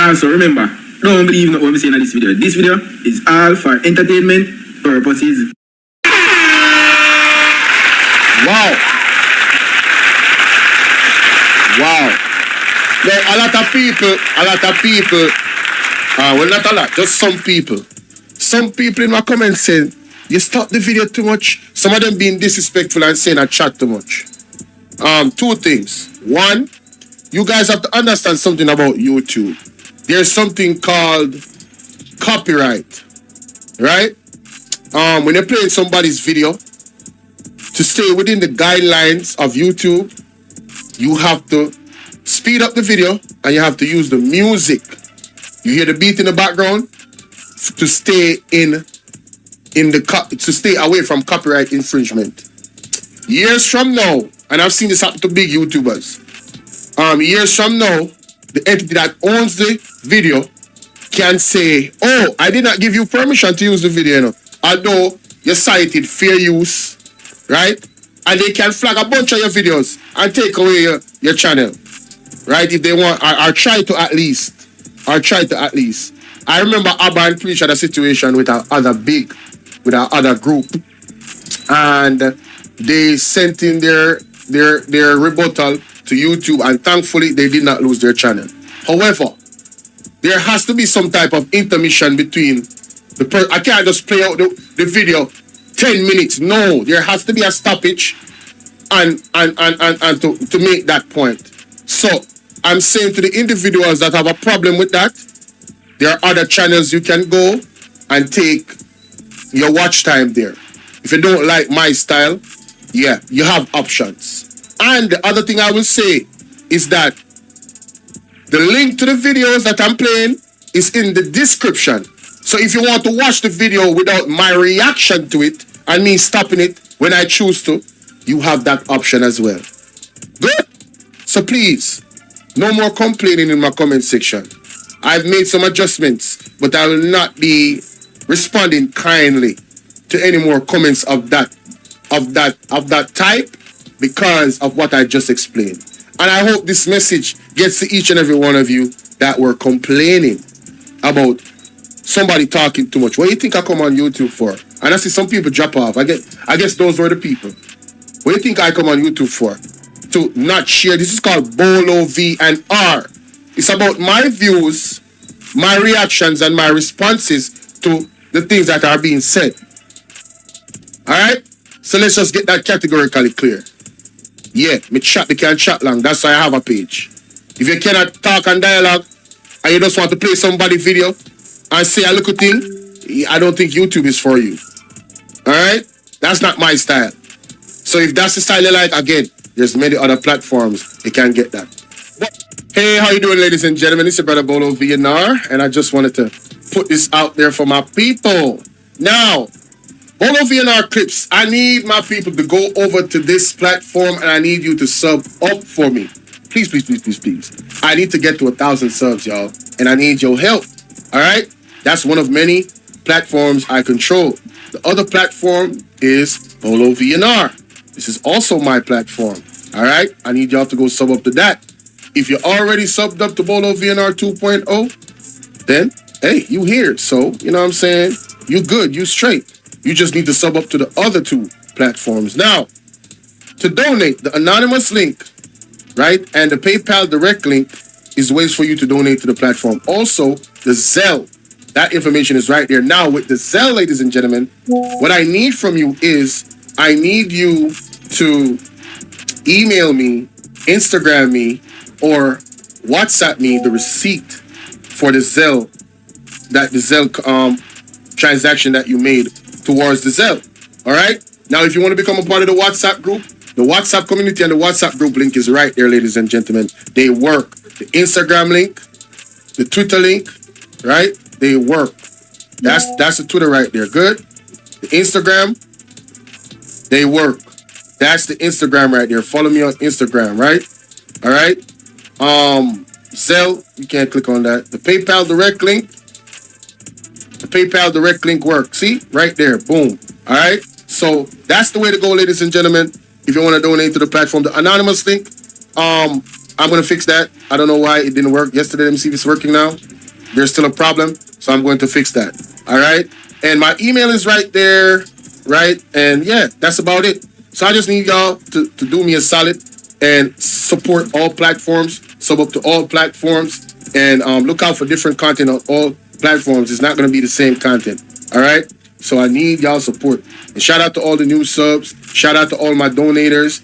also remember, don't believe what I'm saying in this video. This video is all for entertainment purposes. Wow. Wow. Now, a lot of people, well, not a lot, just some people in my comments saying, you stop the video too much. Some of them being disrespectful and saying I chat too much. Two things. One, you guys have to understand something about YouTube. There's something called copyright, right? When you're playing somebody's video, to stay within the guidelines of YouTube, you have to speed up the video and you have to use the music. You hear the beat in the background to stay to stay away from copyright infringement. Years from now, and I've seen this happen to big YouTubers. Years from now, the entity that owns the video can say, "Oh, I did not give you permission to use the video, you know, although you cited fair use." Right? And they can flag a bunch of your videos and take away your channel. Right? If they want, or try to at least. I remember Abba preached at a situation with our other group. And they sent in their rebuttal to YouTube, and thankfully they did not lose their channel. However, there has to be some type of intermission between I can't just play out the video 10 minutes. No, there has to be a stoppage and to make that point. So I'm saying to the individuals that have a problem with that, there are other channels you can go and take your watch time there. If you don't like my style, yeah, you have options. And the other thing I will say is that the link to the videos that I'm playing is in the description. So if you want to watch the video without my reaction to it and me stopping it when I choose to, you have that option as well. Good? So please, no more complaining in my comment section. I've made some adjustments, but I will not be responding kindly to any more comments of that type because of what I just explained. And I hope this message gets to each and every one of you that were complaining about somebody talking too much. What do you think I come on YouTube for? And I see some people drop off. I guess those were the people. What do you think I come on YouTube for? To not share. This is called Bolo V and R. It's about my views, my reactions, and my responses to the things that are being said. Alright? So let's just get that categorically clear. Yeah, me chat, they can't chat long. That's why I have a page. If you cannot talk and dialogue, and you just want to play somebody's video and say a little thing, I don't think YouTube is for you. Alright? That's not my style. So if that's the style you like, again, there's many other platforms you can get that. Hey, how you doing, ladies and gentlemen? It's your brother Bolo VNR, and I just wanted to put this out there for my people. Now, Bolo VNR clips, I need my people to go over to this platform, and I need you to sub up for me. Please, please, please, please, please. I need to get to 1,000 subs, y'all, and I need your help. All right? That's one of many platforms I control. The other platform is Bolo VNR. This is also my platform. All right? I need y'all to go sub up to that. If you're already subbed up to Bolo VNR 2.0, then, hey, you here. So, you know what I'm saying? You good. You straight. You just need to sub up to the other two platforms. Now, to donate, the anonymous link, right, and the PayPal direct link is ways for you to donate to the platform. Also, the Zelle. That information is right there. Now, with the Zelle, ladies and gentlemen, what I need from you is I need you to email me, Instagram me, or WhatsApp me the receipt for the Zelle, transaction that you made towards the Zelle. All right? Now, if you want to become a part of the WhatsApp group, the WhatsApp community and the WhatsApp group link is right there, ladies and gentlemen. They work. The Instagram link, the Twitter link, right? They work. That's the Twitter right there. Good? The Instagram, they work. That's the Instagram right there. Follow me on Instagram, right? All right? Zelle, you can't click on that. The PayPal direct link works. See? Right there. Boom. All right? So that's the way to go, ladies and gentlemen. If you want to donate to the platform, the anonymous link, I'm going to fix that. I don't know why it didn't work yesterday. Let me see if it's working now. There's still a problem, so I'm going to fix that. All right? And my email is right there, right? And yeah, that's about it. So I just need y'all to do me a solid and support all platforms, sub up to all platforms, and look out for different content on all platforms. It's not going to be the same content. All right? So I need y'all support. And shout out to all the new subs. Shout out to all my donators.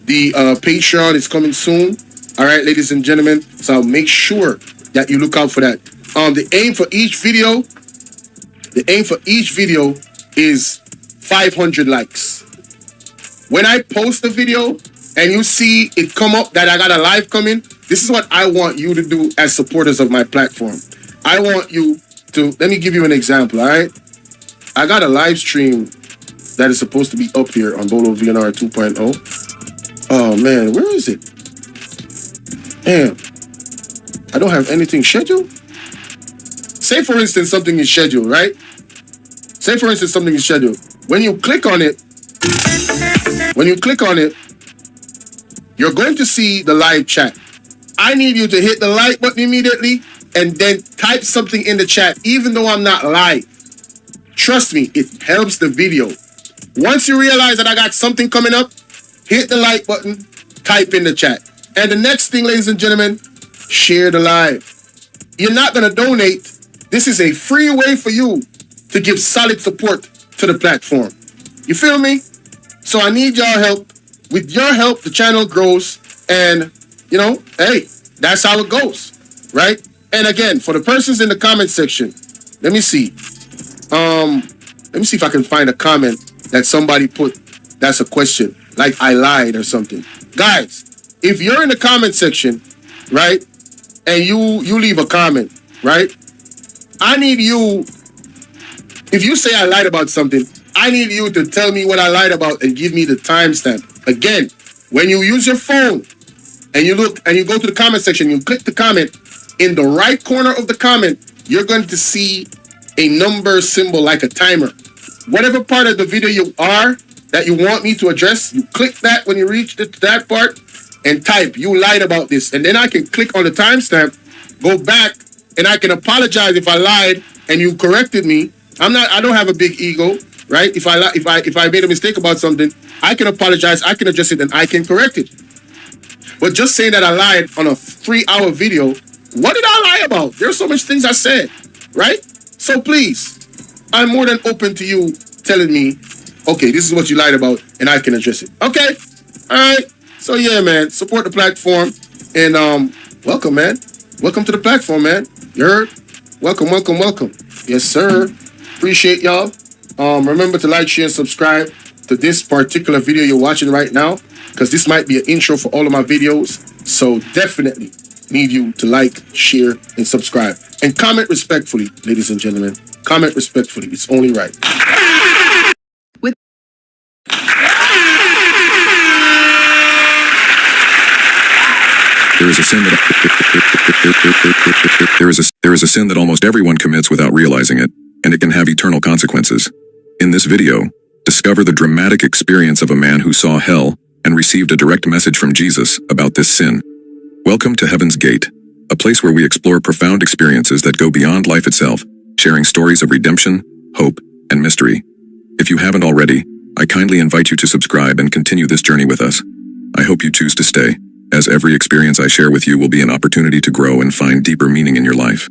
The Patreon is coming soon. All right, ladies and gentlemen. So I'll make sure that you look out for that. The aim for each video is 500 likes. When I post the video and you see it come up that I got a live coming, this is what I want you to do as supporters of my platform. I want you to, let me give you an example, all right? I got a live stream that is supposed to be up here on Bolo VNR 2.0. Oh man, where is it? Damn, I don't have anything scheduled. Say for instance, something is scheduled, right? Say for instance, something is scheduled. When you click on it, you're going to see the live chat. I need you to hit the like button immediately and then type something in the chat, even though I'm not live. Trust me, it helps the video. Once you realize that I got something coming up, hit the like button, type in the chat. And the next thing, ladies and gentlemen, share the live. You're not going to donate. This is a free way for you to give solid support to the platform. You feel me? So I need y'all help. With your help, the channel grows. And, you know, hey, that's how it goes, right? And again, for the persons in the comment section, let me see. Let me see if I can find a comment that somebody put that's a question, like I lied or something. Guys, if you're in the comment section, right, and you leave a comment, right, I need you, if you say I lied about something, I need you to tell me what I lied about and give me the timestamp. Again, when you use your phone and you look and you go to the comment section, you click the comment, in the right corner of the comment, you're going to see a number symbol like a timer. Whatever part of the video you are that you want me to address, you click that when you reach that part and type, you lied about this. And then I can click on the timestamp, go back, and I can apologize if I lied and you corrected me. I don't have a big ego, right? If I made a mistake about something, I can apologize, I can address it, and I can correct it. But just saying that I lied on a 3-hour video, what did I lie about? There's so much things I said, right? So please, I'm more than open to you telling me, okay, this is what you lied about, and I can address it. Okay? All right? So yeah, man, support the platform, and welcome, man. Welcome to the platform, man. You heard? Welcome, welcome, welcome. Yes, sir. Appreciate y'all. Remember to like, share, and subscribe to this particular video you're watching right now, because this might be an intro for all of my videos. So definitely need you to like, share, and subscribe. And comment respectfully, ladies and gentlemen. Comment respectfully. It's only right. There is a sin that almost everyone commits without realizing it, and it can have eternal consequences. In this video, discover the dramatic experience of a man who saw hell and received a direct message from Jesus about this sin. Welcome to Heaven's Gate, a place where we explore profound experiences that go beyond life itself, sharing stories of redemption, hope, and mystery. If you haven't already, I kindly invite you to subscribe and continue this journey with us. I hope you choose to stay, as every experience I share with you will be an opportunity to grow and find deeper meaning in your life.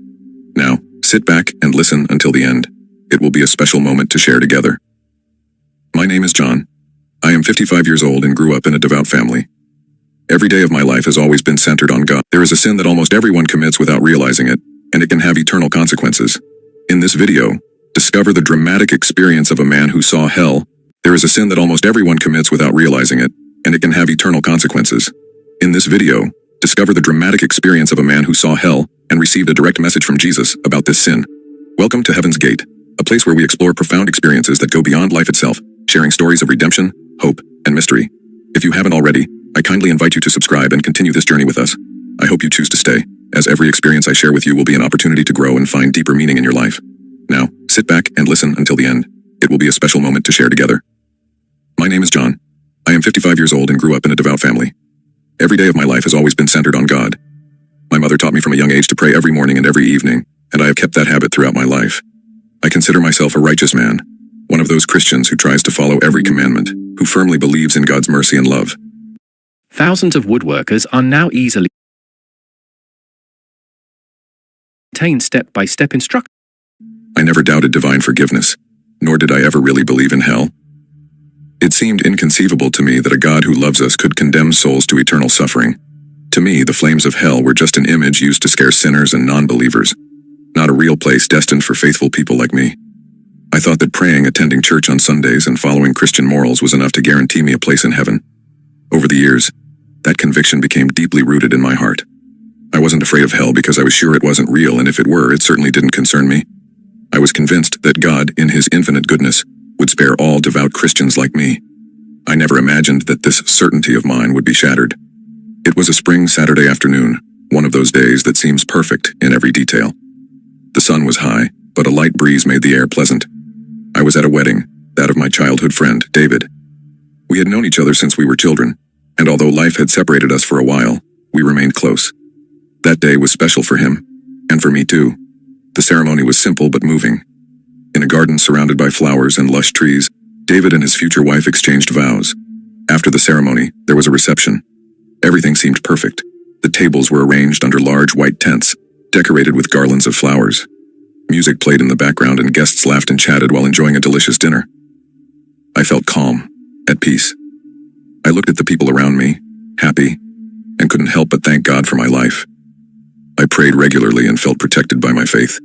Now, sit back and listen until the end. It will be a special moment to share together. My name is John. I am 55 years old and grew up in a devout family. Every day of my life has always been centered on God. There is a sin that almost everyone commits without realizing it, and it can have eternal consequences. In this video, discover the dramatic experience of a man who saw hell. There is a sin that almost everyone commits without realizing it, and it can have eternal consequences. In this video, discover the dramatic experience of a man who saw hell and received a direct message from Jesus about this sin. Welcome to Heaven's Gate, a place where we explore profound experiences that go beyond life itself, sharing stories of redemption, hope, and mystery. If you haven't already, I kindly invite you to subscribe and continue this journey with us. I hope you choose to stay, as every experience I share with you will be an opportunity to grow and find deeper meaning in your life. Now, sit back and listen until the end. It will be a special moment to share together. My name is John. I am 55 years old and grew up in a devout family. Every day of my life has always been centered on God. My mother taught me from a young age to pray every morning and every evening, and I have kept that habit throughout my life. I consider myself a righteous man, one of those Christians who tries to follow every commandment, who firmly believes in God's mercy and love. Thousands of woodworkers are now easily obtained step-by-step instructions. I never doubted divine forgiveness, nor did I ever really believe in hell. It seemed inconceivable to me that a God who loves us could condemn souls to eternal suffering. To me, the flames of hell were just an image used to scare sinners and non-believers, not a real place destined for faithful people like me. I thought that praying, attending church on Sundays, and following Christian morals was enough to guarantee me a place in heaven. Over the years, that conviction became deeply rooted in my heart. I wasn't afraid of hell because I was sure it wasn't real, and if it were, it certainly didn't concern me. I was convinced that God, in his infinite goodness, would spare all devout Christians like me. I never imagined that this certainty of mine would be shattered. It was a spring Saturday afternoon, one of those days that seems perfect in every detail. The sun was high, but a light breeze made the air pleasant. I was at a wedding, that of my childhood friend, David. We had known each other since we were children, and although life had separated us for a while, we remained close. That day was special for him, and for me too. The ceremony was simple but moving. In a garden surrounded by flowers and lush trees, David and his future wife exchanged vows. After the ceremony, there was a reception. Everything seemed perfect. The tables were arranged under large white tents, decorated with garlands of flowers. Music played in the background and guests laughed and chatted while enjoying a delicious dinner. I felt calm, at peace. I looked at the people around me, happy, and couldn't help but thank God for my life. I prayed regularly and felt protected by my faith.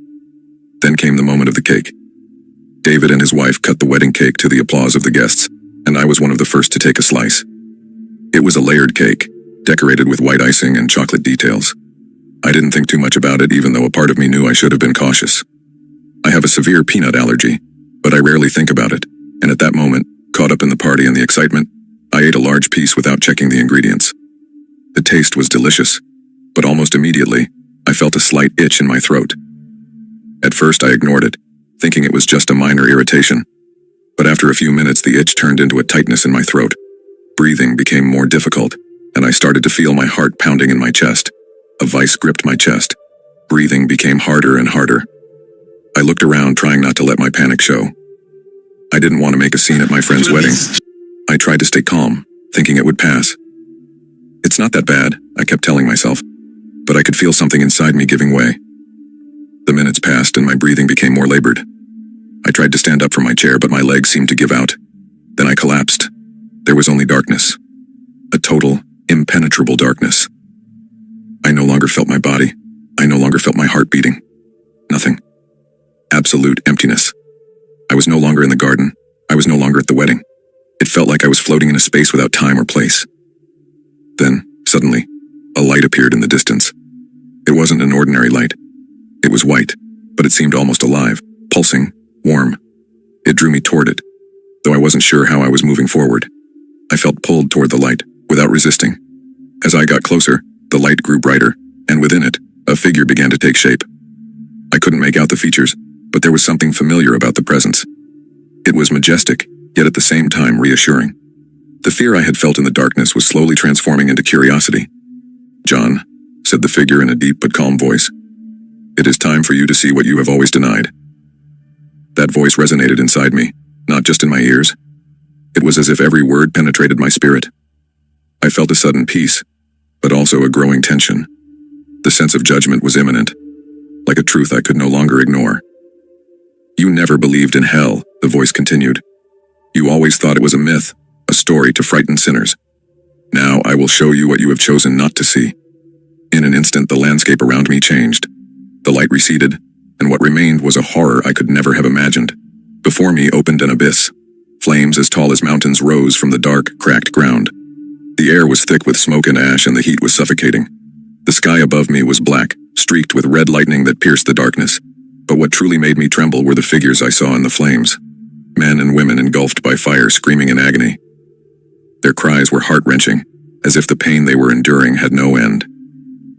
Then came the moment of the cake. David and his wife cut the wedding cake to the applause of the guests, and I was one of the first to take a slice. It was a layered cake, decorated with white icing and chocolate details. I didn't think too much about it, even though a part of me knew I should have been cautious. I have a severe peanut allergy, but I rarely think about it, and at that moment, caught up in the party and the excitement, I ate a large piece without checking the ingredients. The taste was delicious, but almost immediately, I felt a slight itch in my throat. At first I ignored it, thinking it was just a minor irritation. But after a few minutes the itch turned into a tightness in my throat. Breathing became more difficult, and I started to feel my heart pounding in my chest. A vice gripped my chest. Breathing became harder and harder. I looked around, trying not to let my panic show. I didn't want to make a scene at my friend's wedding. I tried to stay calm, thinking it would pass. It's not that bad, I kept telling myself, but I could feel something inside me giving way. The minutes passed and my breathing became more labored. I tried to stand up from my chair, but my legs seemed to give out. Then I collapsed. There was only darkness. A total, impenetrable darkness. I no longer felt my body. I no longer felt my heart beating. Nothing. Absolute emptiness. I was no longer in the garden. I was no longer at the wedding. It felt like I was floating in a space without time or place. Then, suddenly, a light appeared in the distance. It wasn't an ordinary light. It was white, but it seemed almost alive, pulsing, warm. It drew me toward it, though I wasn't sure how I was moving forward. I felt pulled toward the light, without resisting. As I got closer, the light grew brighter, and within it, a figure began to take shape. I couldn't make out the features, but there was something familiar about the presence. It was majestic, yet at the same time reassuring. The fear I had felt in the darkness was slowly transforming into curiosity. "John," said the figure in a deep but calm voice, "it is time for you to see what you have always denied." That voice resonated inside me, not just in my ears. It was as if every word penetrated my spirit. I felt a sudden peace, but also a growing tension. The sense of judgment was imminent, like a truth I could no longer ignore. "You never believed in hell," the voice continued. "You always thought it was a myth, a story to frighten sinners. Now I will show you what you have chosen not to see." In an instant, the landscape around me changed. The light receded, and what remained was a horror I could never have imagined. Before me opened an abyss. Flames as tall as mountains rose from the dark, cracked ground. The air was thick with smoke and ash, and the heat was suffocating. The sky above me was black, streaked with red lightning that pierced the darkness. But what truly made me tremble were the figures I saw in the flames. Men and women engulfed by fire, screaming in agony. Their cries were heart-wrenching, as if the pain they were enduring had no end.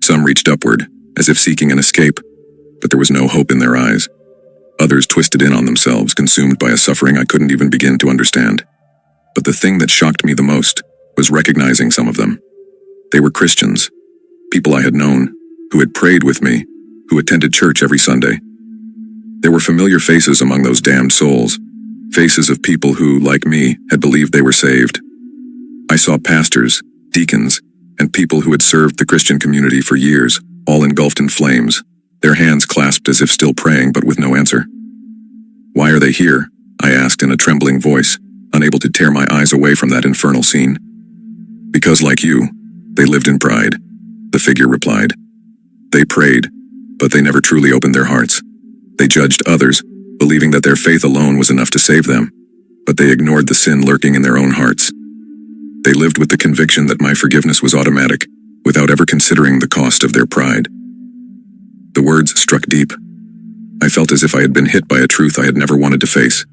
Some reached upward, as if seeking an escape, but there was no hope in their eyes. Others twisted in on themselves, consumed by a suffering I couldn't even begin to understand. But the thing that shocked me the most was recognizing some of them. They were Christians, people I had known, who had prayed with me, who attended church every Sunday. There were familiar faces among those damned souls, faces of people who, like me, had believed they were saved. I saw pastors, deacons, and people who had served the Christian community for years, all engulfed in flames, their hands clasped as if still praying but with no answer. "Why are they here?" I asked in a trembling voice, unable to tear my eyes away from that infernal scene. "Because like you, they lived in pride," the figure replied. "They prayed, but they never truly opened their hearts. They judged others, believing that their faith alone was enough to save them, but they ignored the sin lurking in their own hearts. They lived with the conviction that my forgiveness was automatic, without ever considering the cost of their pride." The words struck deep. I felt as if I had been hit by a truth I had never wanted to face.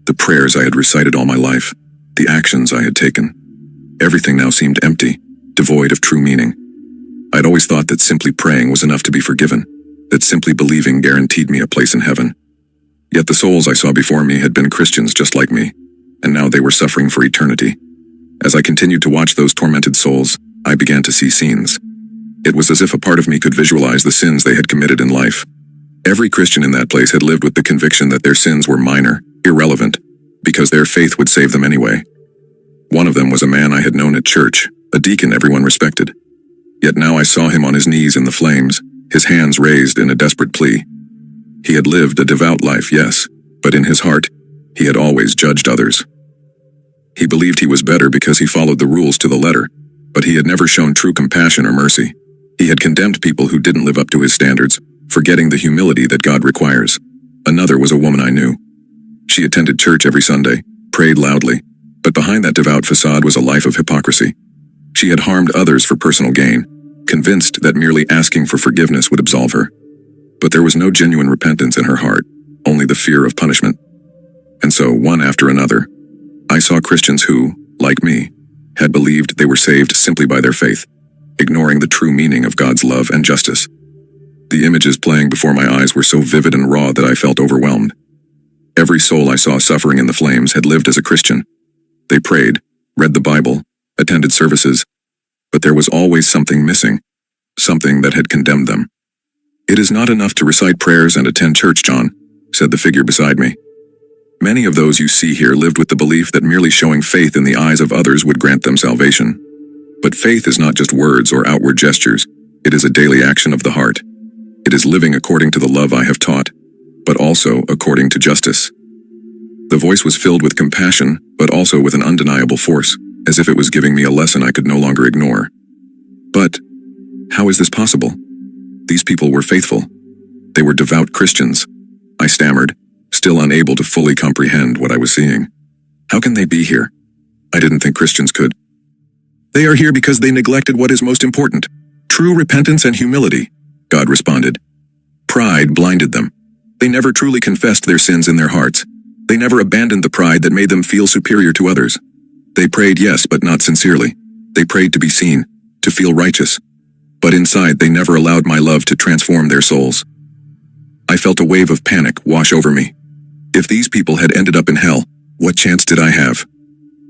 The prayers I had recited all my life, the actions I had taken, everything now seemed empty, devoid of true meaning. I'd always thought that simply praying was enough to be forgiven, that simply believing guaranteed me a place in heaven. Yet the souls I saw before me had been Christians just like me, and now they were suffering for eternity. As I continued to watch those tormented souls, I began to see scenes. It was as if a part of me could visualize the sins they had committed in life. Every Christian in that place had lived with the conviction that their sins were minor, irrelevant, because their faith would save them anyway. One of them was a man I had known at church, a deacon everyone respected. Yet now I saw him on his knees in the flames, his hands raised in a desperate plea. He had lived a devout life, yes, but in his heart, he had always judged others. He believed he was better because he followed the rules to the letter, but he had never shown true compassion or mercy. He had condemned people who didn't live up to his standards, forgetting the humility that God requires. Another was a woman I knew. She attended church every Sunday, prayed loudly, but behind that devout facade was a life of hypocrisy. She had harmed others for personal gain, convinced that merely asking for forgiveness would absolve her. But there was no genuine repentance in her heart, only the fear of punishment. And so, one after another, I saw Christians who, like me, had believed they were saved simply by their faith, ignoring the true meaning of God's love and justice. The images playing before my eyes were so vivid and raw that I felt overwhelmed. Every soul I saw suffering in the flames had lived as a Christian. They prayed, read the Bible, attended services, but there was always something missing, something that had condemned them. "It is not enough to recite prayers and attend church, John," said the figure beside me. "Many of those you see here lived with the belief that merely showing faith in the eyes of others would grant them salvation. But faith is not just words or outward gestures, it is a daily action of the heart. It is living according to the love I have taught, but also according to justice." The voice was filled with compassion, but also with an undeniable force, as if it was giving me a lesson I could no longer ignore. "But how is this possible? These people were faithful. They were devout Christians," I stammered, still unable to fully comprehend what I was seeing. "How can they be here? I didn't think Christians could." "They are here because they neglected what is most important, true repentance and humility," God responded. "Pride blinded them. They never truly confessed their sins in their hearts. They never abandoned the pride that made them feel superior to others. They prayed, yes, but not sincerely. They prayed to be seen, to feel righteous. But inside, they never allowed my love to transform their souls." I felt a wave of panic wash over me. If these people had ended up in hell, what chance did I have?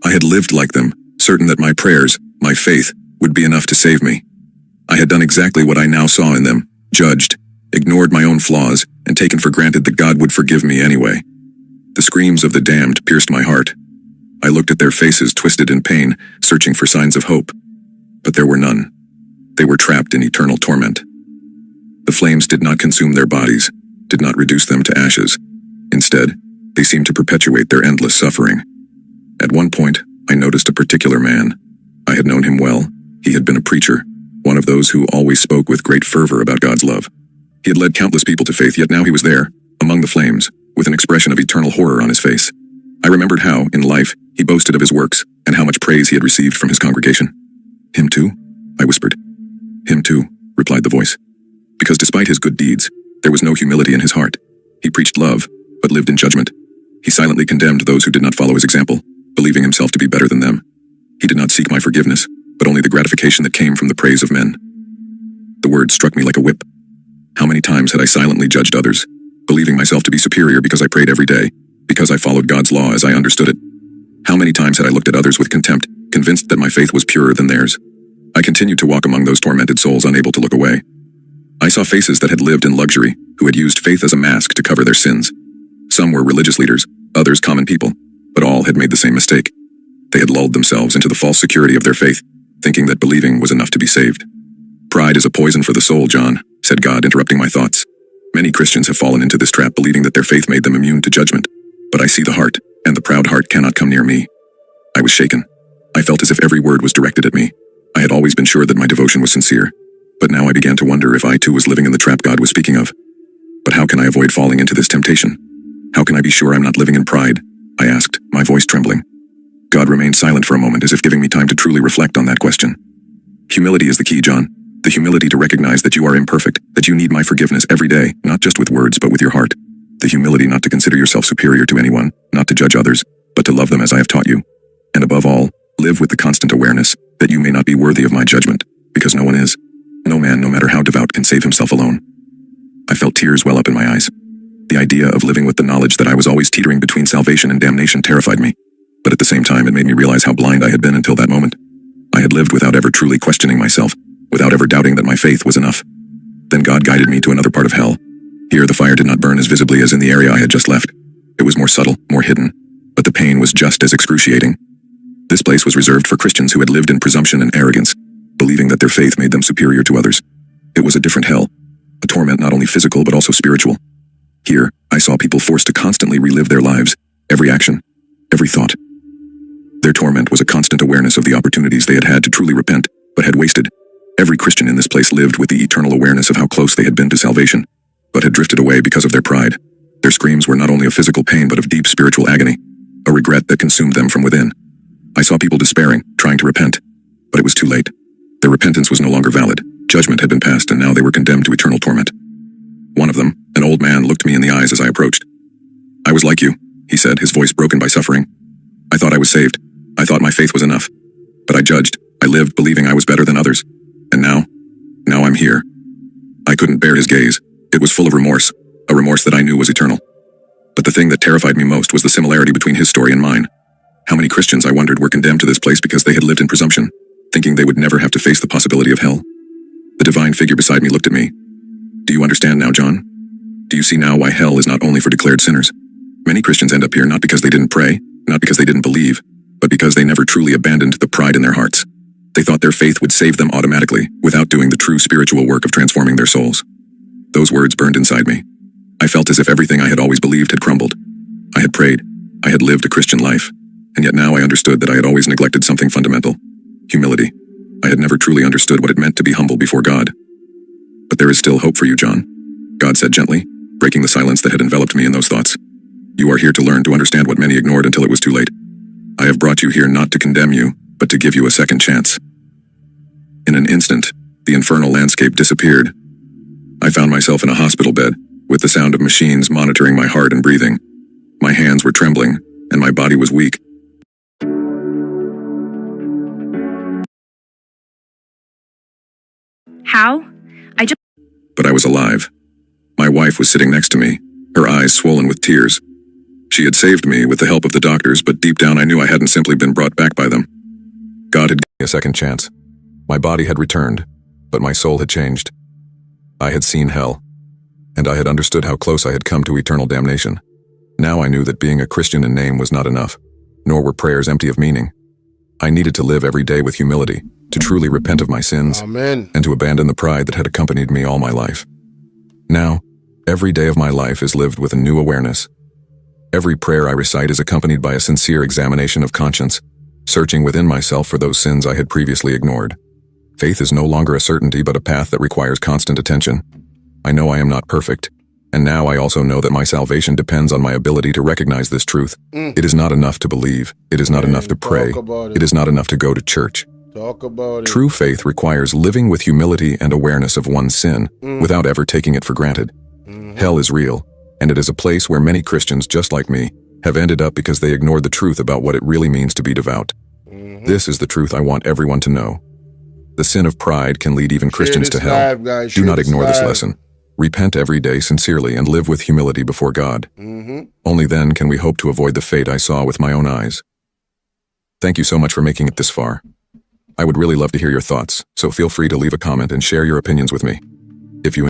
I had lived like them, certain that my prayers, my faith, would be enough to save me. I had done exactly what I now saw in them, judged, ignored my own flaws, and taken for granted that God would forgive me anyway. The screams of the damned pierced my heart. I looked at their faces twisted in pain, searching for signs of hope. But there were none. They were trapped in eternal torment. The flames did not consume their bodies, did not reduce them to ashes. Instead, they seemed to perpetuate their endless suffering. At one point, I noticed a particular man. I had known him well. He had been a preacher, one of those who always spoke with great fervor about God's love. He had led countless people to faith, yet now he was there, among the flames, with an expression of eternal horror on his face. I remembered how, in life, he boasted of his works, and how much praise he had received from his congregation. "Him too?" I whispered. "Him too," replied the voice. Because despite his good deeds, there was no humility in his heart. He preached love, but lived in judgment. He silently condemned those who did not follow his example, believing himself to be better than them. He did not seek my forgiveness, but only the gratification that came from the praise of men. The words struck me like a whip. How many times had I silently judged others, believing myself to be superior because I prayed every day, because I followed God's law as I understood it? How many times had I looked at others with contempt, convinced that my faith was purer than theirs? I continued to walk among those tormented souls, unable to look away. I saw faces that had lived in luxury, who had used faith as a mask to cover their sins. Some were religious leaders, others common people, but all had made the same mistake. They had lulled themselves into the false security of their faith, thinking that believing was enough to be saved. Pride is a poison for the soul, John, said God, interrupting my thoughts. Many Christians have fallen into this trap, believing that their faith made them immune to judgment. But I see the heart, and the proud heart cannot come near me. I was shaken. I felt as if every word was directed at me. I had always been sure that my devotion was sincere, but now I began to wonder if I too was living in the trap God was speaking of. But how can I avoid falling into this temptation? How can I be sure I'm not living in pride? I asked, my voice trembling. God remained silent for a moment, as if giving me time to truly reflect on that question. Humility is the key, John. The humility to recognize that you are imperfect, that you need my forgiveness every day, not just with words but with your heart. The humility not to consider yourself superior to anyone, not to judge others, but to love them as I have taught you. And above all, live with the constant awareness that you may not be worthy of my judgment, because no one is. No man, no matter how devout, can save himself alone. I felt tears well up in my eyes. The idea of living with the knowledge that I was always teetering between salvation and damnation terrified me, but at the same time it made me realize how blind I had been until that moment. I had lived without ever truly questioning myself, without ever doubting that my faith was enough. Then God guided me to another part of hell. Here the fire did not burn as visibly as in the area I had just left. It was more subtle, more hidden, but the pain was just as excruciating. This place was reserved for Christians who had lived in presumption and arrogance, believing that their faith made them superior to others. It was a different hell, a torment not only physical but also spiritual. Here, I saw people forced to constantly relive their lives, every action, every thought. Their torment was a constant awareness of the opportunities they had had to truly repent, but had wasted. Every Christian in this place lived with the eternal awareness of how close they had been to salvation, but had drifted away because of their pride. Their screams were not only of physical pain but of deep spiritual agony, a regret that consumed them from within. I saw people despairing, trying to repent, but it was too late. Their repentance was no longer valid. Judgment had been passed, and now they were condemned to eternal torment. One of them, an old man, looked me in the eyes as I approached. I was like you, he said, his voice broken by suffering. I thought I was saved. I thought my faith was enough. But I judged. I lived believing I was better than others. And now I'm here. I couldn't bear his gaze. It was full of remorse, a remorse that I knew was eternal. But the thing that terrified me most was the similarity between his story and mine. How many Christians, I wondered, were condemned to this place because they had lived in presumption, thinking they would never have to face the possibility of hell. The divine figure beside me looked at me. Do you understand now, John? Do you see now why hell is not only for declared sinners? Many Christians end up here not because they didn't pray, not because they didn't believe, but because they never truly abandoned the pride in their hearts. They thought their faith would save them automatically, without doing the true spiritual work of transforming their souls. Those words burned inside me. I felt as if everything I had always believed had crumbled. I had prayed. I had lived a Christian life. And yet now I understood that I had always neglected something fundamental. Humility. I had never truly understood what it meant to be humble before God. But there is still hope for you, John, God said gently, breaking the silence that had enveloped me in those thoughts. You are here to learn to understand what many ignored until it was too late. I have brought you here not to condemn you, but to give you a second chance. In an instant, the infernal landscape disappeared. I found myself in a hospital bed, with the sound of machines monitoring my heart and breathing. My hands were trembling, and my body was weak. How? But I was alive. My wife was sitting next to me, her eyes swollen with tears. She had saved me with the help of the doctors, but deep down I knew I hadn't simply been brought back by them. God had given me a second chance. My body had returned, but my soul had changed. I had seen hell, and I had understood how close I had come to eternal damnation. Now I knew that being a Christian in name was not enough, nor were prayers empty of meaning. I needed to live every day with humility, to truly repent of my sins, Amen. and to abandon the pride that had accompanied me all my life. Now, every day of my life is lived with a new awareness. Every prayer I recite is accompanied by a sincere examination of conscience, searching within myself for those sins I had previously ignored. Faith is no longer a certainty but a path that requires constant attention. I know I am not perfect, and now I also know that my salvation depends on my ability to recognize this truth. It is not enough to believe. It is not enough to pray. It is not enough to go to church. Talk about it. True faith requires living with humility and awareness of one's sin, without ever taking it for granted. Hell is real, and it is a place where many Christians, just like me, have ended up because they ignored the truth about what it really means to be devout. This is the truth I want everyone to know. The sin of pride can lead even Christians to hell. Live, guys. Do Share not this ignore this live. lesson. Repent every day sincerely and live with humility before God. Only then can we hope to avoid the fate I saw with my own eyes. Thank you so much for making it this far. I would really love to hear your thoughts, so feel free to leave a comment and share your opinions with me. If you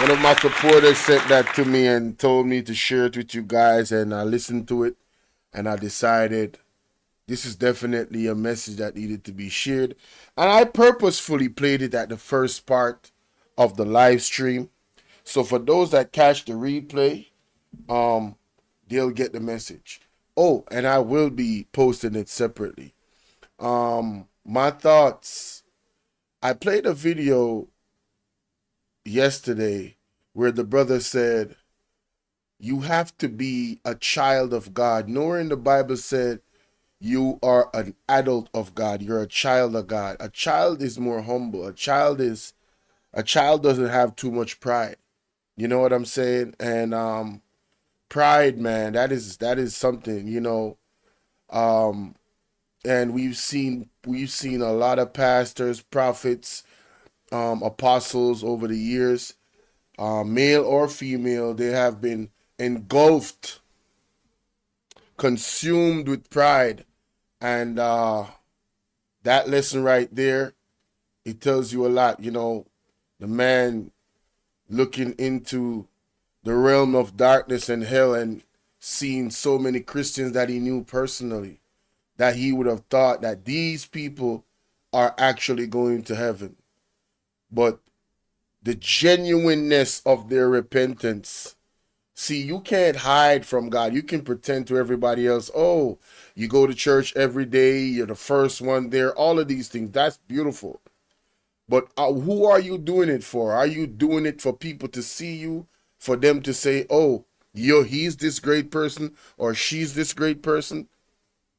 One of my supporters sent that to me and told me to share it with you guys, and I listened to it and I decided this is definitely a message that needed to be shared. And I purposefully played it at the first part of the live stream. So for those that catch the replay, they'll get the message. Oh, and I will be posting it separately. My thoughts. I played a video yesterday where the brother said, you have to be a child of God. Nowhere in the Bible said you are an adult of God. You're a child of God. A child is more humble. A child doesn't have too much pride. You know what I'm saying? And pride, man, that is something, you know. And we've seen a lot of pastors, prophets, apostles over the years, male or female, they have been engulfed, consumed with pride. And that lesson right there, it tells you a lot. You know, the man looking into the realm of darkness and hell and seeing so many Christians that he knew personally, that he would have thought that these people are actually going to heaven. But the genuineness of their repentance, see, you can't hide from God. You can pretend to everybody else, oh, you go to church every day, you're the first one there, all of these things. That's beautiful. But who are you doing it for? Are you doing it for people to see you, for them to say, oh, he's this great person or she's this great person?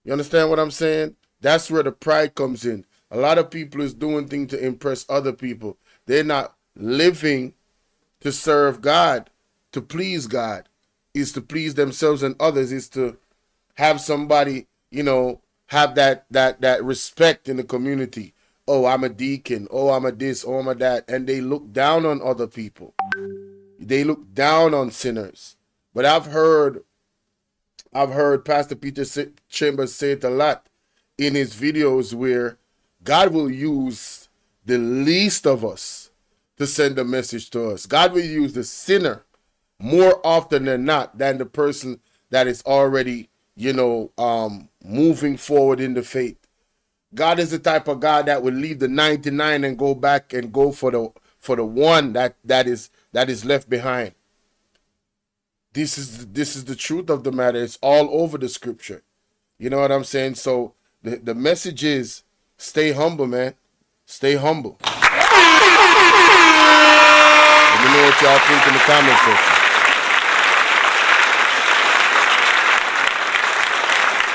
You understand what I'm saying? That's where the pride comes in. A lot of people is doing things to impress other people. They're not living to serve God, to please God. Is to please themselves and others, is to have somebody, you know, have that respect in the community. Oh, I'm a deacon. Oh, I'm a this. Oh, I'm a that. And they look down on other people. They look down on sinners. But I've heard Pastor Peter Chambers say it a lot in his videos where God will use the least of us to send a message to us. God will use the sinner more often than not than the person that is already, you know, moving forward in the faith. God is the type of God that would leave the 99 and go back and go for the one that is left behind. This is the truth of the matter. It's all over the scripture. You know what I'm saying? So the message is stay humble, man. Stay humble. Let me know what y'all think in the comment section.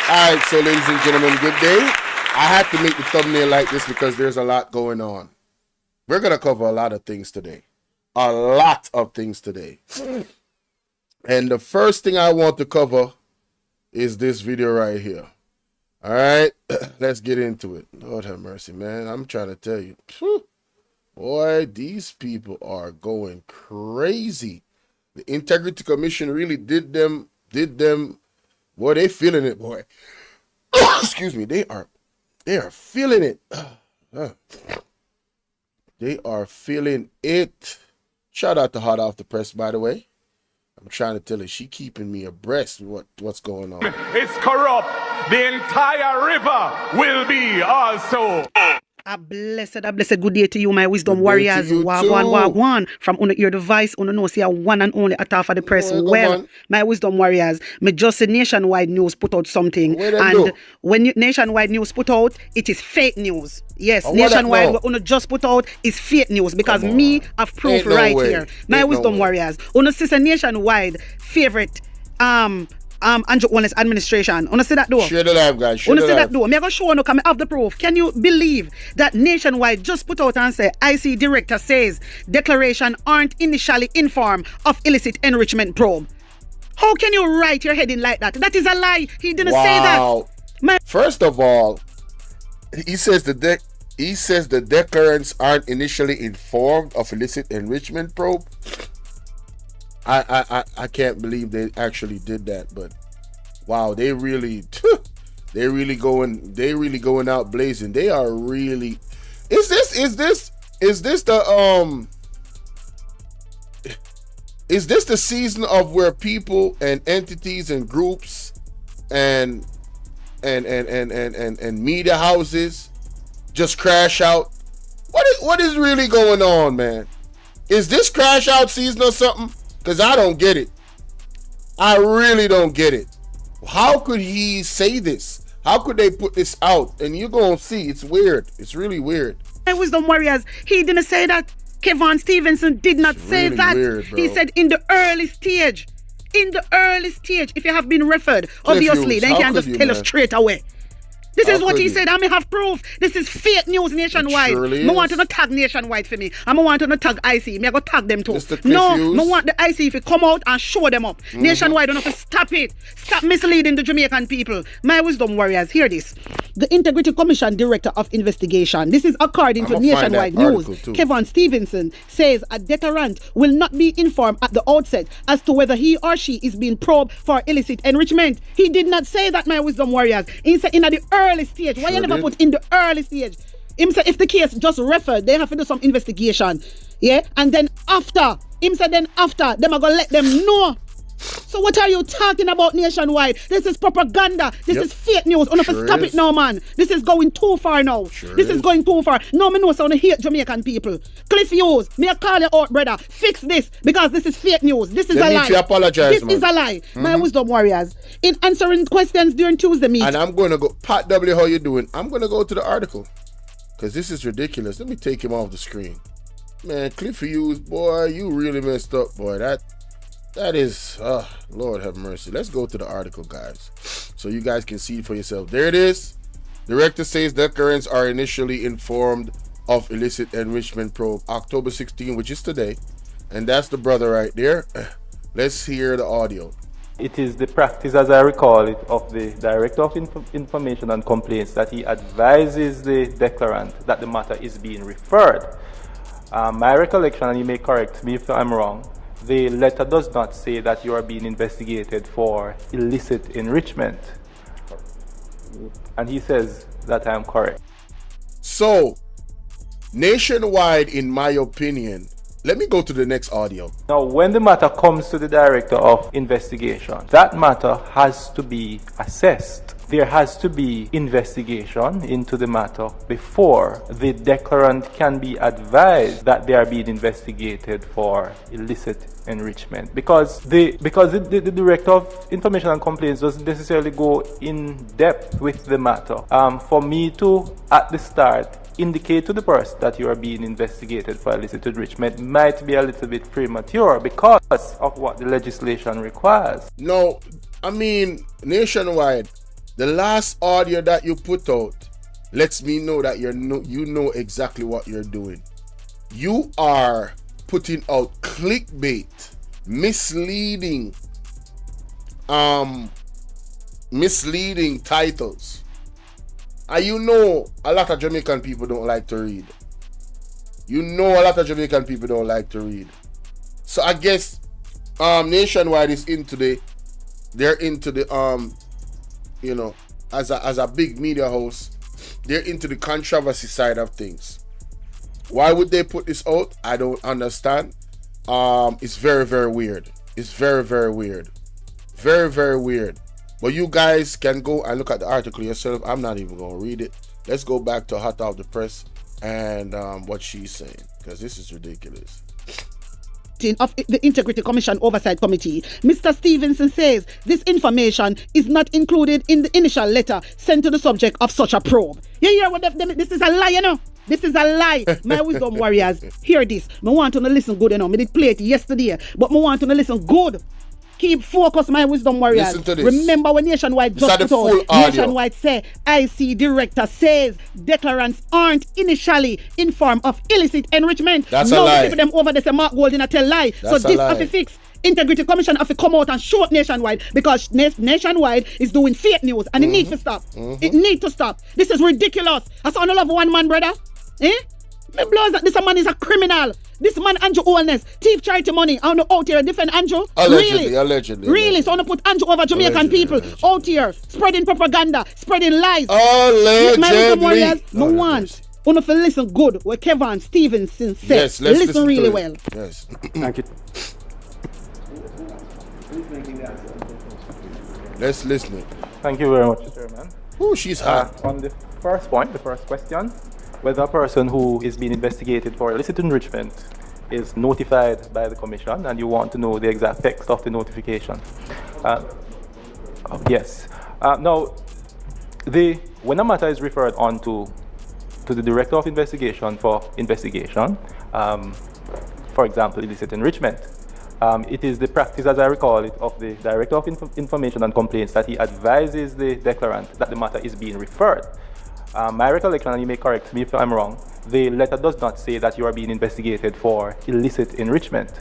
All right, so ladies and gentlemen, good day. I had to make the thumbnail like this because there's a lot going on. We're going to cover a lot of things today. A lot of things today. And the first thing I want to cover is this video right here. All right, let's get into it. Lord have mercy, man. I'm trying to tell you. Boy, these people are going crazy. The Integrity Commission really did them. Boy, they feeling it, boy. Excuse me. They are feeling it. They are feeling it. Shout out to Hot Off the Press, by the way. I'm trying to tell her she keeping me abreast with what's going on. It's corrupt. The entire river will be also. A blessed good day to you, my wisdom Good day warriors. to you Wagwan. From on your device, on know see a one and only at half of the press. Well, my wisdom warriors, me just say Nationwide News put out something, and when Nationwide News put out, it is fake news. Yes, Nationwide what just put out is fake news because me have proof right here. My wisdom warriors, on sister Nationwide favorite Andrew Wallace administration. Wanna see that door? Share the live, guys. Wanna see that door? Me go show no come have the proof. Can you believe that Nationwide just put out and say IC director says declaration aren't initially informed of illicit enrichment probe? How can you write your heading like that? That is a lie. He didn't say that. First of all, he says the He says the declarants aren't initially informed of illicit enrichment probe. I can't believe they actually did that, but wow, they really going out blazing. They are really. Is this the season of where people and entities and groups and media houses just crash out? What is really going on, man? Is this crash out season or something? Because I don't get it. I really don't get it. How could he say this? How could they put this out? And you're going to see, it's weird. It's really weird. My wisdom warriors, he didn't say that. Kevon Stevenson did not say really that. weird, bro. He said in the early stage. In the early stage, if you have been referred, obviously, Hughes, then you how can could just you, tell us man? straight away. This How is what could he you? said. I may have proof. This is fake news nationwide. surely I want is. to tag nationwide for me. I want to tag IC. Me I go tag them too. Mr. Cliff No, Hughes. I want the IC if you come out and show them up. Nationwide, don't have to stop it. Stop misleading the Jamaican people. My wisdom warriors, hear this. The Integrity Commission Director of Investigation. This is according to I'ma find Nationwide that News. article too. Kevon Stevenson says a declarant will not be informed at the outset as to whether he or she is being probed for illicit enrichment. He did not say that, my wisdom warriors. He said in the early stage. Why you never did. put in the early stage? Him say if the case just referred, they have to do some investigation. Yeah? And then after, them are gonna let them know. So what are you talking about nationwide? This is propaganda. This Yep. is fake news. You have to Sure stop is. it now, man. This is going too far now. This is going too far. No, me know so I hate Jamaican people. Cliff Hughes, me I call you out, brother. Fix this because this is fake news. This is They a need lie. to apologize, This man. is a lie. My wisdom warriors. In answering questions during Tuesday meeting. And I'm going to go, Pat W, how you doing? I'm going to go to the article because this is ridiculous. Let me take him off the screen. Man, Cliff Hughes, boy, you really messed up, boy. That is, Lord have mercy. Let's go to the article, guys, so you guys can see it for yourself. There it is. Director says declarants are initially informed of illicit enrichment probe, October 16, which is today. And that's the brother right there. Let's hear the audio. It is the practice, as I recall it, of the Director of Information and Complaints that he advises the declarant that the matter is being referred. My recollection, and you may correct me if I'm wrong, the letter does not say that you are being investigated for illicit enrichment. And he says that I am correct. So, nationwide, in my opinion, let me go to the next audio. Now, when the matter comes to the Director of Investigation, that matter has to be assessed. There has to be investigation into the matter before the declarant can be advised that they are being investigated for illicit enrichment. Because the Director of Information and Complaints doesn't necessarily go in depth with the matter. For me to, at the start, indicate to the person that you are being investigated for illicit enrichment might be a little bit premature because of what the legislation requires. No, I mean, nationwide, the last audio that you put out lets me know that you know exactly what you're doing. You are putting out clickbait, misleading titles. And you know a lot of Jamaican people don't like to read. So I guess Nationwide is they're into the you know, as a big media house, they're into the controversy side of things. Why would they put this out? I don't understand. It's very, very weird. It's very, very weird. Very, very weird. But you guys can go and look at the article yourself. I'm not even going to read it. Let's go back to Hot Off the Press and what she's saying, because this is ridiculous. Of the Integrity Commission Oversight Committee, Mr. Stevenson says this information is not included in the initial letter sent to the subject of such a probe. You hear what this is a lie, you know? This is a lie. My wisdom warriors, hear this. I want to listen good, you know. I did play it yesterday, but I want to listen good. Keep focus, my wisdom warriors. Listen to this. Remember when Nationwide just put out, Nationwide say, IC Director says declarants aren't initially informed of illicit enrichment. That's a lie. People them over there say Mark Golding a tell lie. That's so this a lie. have to fix. Integrity Commission have to come out and show up nationwide because nationwide is doing fake news and it needs to stop. It needs to stop. This is ridiculous. I saw no love one man, brother. Eh? Me blows that this man is a criminal. This man Andrew Oldness, thief charity money. I don't know out here defend Andrew. Allegedly. Really? So I want to put Andrew over Jamaican people out here spreading propaganda, spreading lies. Allegedly. No ones. You have to listen good what Kevin Stevenson said. Yes, let's listen really to well. Yes. Thank you. Let's listen. Thank you very much, Chairman. Oh, she's hot. On the first point, the first question, whether a person who is being investigated for illicit enrichment is notified by the Commission, and you want to know the exact text of the notification. Yes. Now, when a matter is referred on to the Director of Investigation for investigation, for example, illicit enrichment, it is the practice, as I recall it, of the Director of Information and Complaints that he advises the declarant that the matter is being referred. My recollection, and you may correct me if I'm wrong, the letter does not say that you are being investigated for illicit enrichment.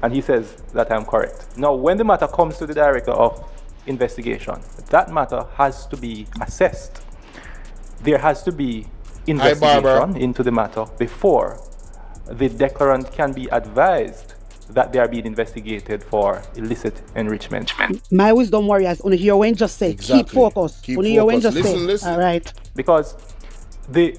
And he says that I'm correct. Now, when the matter comes to the Director of Investigation, that matter has to be assessed. There has to be investigation into the matter before the declarant can be advised that they are being investigated for illicit enrichment. My wisdom warriors, on hear when just say, keep focus. Listen. All right. Because the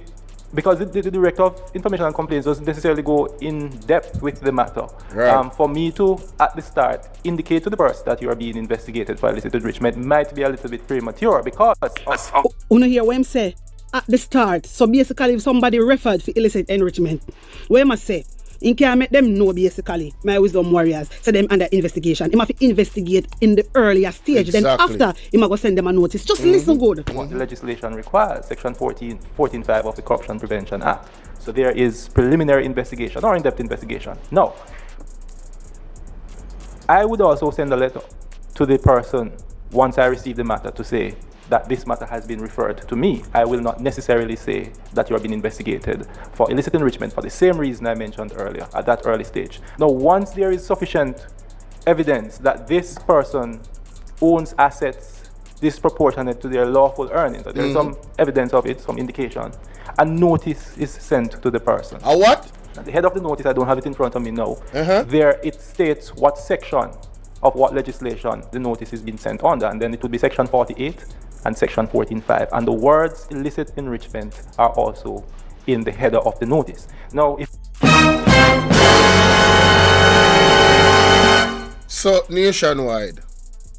Director of Information and Complaints doesn't necessarily go in depth with the matter. Right. For me to, at the start, indicate to the person that you are being investigated for illicit enrichment might be a little bit premature because of... Hear what I'm say at the start. So basically, if somebody referred for illicit enrichment, what am I say? In can make them know basically, my wisdom warriors, so them under investigation. He must investigate in the earlier stage. Then after, he must go send them a notice. Just listen good. What the legislation requires, Section 14.5 of the Corruption Prevention Act. So there is preliminary investigation or in-depth investigation. Now, I would also send a letter to the person once I receive the matter to say that this matter has been referred to me. I will not necessarily say that you are being investigated for illicit enrichment for the same reason I mentioned earlier, at that early stage. Now, once there is sufficient evidence that this person owns assets disproportionate to their lawful earnings, or there is some evidence of it, some indication, a notice is sent to the person. A what? At the head of the notice, I don't have it in front of me now. There it states what section of what legislation the notice is being sent under, and then it would be Section 48 and Section 14.5, and the words illicit enrichment are also in the header of the notice. Now, if so nationwide,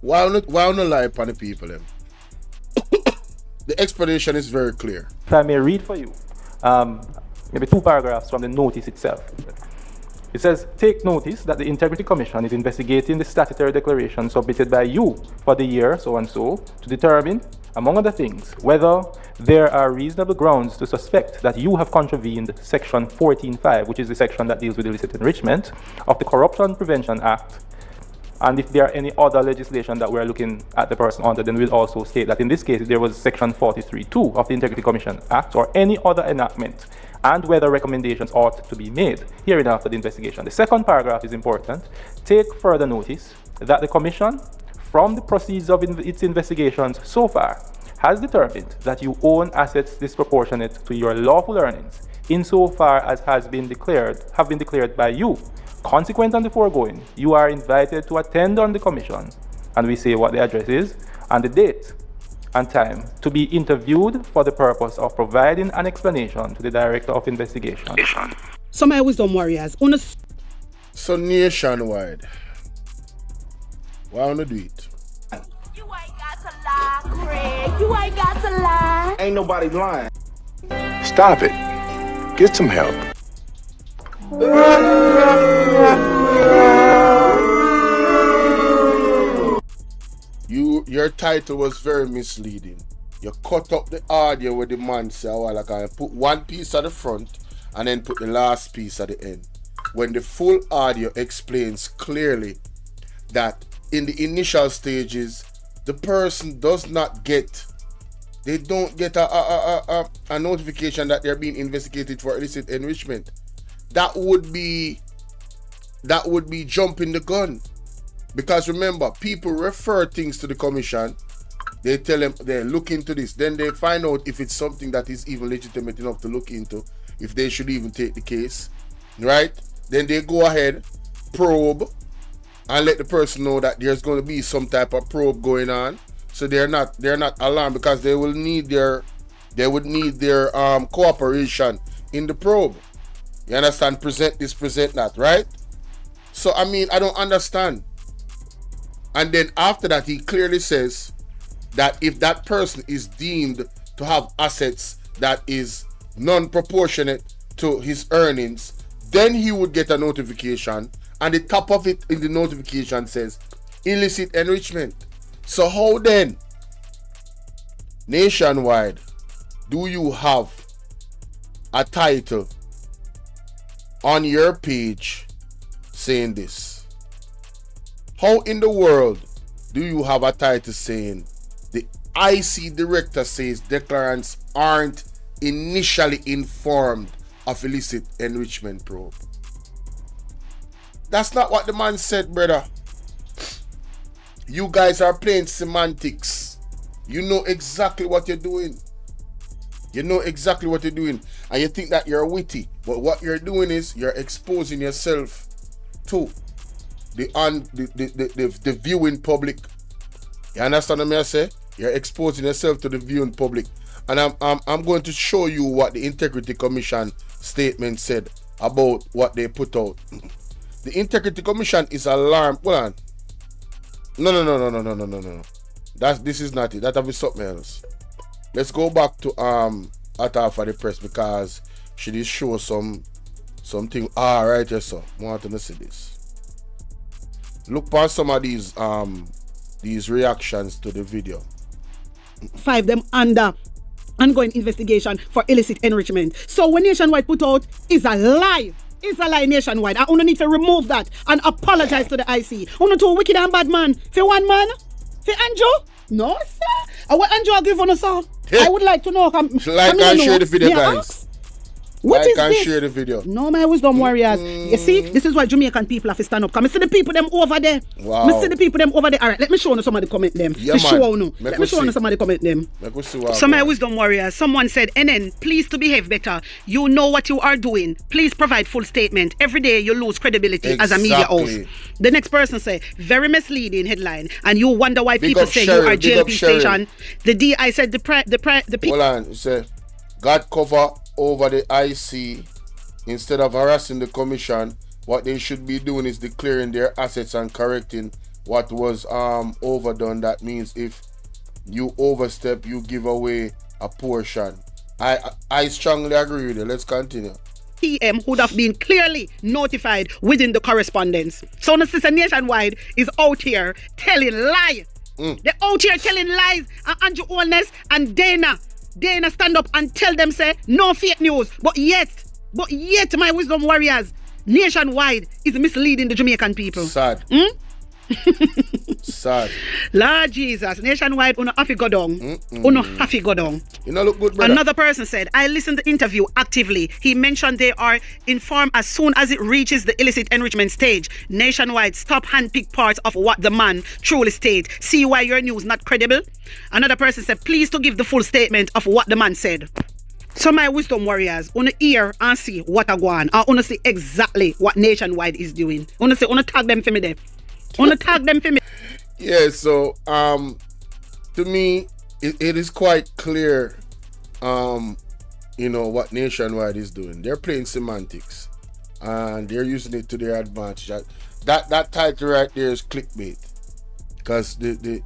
why not lie upon the people then? The explanation is very clear. If I may read for you, maybe 2 paragraphs from the notice itself. It says, take notice that the Integrity Commission is investigating the statutory declaration submitted by you for the year so-and-so to determine, among other things, whether there are reasonable grounds to suspect that you have contravened Section 14.5, which is the section that deals with illicit enrichment, of the Corruption Prevention Act. And if there are any other legislation that we're looking at the person under, then we'll also state that in this case, there was Section 43.2 of the Integrity Commission Act or any other enactment, and whether recommendations ought to be made hereinafter the investigation. The second paragraph is important. Take further notice that the Commission, from the proceeds of its investigations so far, has determined that you own assets disproportionate to your lawful earnings, insofar as have been declared by you. Consequent on the foregoing, you are invited to attend on the Commission, and we say what the address is, and the date and time, to be interviewed for the purpose of providing an explanation to the Director of Investigation. So my wisdom warriors, so nationwide, why wanna do it? You ain't got to lie, Craig. You ain't got to lie. Ain't nobody lying. Stop it. Get some help. Your title was very misleading. You cut up the audio with the man say a while ago and put one piece at the front and then put the last piece at the end, when the full audio explains clearly that in the initial stages the person does not get, they don't get a notification that they're being investigated for illicit enrichment. That would be that would be jumping the gun. Because remember, people refer things to the commission. They tell them they look into this. Then they find out if it's something that is even legitimate enough to look into, if they should even take the case, right? Then they go ahead, probe, and let the person know that there's going to be some type of probe going on. So they're not alarmed, because they would need their cooperation in the probe. You understand? Present this, present that, right? So I mean, I don't understand. And then after that, he clearly says that if that person is deemed to have assets that is non-proportionate to his earnings, then he would get a notification, and the top of it in the notification says illicit enrichment. So how then, nationwide, do you have a title on your page saying this? How in the world do you have a title saying the IC director says declarants aren't initially informed of illicit enrichment probe? That's not what the man said, brother. You guys are playing semantics. You know exactly what you're doing. You know exactly what you're doing. And you think that you're witty. But what you're doing is you're exposing yourself to the viewing public. You understand what I say? You're exposing yourself to the viewing public. And I'm going to show you what the Integrity Commission statement said about what they put out. The Integrity Commission is alarmed. Hold on. No. This is not it. That have something else. Let's go back to Atta for the press, because she did show something. Right, yes, sir. I want to see this. Look past some of these reactions to the video. 5 them under ongoing investigation for illicit enrichment. So when Nationwide put out is a lie. It's a lie, Nationwide. I only need to remove that and apologize to the IC. Only two wicked and bad man. For one man? For Andrew? No, sir. And what Andrew give on us, sir? I would like to know. Like and share the video, guys. What like is and this? Share the video. No, my wisdom warriors. You see, this is why Jamaican people have to stand up. Come, I see the people them over there. Wow. I see the people them over there. All right, let me show you somebody comment them. Yeah, to show you. Let me show you somebody comment them. So my wisdom warriors, someone said, NN, please to behave better. You know what you are doing. Please provide full statement. Every day you lose credibility as a media host. The next person say, very misleading headline. And you wonder why people say you are JLP station. The DI said the people. Hold on, it said, got cover over the IC. Instead of harassing the commission, what they should be doing is declaring their assets and correcting what was overdone. That means if you overstep, you give away a portion. I strongly agree with you. Let's continue. PM would have been clearly notified within the correspondence. So the sister Nationwide is out here telling lies. They're out here telling lies. And Andrew Holness and Dana stand up and tell them, say, no fake news. But yet, my wisdom warriors, Nationwide is misleading the Jamaican people. Sad. Sad. Lord Jesus, Nationwide, uno have to go down. Uno have to go down. You know, look good, brother. Another person said, I listened to the interview actively. He mentioned they are informed as soon as it reaches the illicit enrichment stage. Nationwide, stop handpick parts of what the man truly states. See why your news not credible? Another person said, please to give the full statement of what the man said. So my wisdom warriors, wanna hear and see what I go on. I wanna see exactly what Nationwide is doing. Wanna tag them for me there. Wanna tag them for me. Yeah, so to me it is quite clear what Nationwide is doing. They're playing semantics and they're using it to their advantage. That title right there is clickbait, because the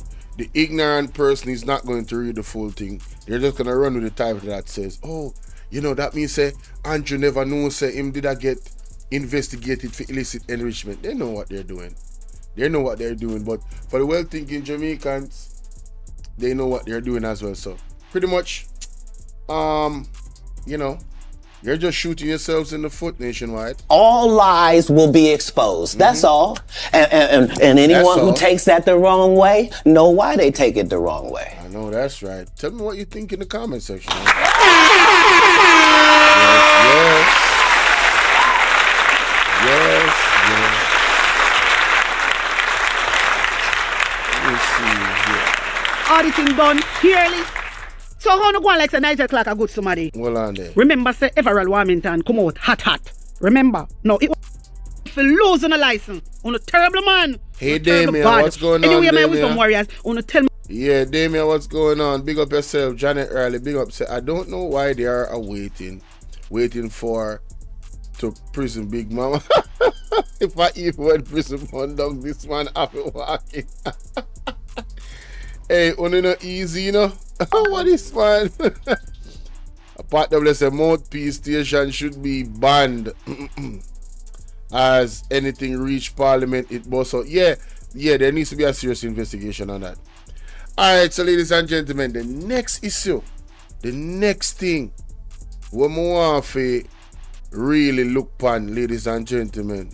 ignorant person is not going to read the full thing. They're just gonna run with the title that says, oh, that means say Andrew never know say him did I get investigated for illicit enrichment. They know what they're doing. But for the well-thinking Jamaicans, they know what they're doing as well. So pretty much, you're just shooting yourselves in the foot, Nationwide. All lies will be exposed. That's all. And anyone who takes that the wrong way, know why they take it the wrong way. I know that's right. Tell me what you think in the comment section. Yes. auditing done yearly. So how no go on like say Nigel Clark a good somebody? Hold on there. Remember say Everald Warmington come out hot. Remember? No, it was for losing a license. On a terrible man. Hey Damien, what's going on? Anyway, my Damien? wisdom warriors, on a tell me. Yeah, Damien, what's going on? Big up yourself, Janet Early. Big up. Say, I don't know why they are waiting for to prison, Big Mama. If I even went prison one dog, this man after walking. Hey, only not easy, you know. What is man? Apart of say mouthpiece station should be banned. As anything reach Parliament, it must. So yeah, there needs to be a serious investigation on that. Alright, so ladies and gentlemen, the next issue, the next thing we want to really look upon, ladies and gentlemen,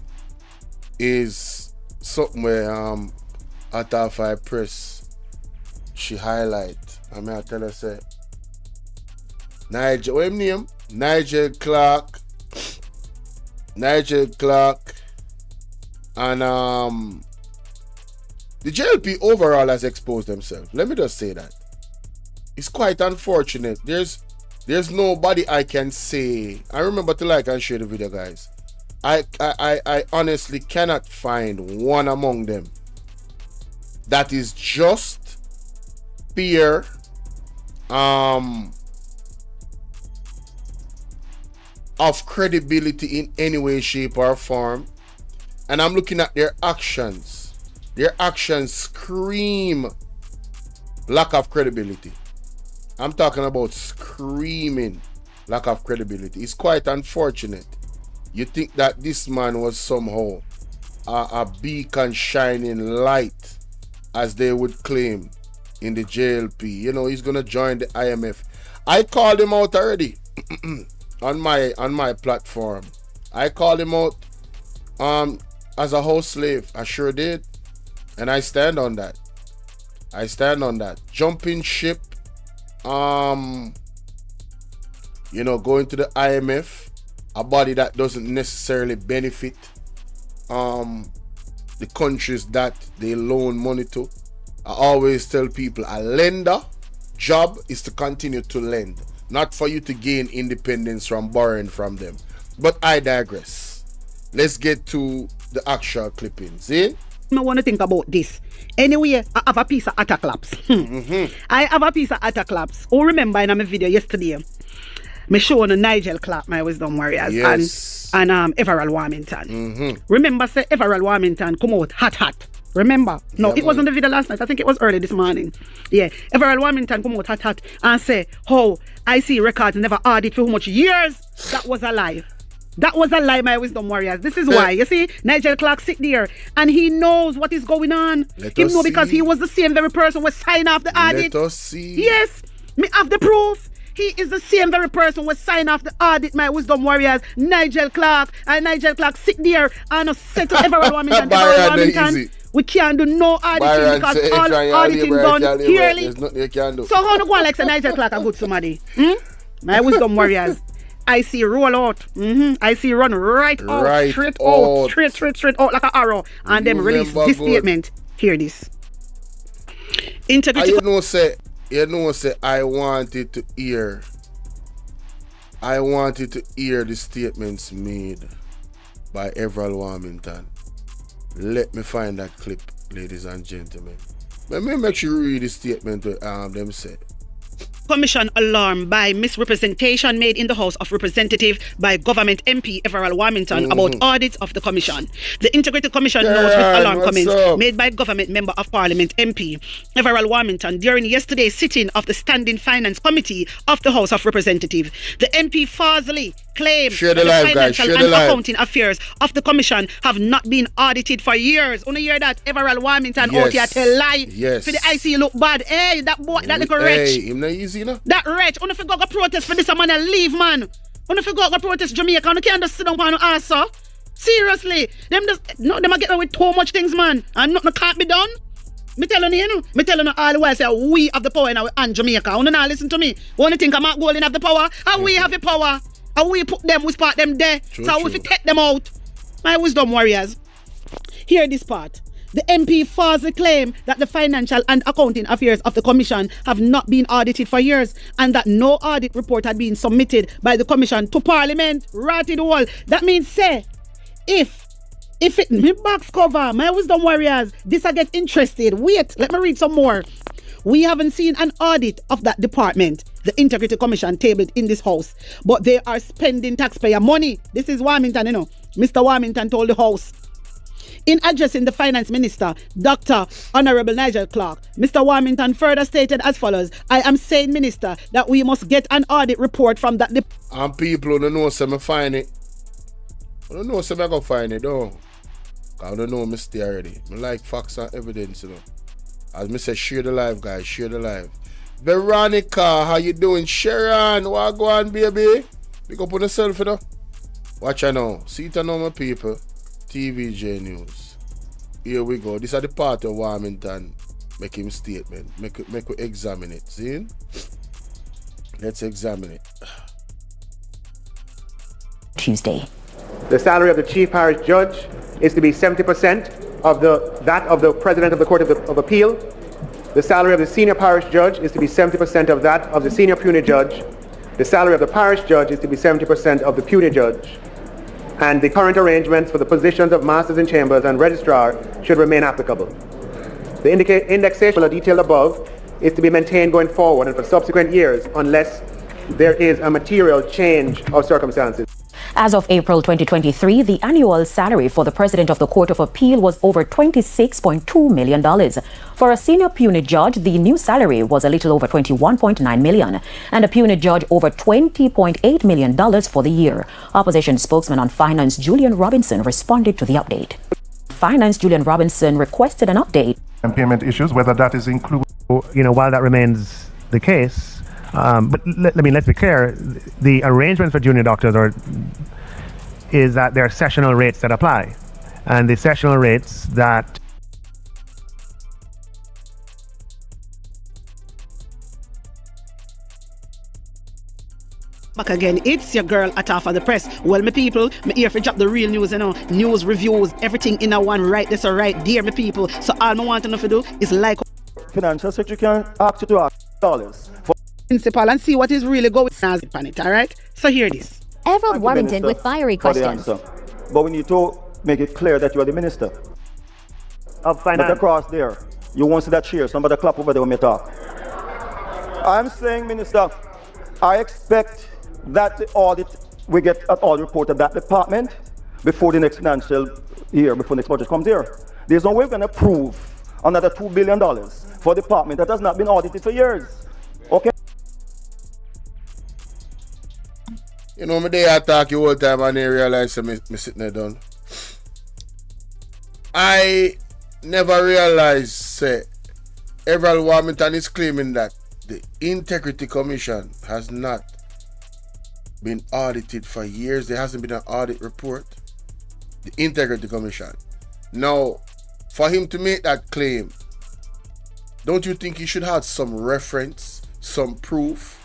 is something where Atafai Press she highlight. I mean I tell her say Nigel, what his name? Nigel Clark and the JLP overall has exposed themselves. Let me just say that. It's quite unfortunate. There's nobody I can say. I remember to like and share the video, guys. I honestly cannot find one among them that is just fear of credibility in any way, shape, or form. And I'm looking at their actions. Their actions scream lack of credibility. I'm talking about screaming lack of credibility. It's quite unfortunate. You think that this man was somehow a beacon shining light, as they would claim in the JLP. You know, he's gonna join the IMF. I called him out already on my platform. I called him out as a house slave. I sure did. And I stand on that. Jumping ship, going to the IMF, a body that doesn't necessarily benefit the countries that they loan money to. I always tell people a lender job is to continue to lend, not for you to gain independence from borrowing from them. But I digress. Let's get to the actual clippings. I want to think about this. Anyway, I have a piece of attack laps. I have a piece of attack laps. Oh, remember in my video yesterday, me showing Nigel Clark, my wisdom warriors, yes, and Everald Warmington. Remember, say Everald Warmington come out hot. Remember? No, it wasn't the video last night. I think it was early this morning. Yeah, Everald Warmington come out hot and say, "Oh, I see records never audit for how much years." That was a lie. That was a lie, my wisdom warriors. This is why. You see, Nigel Clark sit there and he knows what is going on. He know because he was the same very person who signed off the audit. Let us see. Yes, me have the proof. He is the same very person who signed off the audit, my wisdom warriors, Nigel Clark. And Nigel Clark sit there and said to Everald Warmington, we can't do no auditing because all auditing done yearly. There's nothing you can do. So how no go on like say Nigel Clark a good somebody? My wisdom warriors. I see roll out. I see run right out, straight out like an arrow, and then release this statement. Hear this. Integrity. You know say I wanted to hear the statements made by Everald Warmington. Let me find that clip, ladies and gentlemen. Let me make sure you read the statement them said. Commission alarmed by misrepresentation made in the House of Representatives by government MP Everald Warmington about audits of the Commission. The Integrity Commission knows with alarm comments made by government member of Parliament MP Everald Warmington during yesterday's sitting of the Standing Finance Committee of the House of Representatives. The MP falsely claimed that the financial and accounting affairs of the Commission have not been audited for years. Only hear that Everald Warmington out here tell lie. Yes. For the IC look bad. Hey, that boy, that little wretch. Him not easy, no? That wretch, on if you go protest for this man and leave, man. On if you go protest Jamaica, you can't just sit down on the ass, sir. Seriously. Them a get away with too much things, man. And nothing can't be done. Me telling you, all the while say we have the power in our hand Jamaica. You not listen to me. Only think I'm not going have the power. And we have the power. And we put them, we spot them there. So we take them out. My wisdom warriors. Hear this part. The MP falsely claimed that the financial and accounting affairs of the Commission have not been audited for years and that no audit report had been submitted by the Commission to Parliament. Ratted all. That means, say, if it me box cover, my wisdom warriors, this I get interested. Wait, let me read some more. We haven't seen an audit of that department, the Integrity Commission tabled in this house, but they are spending taxpayer money. This is Warmington, you know. Mr. Warmington told the house. In addressing the Finance Minister, Dr. Honorable Nigel Clark, Mr. Warmington further stated as follows: I am saying, Minister, that we must get an audit report from that department. And people don't know some find it. I don't know some I go find it though. I don't know me stay already. I like facts and evidence, you know. As me say, share the live, guys, share the live. Veronica, how you doing? Sharon, what go on, baby? Pick up on yourself, you know. Watch I know. See it now, my people. TVJ News. Here we go. This is the part of Warmington. Make him statement. Make we examine it. See? Let's examine it. Tuesday. The salary of the chief parish judge is to be 70% of that of the president of the Court of Appeal. The salary of the senior parish judge is to be 70% of that of the senior puisne judge. The salary of the parish judge is to be 70% of the puisne judge. And the current arrangements for the positions of masters in chambers and registrar should remain applicable. The indexation detailed above is to be maintained going forward and for subsequent years unless there is a material change of circumstances. As of April 2023, the annual salary for the President of the Court of Appeal was over $26.2 million. For a senior puisne judge, the new salary was a little over $21.9 million, and a puisne judge over $20.8 million for the year. Opposition spokesman on Finance Julian Robinson responded to the update. Finance Julian Robinson requested an update. And payment issues, whether that is included. While that remains the case, but let's be clear, the arrangement for junior doctors is that there are sessional rates that apply. And the sessional rates that back again, it's your girl Atafa the Press. Well, my people, me here for drop the real news, you know, news, reviews, everything in a one, right this or right there, my people. So all I want to know to do is like Financial Secretary can ask you to ask dollars for principal and see what is really going on it, all right? So hear this. Everald Warmington with fiery questions. But we need to make it clear that you are the minister of finance. But across there, you won't see that cheer. Somebody clap over there when me talk. I'm saying, Minister, I expect that the audit, we get an audit report of that department before the next financial year, before the next budget comes here. There's no way we're going to approve another $2 billion for a department that has not been audited for years. Okay? You know, me there talk you all the time and I realize me sitting there done. I never realized, say, Everald Warmington is claiming that the Integrity Commission has not been audited for years. There hasn't been an audit report. The Integrity Commission. Now, for him to make that claim, don't you think he should have some reference, some proof?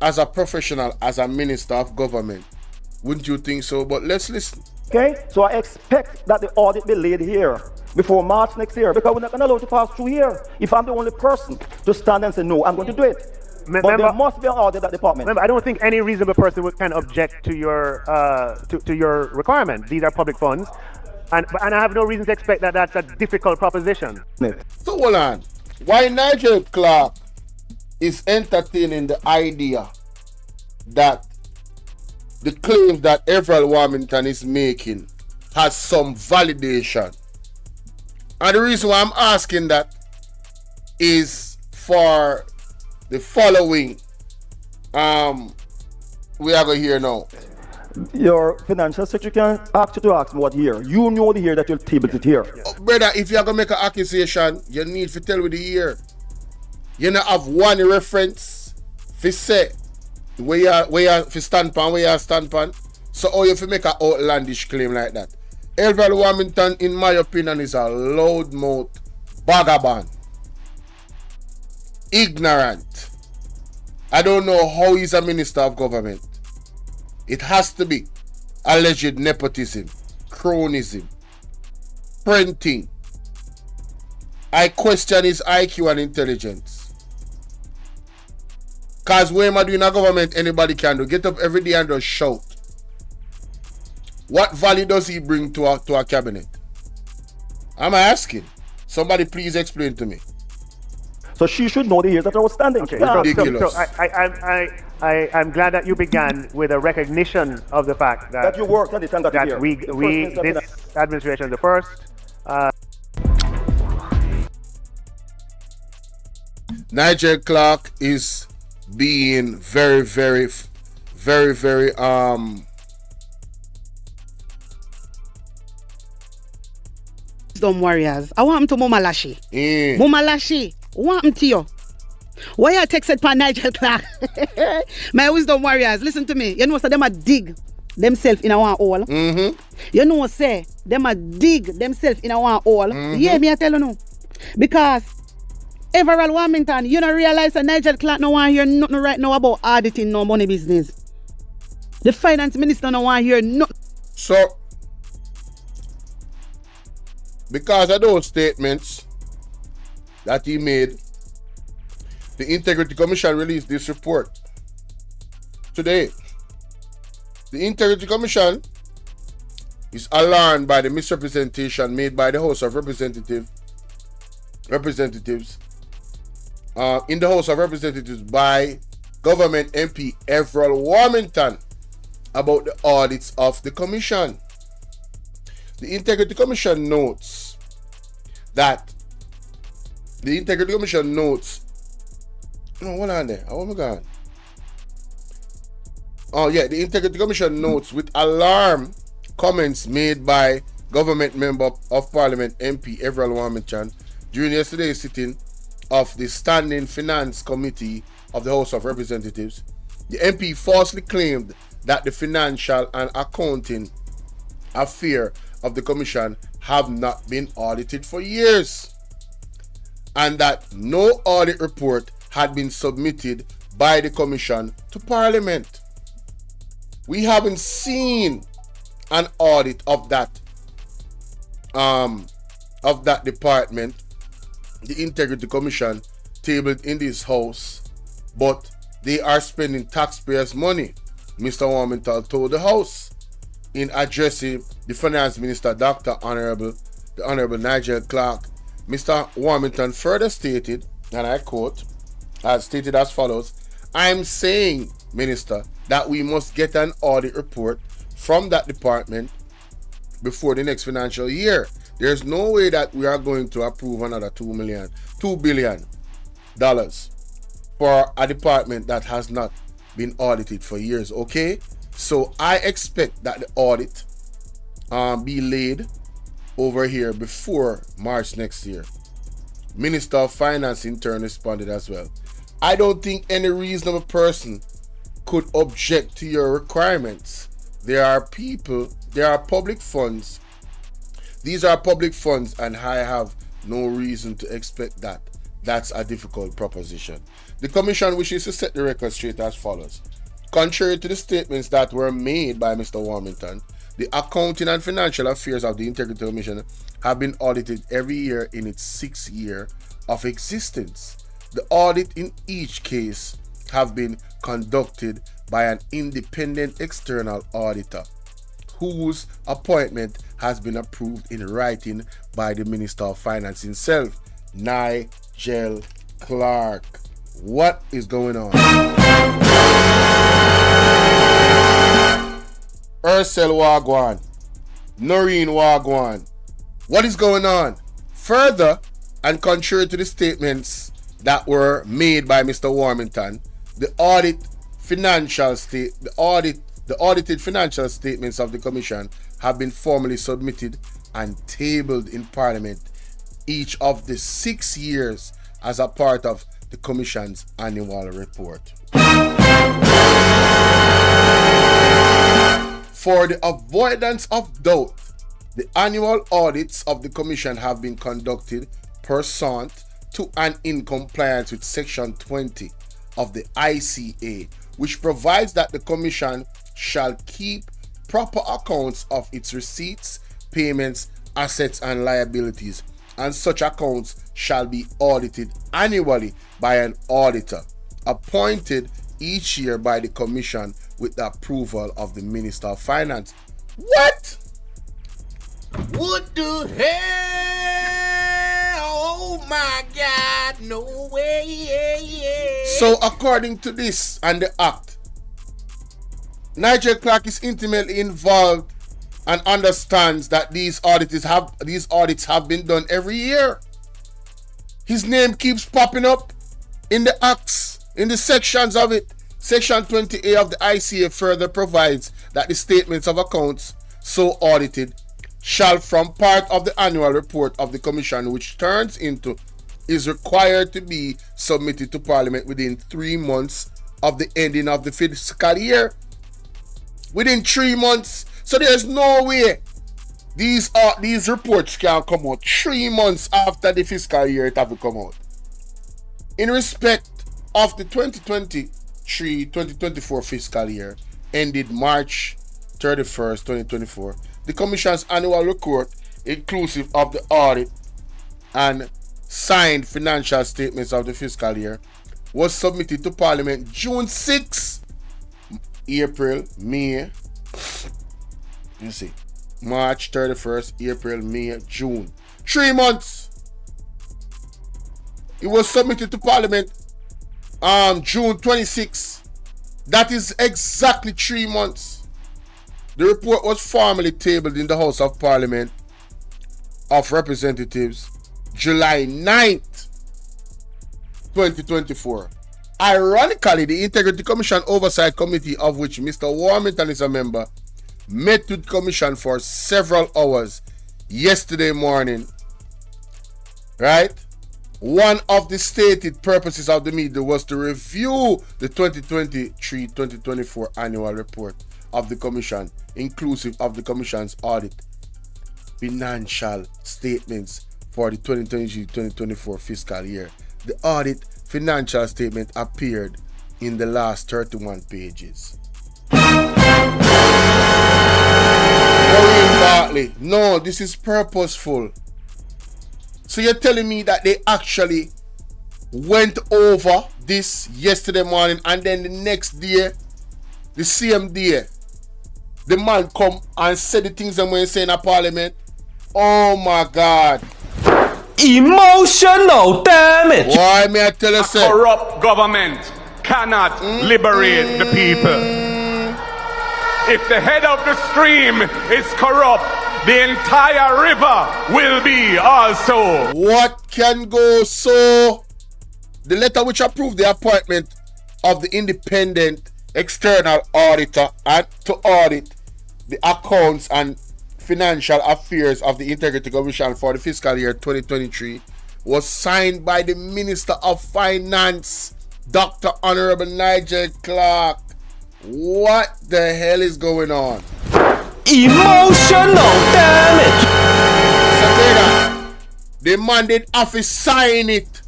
As a professional, as a minister of government, wouldn't you think so? But let's listen. Okay, so I expect that the audit be laid here before March next year, because we're not going to allow it to pass through here. If I'm the only person to stand and say no, I'm going to do it. But there must be an audit at the department. Remember, I don't think any reasonable person can object to your requirement. These are public funds, and I have no reason to expect that that's a difficult proposition. So hold on, why Nigel Clark is entertaining the idea that the claims that Everald Warmington is making has some validation? And the reason why I'm asking that is for the following. We are going to hear now. Your financial secretary can ask you to ask me what year. You know the year that you'll table it here. Oh, brother, if you're going to make an accusation, you need to tell me the year. You not have one reference for say where you for standpoint, where you standpoint. So how you fi make an outlandish claim like that? Everald Warmington, in my opinion, is a loudmouth vagabond. Ignorant. I don't know how he's a minister of government. It has to be alleged nepotism, cronyism, printing, I question his IQ and intelligence. Because when am I doing a government, anybody can do. Get up every day and just shout. What value does he bring to our cabinet? I'm asking. Somebody please explain to me. So she should know the years that are outstanding. Okay, ridiculous. So I'm glad that you began with a recognition of the fact that you worked on it and that this administration, the first. Nigel Clark is being very Wisdom warriors. I want him to Mama Lashi. Mama Lashi, want him to you. Why you texted for Nigel Clark? My wisdom warriors, listen to me. You know, so them a dig themselves in a one hole. You know, say them a dig themselves in a one hole. Yeah, me I tell you no. Because Everall Warmington, you don't realize that Nigel Clark no want hear nothing right now about auditing no money business. The finance minister no want hear nothing. So, because of those statements that he made, the Integrity Commission released this report today. The Integrity Commission is alarmed by the misrepresentation made by the House of Representatives in the House of Representatives by Government MP Everall Warmington about the audits of the Commission. The Integrity Commission notes that the Integrity Commission notes. No, hold on there. Oh my God. Oh yeah, the Integrity Commission notes with alarm comments made by Government Member of Parliament MP Everall Warmington during yesterday's sitting of the Standing Finance Committee of the House of Representatives. The MP falsely claimed that the financial and accounting affair of the Commission have not been audited for years, and that no audit report had been submitted by the Commission to Parliament. We haven't seen an audit of that department, the Integrity Commission, tabled in this House, but they are spending taxpayers' money, Mr. Warmington told the House in addressing the Finance Minister, the Honorable Nigel Clark. Mr. Warmington further stated, and I quote, as stated as follows: "I'm saying, Minister, that we must get an audit report from that department before the next financial year. There's no way that we are going to approve another $2 billion for a department that has not been audited for years, okay? So I expect that the audit be laid over here before March next year." Minister of Finance in turn responded as well: "I don't think any reasonable person could object to your requirements. There are public funds. These are public funds, and I have no reason to expect that. That's a difficult proposition." The Commission wishes to set the record straight as follows. Contrary to the statements that were made by Mr. Warmington, the accounting and financial affairs of the Integrity Commission have been audited every year in its 6th year of existence. The audit in each case have been conducted by an independent external auditor, whose appointment has been approved in writing by the Minister of Finance himself, Nigel Clark. What is going on? Ursel Wagwan, Noreen Wagwan. What is going on? Further, and contrary to the statements that were made by Mr. Warmington, the audited financial statements of the Commission have been formally submitted and tabled in Parliament each of the 6 years as a part of the Commission's annual report. For the avoidance of doubt, the annual audits of the Commission have been conducted pursuant to and in compliance with Section 20 of the ICA, which provides that the Commission shall keep proper accounts of its receipts, payments, assets, and liabilities, and such accounts shall be audited annually by an auditor appointed each year by the Commission with the approval of the Minister of Finance. What? What the hell? Oh my God, no way. So according to this and the act, Nigel Clark is intimately involved and understands that these audits have been done every year. His name keeps popping up in the acts, in the sections of it. Section 20A of the ICA further provides that the statements of accounts so audited shall form part of the annual report of the Commission, which turns into is required to be submitted to Parliament within 3 months of the ending of the fiscal year. Within 3 months. So there's no way these reports can come out 3 months after the fiscal year it have to come out. In respect of the 2023-2024 fiscal year ended March 31st, 2024, the Commission's annual report, inclusive of the audit and signed financial statements of the fiscal year, was submitted to Parliament June 6, April, May, you see, March 31st, April, May, June. 3 months. It was submitted to Parliament June 26. That is exactly 3 months. The report was formally tabled in the House of Parliament of Representatives July 9th, 2024. Ironically, the Integrity Commission Oversight Committee, of which Mr. Warmington is a member, met with the Commission for several hours yesterday morning. Right? One of the stated purposes of the meeting was to review the 2023-2024 annual report of the Commission, inclusive of the Commission's audit financial statements for the 2023-2024 fiscal year. The audit financial statement appeared in the last 31 pages. No, this is purposeful. So you're telling me that they actually went over this yesterday morning, and then the next day, the same day, the man come and said the things that we're saying in Parliament? Oh my God. Emotional damage. Why may I tell you, sir? Corrupt government cannot liberate the people. If the head of the stream is corrupt, the entire river will be also. What can go so? The letter which approved the appointment of the independent external auditor and to audit the accounts and financial affairs of the Integrity Commission for the fiscal year 2023 was signed by the Minister of Finance, Dr. Honorable Nigel Clark. What the hell is going on? Emotional damage. So the man did have to sign it.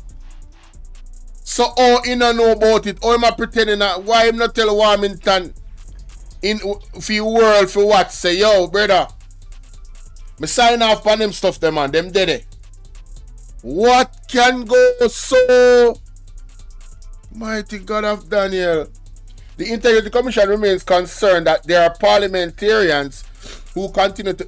So he don't know about it. Or am I pretending that? Why him not tell Warmington in the world for what? Say, yo, brother, me sign off on them stuff, them man. Them dead. What can go so? Mighty God of Daniel. The Integrity Commission remains concerned that there are parliamentarians who continue to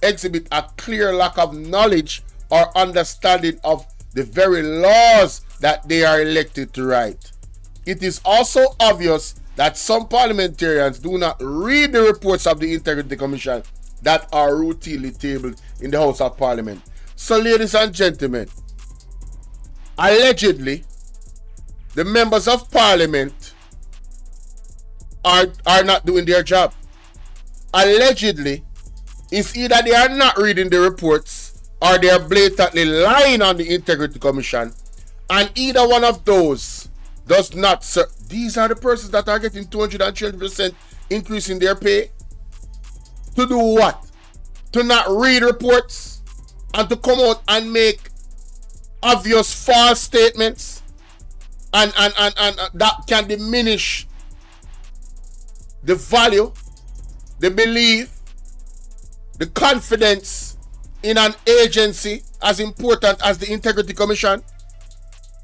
exhibit a clear lack of knowledge or understanding of the very laws that they are elected to write. It is also obvious that some parliamentarians do not read the reports of the Integrity Commission that are routinely tabled in the House of Parliament. So, ladies and gentlemen, allegedly, the members of Parliament are not doing their job. Allegedly, it's either they are not reading the reports or they are blatantly lying on the Integrity Commission, and either one of those does not serve. These are the persons that are getting 220% increase in their pay. To do what? To not read reports and to come out and make obvious false statements and that can diminish the value, the belief, the confidence in an agency as important as the Integrity Commission?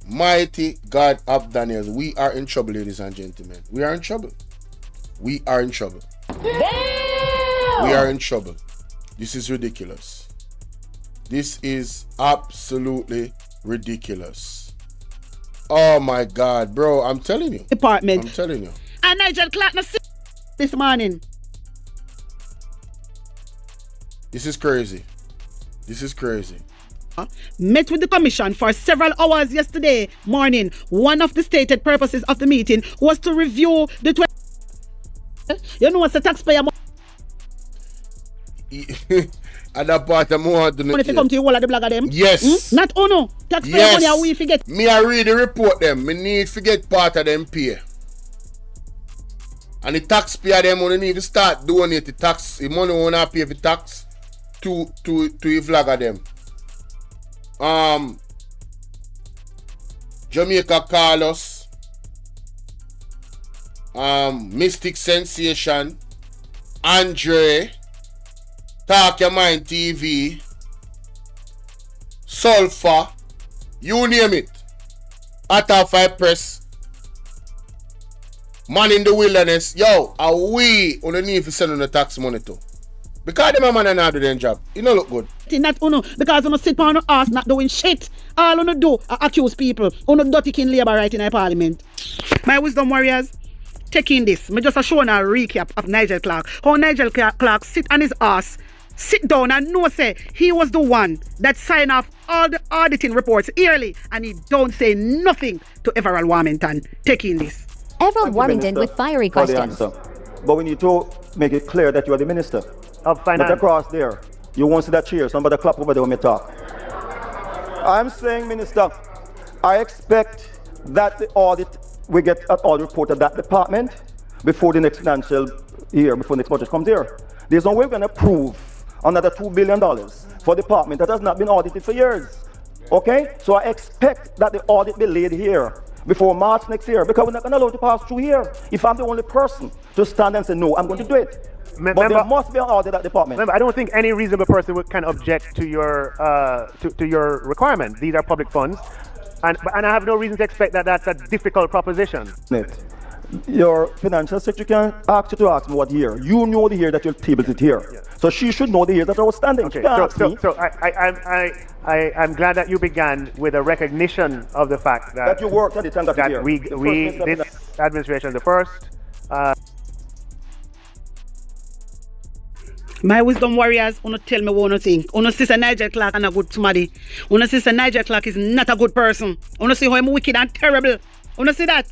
Mighty God of Daniel, we are in trouble, ladies and gentlemen. We are in trouble. We are in trouble. Damn! We are in trouble. This is ridiculous. This is absolutely ridiculous. Oh my God, bro, I'm telling you. Department. I'm telling you. And Nigel Clark this morning. This is crazy. This is crazy. Met with the commission for several hours yesterday morning. One of the stated purposes of the meeting was to review the you know what's the taxpayer and that part of more than if you come to you all of the blog of them? Yes. Not ono. Taxpayer money are we forget. Me I read the report them. Me need to get part of them pay. And the taxpayer them only need to start donate the tax. The money wanna pay for tax to the flag of them. Jamaica Carlos, Mystic Sensation, Andre, Talk Your Mind TV, SULPHA, you name it. Atafai Press, Man in the Wilderness. Yo, are we on the need to send on the tax money too? Because them man not do their job. It don't look good. Not uno, because uno sit on the ass not doing shit. All uno do are accuse people. Uno dirty king labor right in our parliament. My wisdom warriors, taking this, me just showing a recap of Nigel Clark. How Nigel Clark sit on his ass, sit down and know say he was the one that signed off all the auditing reports yearly, and he don't say nothing to Everald Warmington. Taking this. Everald Warmington with fiery questions. But we need to make it clear that you are the minister of finance. But across there, you won't see that chair. Somebody clap over there when me talk. I'm saying, Minister, I expect that the audit, we get an audit report of that department before the next financial year, before the next budget comes here. There's no way we're going to approve another $2 billion for a department that has not been audited for years. Okay? So I expect that the audit be laid here before March next year, because we're not going to allow it to pass through here. If I'm the only person to stand and say, no, I'm going to do it. But there must be an audit at the department. Remember, I don't think any reasonable person can object to your to your requirement. These are public funds, and I have no reason to expect that that's a difficult proposition. Your financial secretary can ask you to ask me what year. You know the year that you'll table it here. Yeah. So she should know the year that I was standing. Okay, so I'm glad that you began with a recognition of the fact that you worked at the time that this administration, the first. My wisdom warriors, wanna tell me one thing. Wanna sister Nigel Clark and a good somebody. Wanna sister Nigel Clark is not a good person. Wanna see how I'm wicked and terrible. Wanna see that?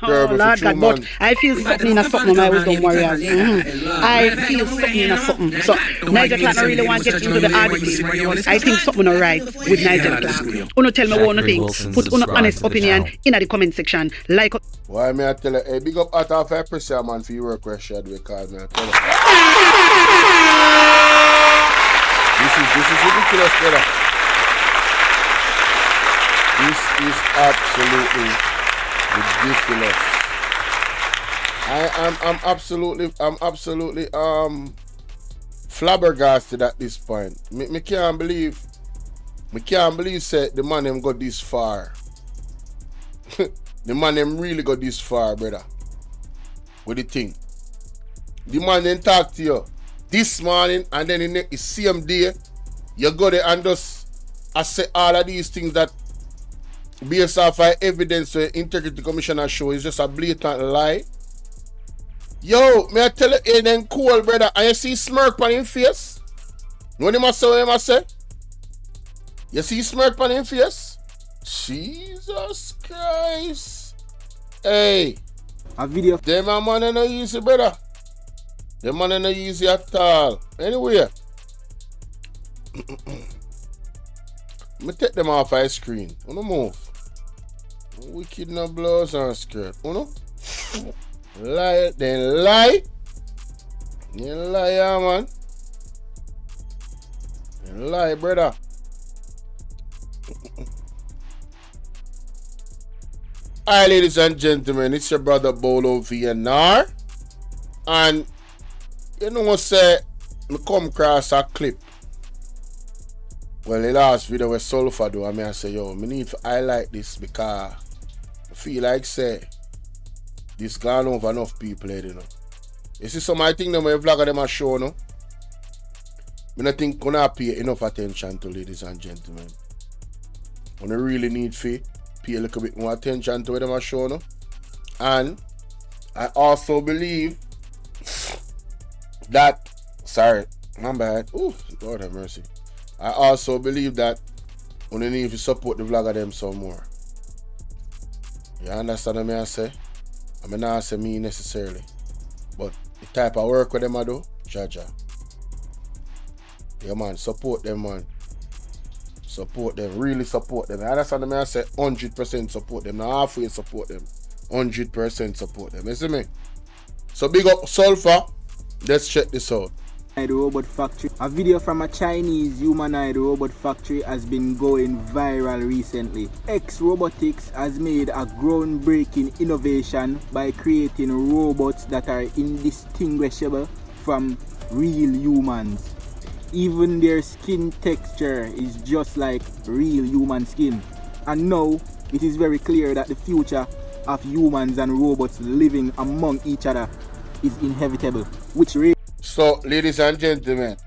Oh terrible Lord God, but I feel something in a something, my wisdom warriors. I feel something in a something. So Nigel Clark I really want to get into the auditing. I think something alright with Nigel Clark. Wanna tell me one thing. Put on honest opinion in the comment section. Like. Why may I tell you? Hey, big up at our 5% man for your work where she do call me. I tell you. This is ridiculous, brother. This is absolutely ridiculous. I'm absolutely flabbergasted at this point. Me can't believe say the man them got this far. The man them really got this far, brother. With the thing. The man then talk to you this morning, and then the same day you go there and just say all of these things that based off of evidence the Integrity Commissioner show is just a blatant lie. Yo, may I tell you, it ain't cool, brother. And you see smirk on his face? You know what he must say, what he must say? You see smirk on his face? Jesus Christ. Hey. A video. Them man ain't no easy, brother. Them man ain't no easy at all. Anyway. Me take them off my screen. Uno move. Wicked no blows and skirt. Uno. Lie, then lie. You lie, yeah, man. You lie, brother. Alright, ladies and gentlemen, it's your brother Bolo VNR. And you know what say, me come across a clip Well, the last video with SULPHA do, I say, yo, me need to highlight this because I feel like say this gone over enough people here, you know. You see some I think them when vlogger them a show, no? I don't think gonna pay enough attention to, ladies and gentlemen. When you really need to pay a little bit more attention to what them a show, no? And I also believe that, sorry, my bad. Ooh, Lord have mercy. I also believe that we need to support the vlogger them some more. You understand what I say? I mean, not say me necessarily, but the type of work with them I do, Jaja. Yeah, man, support them, man. Support them, really support them. You understand what I say? 100% support them, not halfway support them. 100% support them. You see me? So big up SULPHA. Let's check this out. Robot factory. A video from a Chinese humanoid robot factory has been going viral recently. X Robotics has made a groundbreaking innovation by creating robots that are indistinguishable from real humans. Even their skin texture is just like real human skin. And now it is very clear that the future of humans and robots living among each other is inevitable, which really. So, ladies and gentlemen,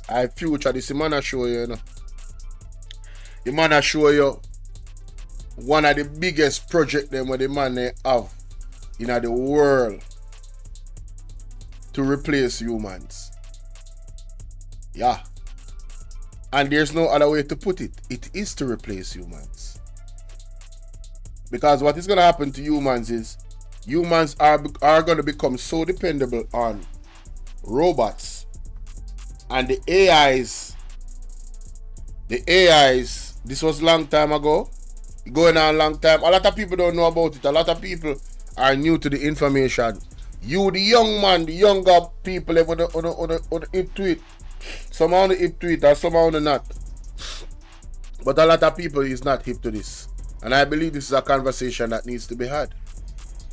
I future this man I show you, you know. The man I show you one of the biggest project them where the man they have in the world to replace humans. Yeah. And there's no other way to put it. It is to replace humans. Because what is going to happen to humans is humans are going to become so dependable on robots, and the AIs, this was long time ago, going on a long time. A lot of people don't know about it. A lot of people are new to the information. You, the young man, the younger people, on the hip to it. Some on the hip to it and some on the not. But a lot of people is not hip to this. And I believe this is a conversation that needs to be had.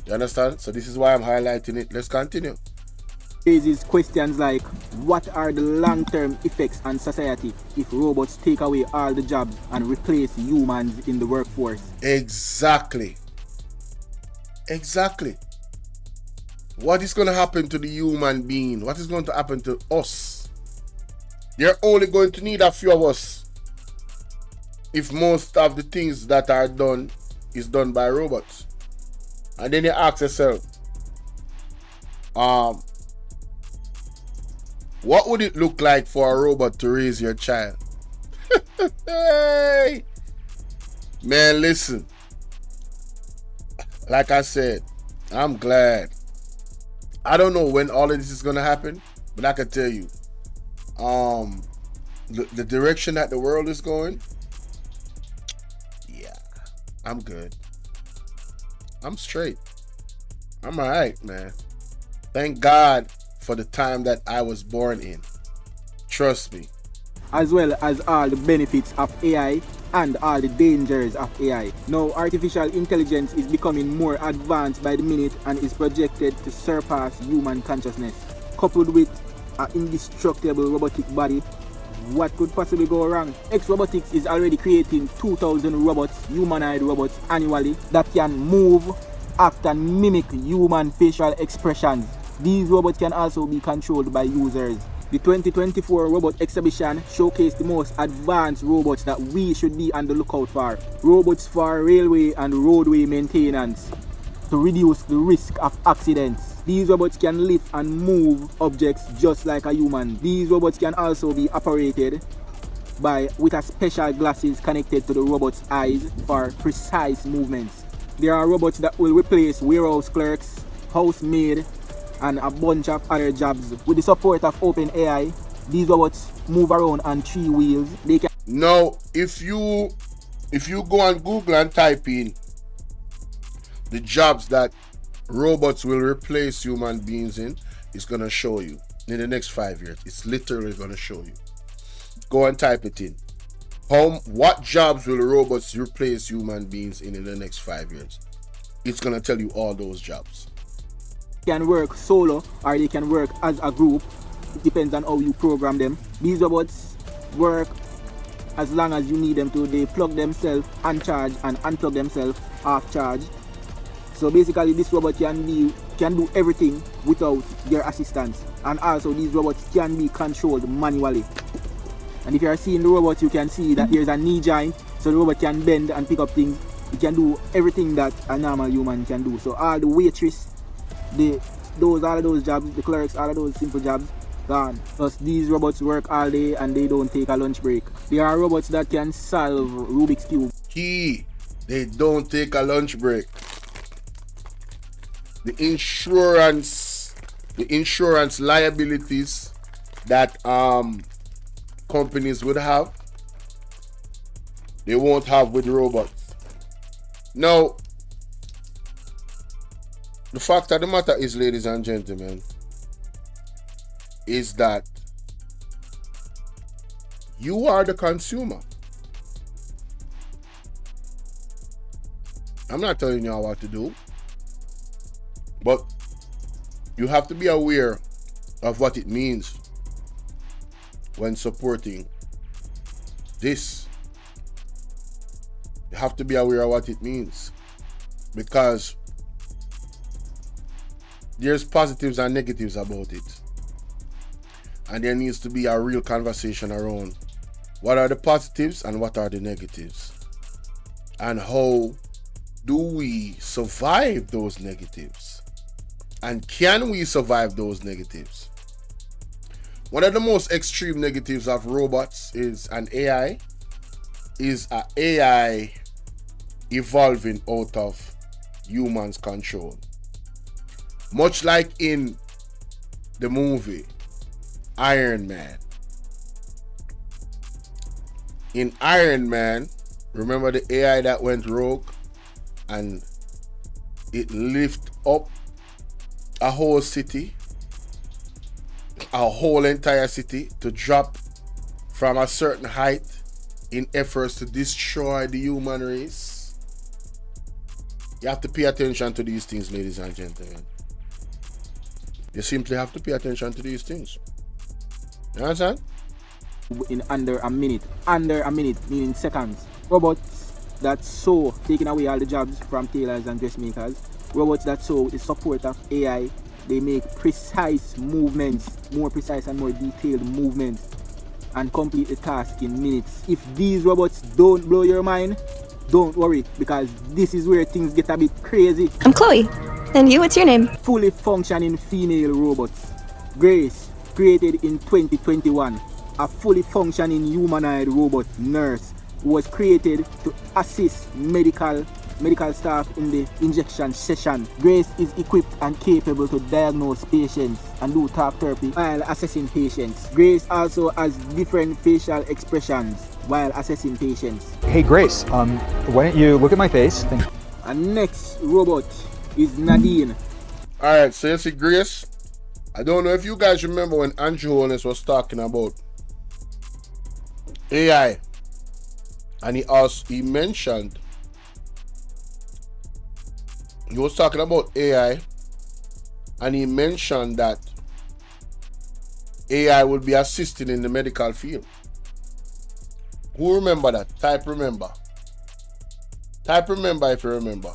You understand? So this is why I'm highlighting it. Let's continue. Raises questions like, what are the long-term effects on society if robots take away all the jobs and replace humans in the workforce? Exactly. What is going to happen to the human being? What is going to happen to us? They're only going to need a few of us if most of the things that are done is done by robots. And then you ask yourself, what would it look like for a robot to raise your child? Hey. Man, listen. Like I said, I'm glad. I don't know when all of this is going to happen, but I can tell you, the direction that the world is going, yeah, I'm good. I'm straight. I'm all right, man. Thank God for the time that I was born in. Trust me. As well as all the benefits of AI and all the dangers of AI. Now, artificial intelligence is becoming more advanced by the minute and is projected to surpass human consciousness. Coupled with an indestructible robotic body, what could possibly go wrong? X Robotics is already creating 2,000 robots, humanoid robots annually that can move, act and mimic human facial expressions. These robots can also be controlled by users. The 2024 robot exhibition showcased the most advanced robots that we should be on the lookout for. Robots for railway and roadway maintenance to reduce the risk of accidents. These robots can lift and move objects just like a human. These robots can also be operated with a special glasses connected to the robot's eyes for precise movements. There are robots that will replace warehouse clerks, housemaid, and a bunch of other jobs. With the support of OpenAI, these robots move around on 3 wheels. They can. Now, if you go on Google and type in the jobs that robots will replace human beings in, it's gonna show you in the next 5 years. It's literally gonna show you. Go and type it in. What jobs will robots replace human beings in the next 5 years? It's gonna tell you all those jobs. Can work solo or they can work as a group. It depends on how you program them. These robots work as long as you need them to. They plug themselves on charge and unplug themselves off charge. So basically this robot can do everything without their assistance. And also these robots can be controlled manually. And if you are seeing the robot, you can see that there's a knee joint, so the robot can bend and pick up things. It can do everything that a normal human can do. So all the waitress, all of those jobs, the clerks, all of those simple jobs, gone. Plus these robots work all day and they don't take a lunch break. There are robots that can solve Rubik's Cube. Key, they don't take a lunch break. The insurance liabilities that companies would have, they won't have with robots. Now, the fact of the matter is, ladies and gentlemen, is that you are the consumer. I'm not telling you what to do, but you have to be aware of what it means when supporting this. You have to be aware of what it means, because there's positives and negatives about it. And there needs to be a real conversation around what are the positives and what are the negatives. And how do we survive those negatives? And can we survive those negatives? One of the most extreme negatives of robots is an AI evolving out of humans' control. Much like in the movie Iron Man. In Iron Man, remember the AI that went rogue and it lifted up a whole city, a whole entire city, to drop from a certain height in efforts to destroy the human race. You have to pay attention to these things, ladies and gentlemen. You simply have to pay attention to these things. You understand? In under a minute, meaning seconds. Robots that sew, taking away all the jobs from tailors and dressmakers. Robots that sew with the support of AI, they make precise movements, more precise and more detailed movements, and complete the task in minutes. If these robots don't blow your mind, don't worry, because this is where things get a bit crazy. I'm Chloe. And you, what's your name? Fully functioning female robots. Grace, created in 2021, a fully functioning humanoid robot nurse who was created to assist medical staff in the injection session. Grace is equipped and capable to diagnose patients and do talk therapy while assessing patients. Grace also has different facial expressions while assessing patients. Hey Grace, why don't you look at my face? And next robot is Nadine. Alright, so you see Grace. I don't know if you guys remember when Andrew Holness was talking about AI, and he mentioned, he was talking about AI, and he mentioned that AI would be assisting in the medical field. Who remember that? Type remember. Type remember if you remember.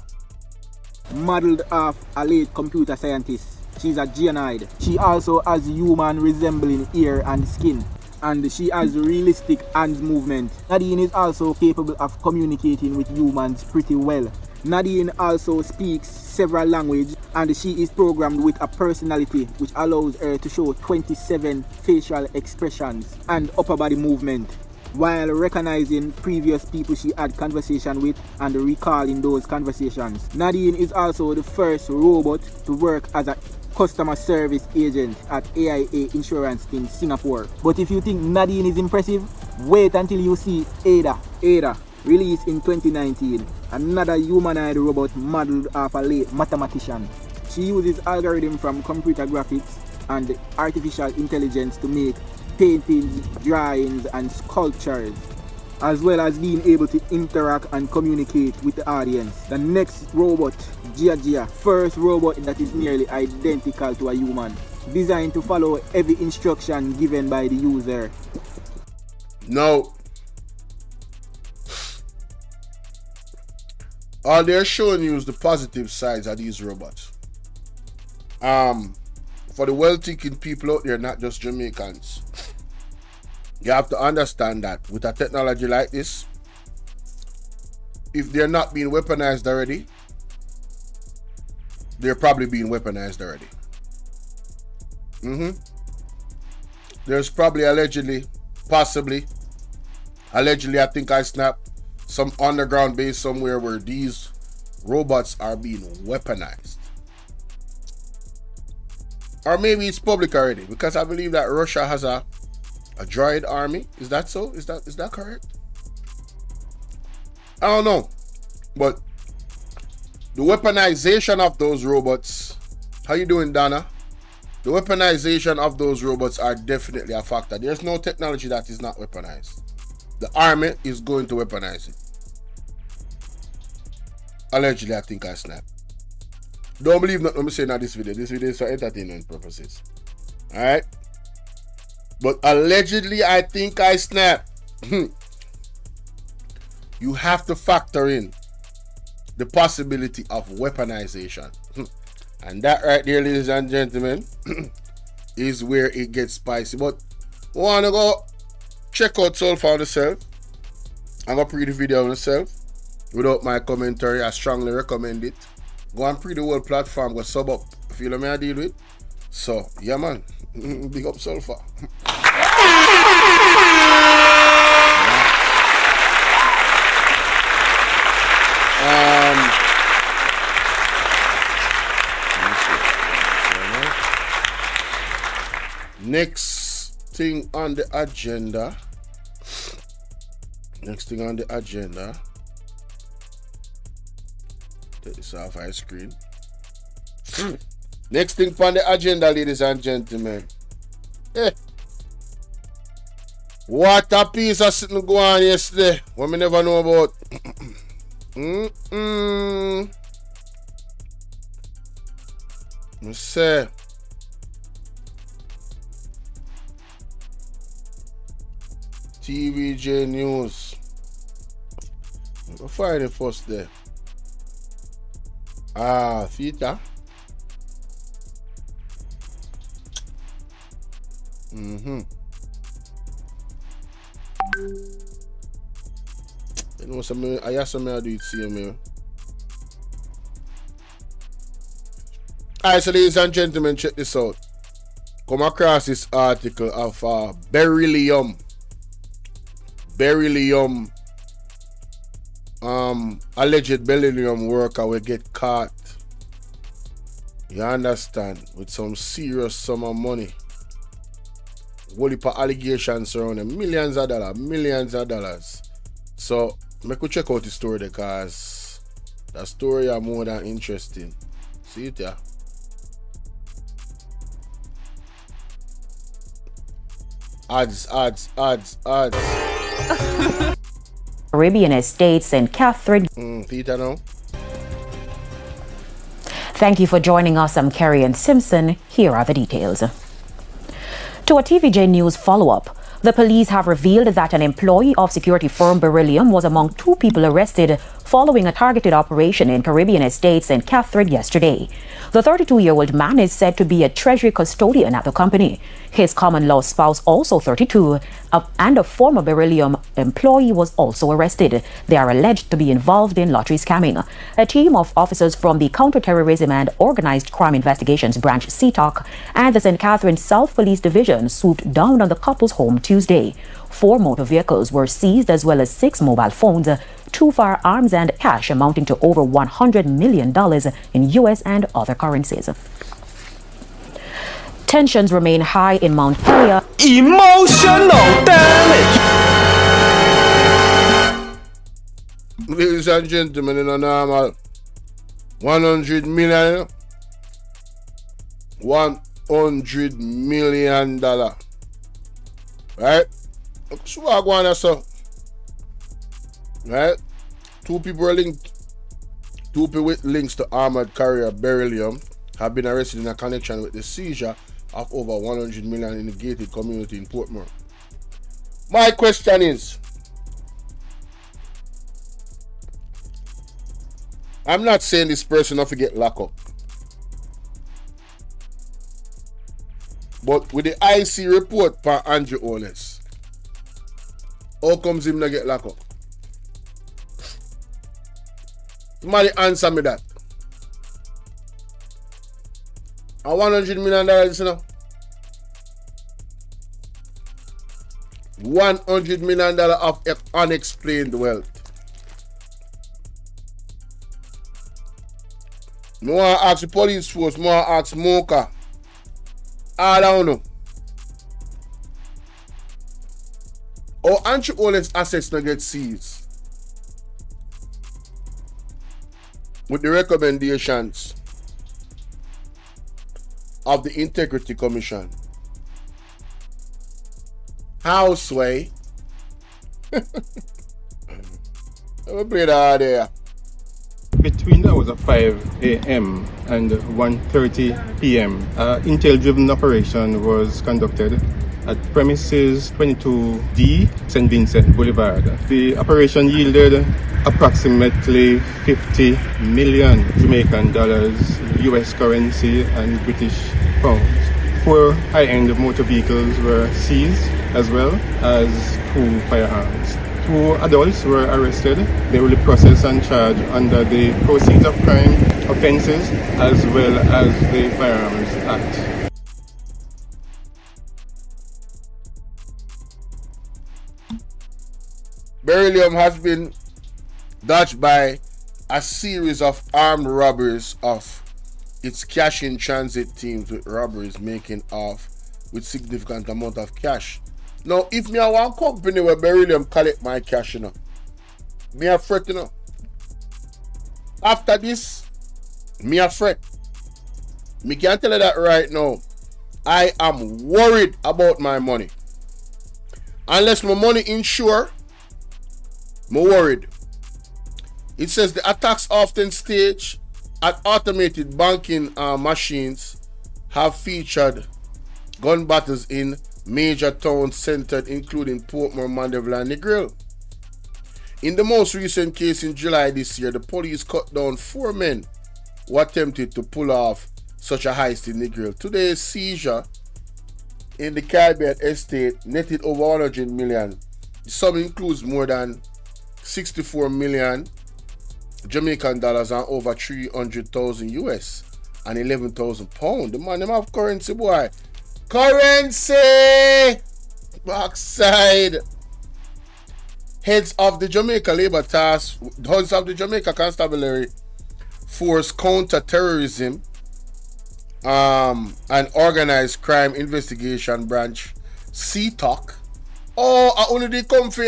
Modeled off a late computer scientist. She's a genoid. She also has human resembling ear and skin. And she has realistic hand movement. Nadine is also capable of communicating with humans pretty well. Nadine also speaks several languages, and she is programmed with a personality which allows her to show 27 facial expressions and upper body movement, while recognizing previous people she had conversation with and recalling those conversations. Nadine is also the first robot to work as a customer service agent at AIA Insurance in Singapore. But if you think Nadine is impressive, wait until you see Ada. Ada, released in 2019, another humanoid robot modeled after a late mathematician. She uses algorithms from computer graphics and artificial intelligence to make paintings, drawings, and sculptures, as well as being able to interact and communicate with the audience. The next robot, Gia, first robot that is nearly identical to a human, designed to follow every instruction given by the user. Now, all they're showing you is the positive sides of these robots. For the well-thinking people out there, not just Jamaicans, you have to understand that with a technology like this, if they're not being weaponized already, they're probably being weaponized already. There's probably allegedly, possibly, I think I snapped some underground base somewhere where these robots are being weaponized. Or maybe it's public already, because I believe that Russia has a droid army. Is that so? Is that correct? I don't know. But the weaponization of those robots, how you doing, Donna? The weaponization of those robots are definitely a factor. There's no technology that is not weaponized. The army is going to weaponize it. Allegedly, I think I snapped. Don't believe nothing I'm saying in this video. This video is for entertainment purposes. Alright? But allegedly, I think I snapped. You have to factor in the possibility of weaponization. And that right there, ladies and gentlemen, is where it gets spicy. But want to go check out SULPHA on yourself. I'm going to pre the video on yourself. Without my commentary, I strongly recommend it. Go and pre the whole platform, go sub up. Feel what I deal with? So, yeah man. Big up SULPHA. Next thing on the agenda. Take this off my screen. Next thing on the agenda, ladies and gentlemen. What a piece of something go on yesterday. What me never know about. Me say. TVJ News. We'll find it first there. Theta. You know, I have something I do it see me. Alright, so ladies and gentlemen, check this out. Come across this article of beryllium, alleged beryllium worker will get caught. You understand? With some serious sum of money. Whole heap of allegations surrounding millions of dollars. So make we check out the story because the story is more than interesting. See it here. Ads. Caribbean Estates, St. Catherine. Peter now. Thank you for joining us. I'm Kerry and Simpson. Here are the details. To a TVJ News follow-up, the police have revealed that an employee of security firm Beryllium was among 2 people arrested following a targeted operation in Caribbean Estates, St. Catherine yesterday. The 32-year-old man is said to be a treasury custodian at the company. His common-law spouse, also 32, and a former Beryllium employee was also arrested. They are alleged to be involved in lottery scamming. A team of officers from the Counterterrorism and Organized Crime Investigations Branch CTOC and the St. Catherine South Police Division swooped down on the couple's home Tuesday. 4 motor vehicles were seized as well as 6 mobile phones, 2 firearms and cash amounting to over $100 million in U.S. and other currencies. Tensions remain high in Mount Helier. Emotional damage! Ladies and gentlemen, in a normal 100 million. $100 million. Right? So what going on, so? Right? 2 people are linked. 2 people with links to armored carrier Beryllium have been arrested in a connection with the seizure of over 100 million in the gated community in Portmore. My question is, I'm not saying this person not to get locked up. But with the IC report by Andrew Oles, how comes him not get locked up? Somebody answer me that. A $100 million, you know? $100 million of unexplained wealth. I want to ask the police force, I want to ask Smoker. I don't know. Or Andrew Oles assets not get seized with the recommendations of the Integrity Commission. Houseway. Let me play that there. Between the hours of 5 a.m. and 1:30 p.m., intel-driven operation was conducted at premises 22D St. Vincent Boulevard. The operation yielded approximately 50 million Jamaican dollars, US currency and British pounds. 4 high-end motor vehicles were seized as well as 2 firearms. 2 adults were arrested. They will be processed and charged under the Proceeds of Crime offences as well as the Firearms Act. Beryllium has been dodged by a series of armed robberies of its cash in transit teams, with robberies making off with significant amount of cash. Now, if me have one company where Beryllium collect my cash, you know, me a fret, you know. After this, me a fret. Me can tell you that right now. I am worried about my money. Unless my money insure, I'm worried. It says the attacks often staged at automated banking machines have featured gun battles in major towns centered including Portmore, Mandeville and Negril. In the most recent case in July this year, the police cut down 4 men who attempted to pull off such a heist in Negril. Today's seizure in the Caribbean estate netted over 100 million. The sum includes more than 64 million Jamaican dollars and over 300,000 US and 11,000 pounds. The man them have currency, boy. Currency! Backside. Heads of the Jamaica Constabulary Force Counter-Terrorism and Organized Crime Investigation Branch, CTOC. Oh, I only did come for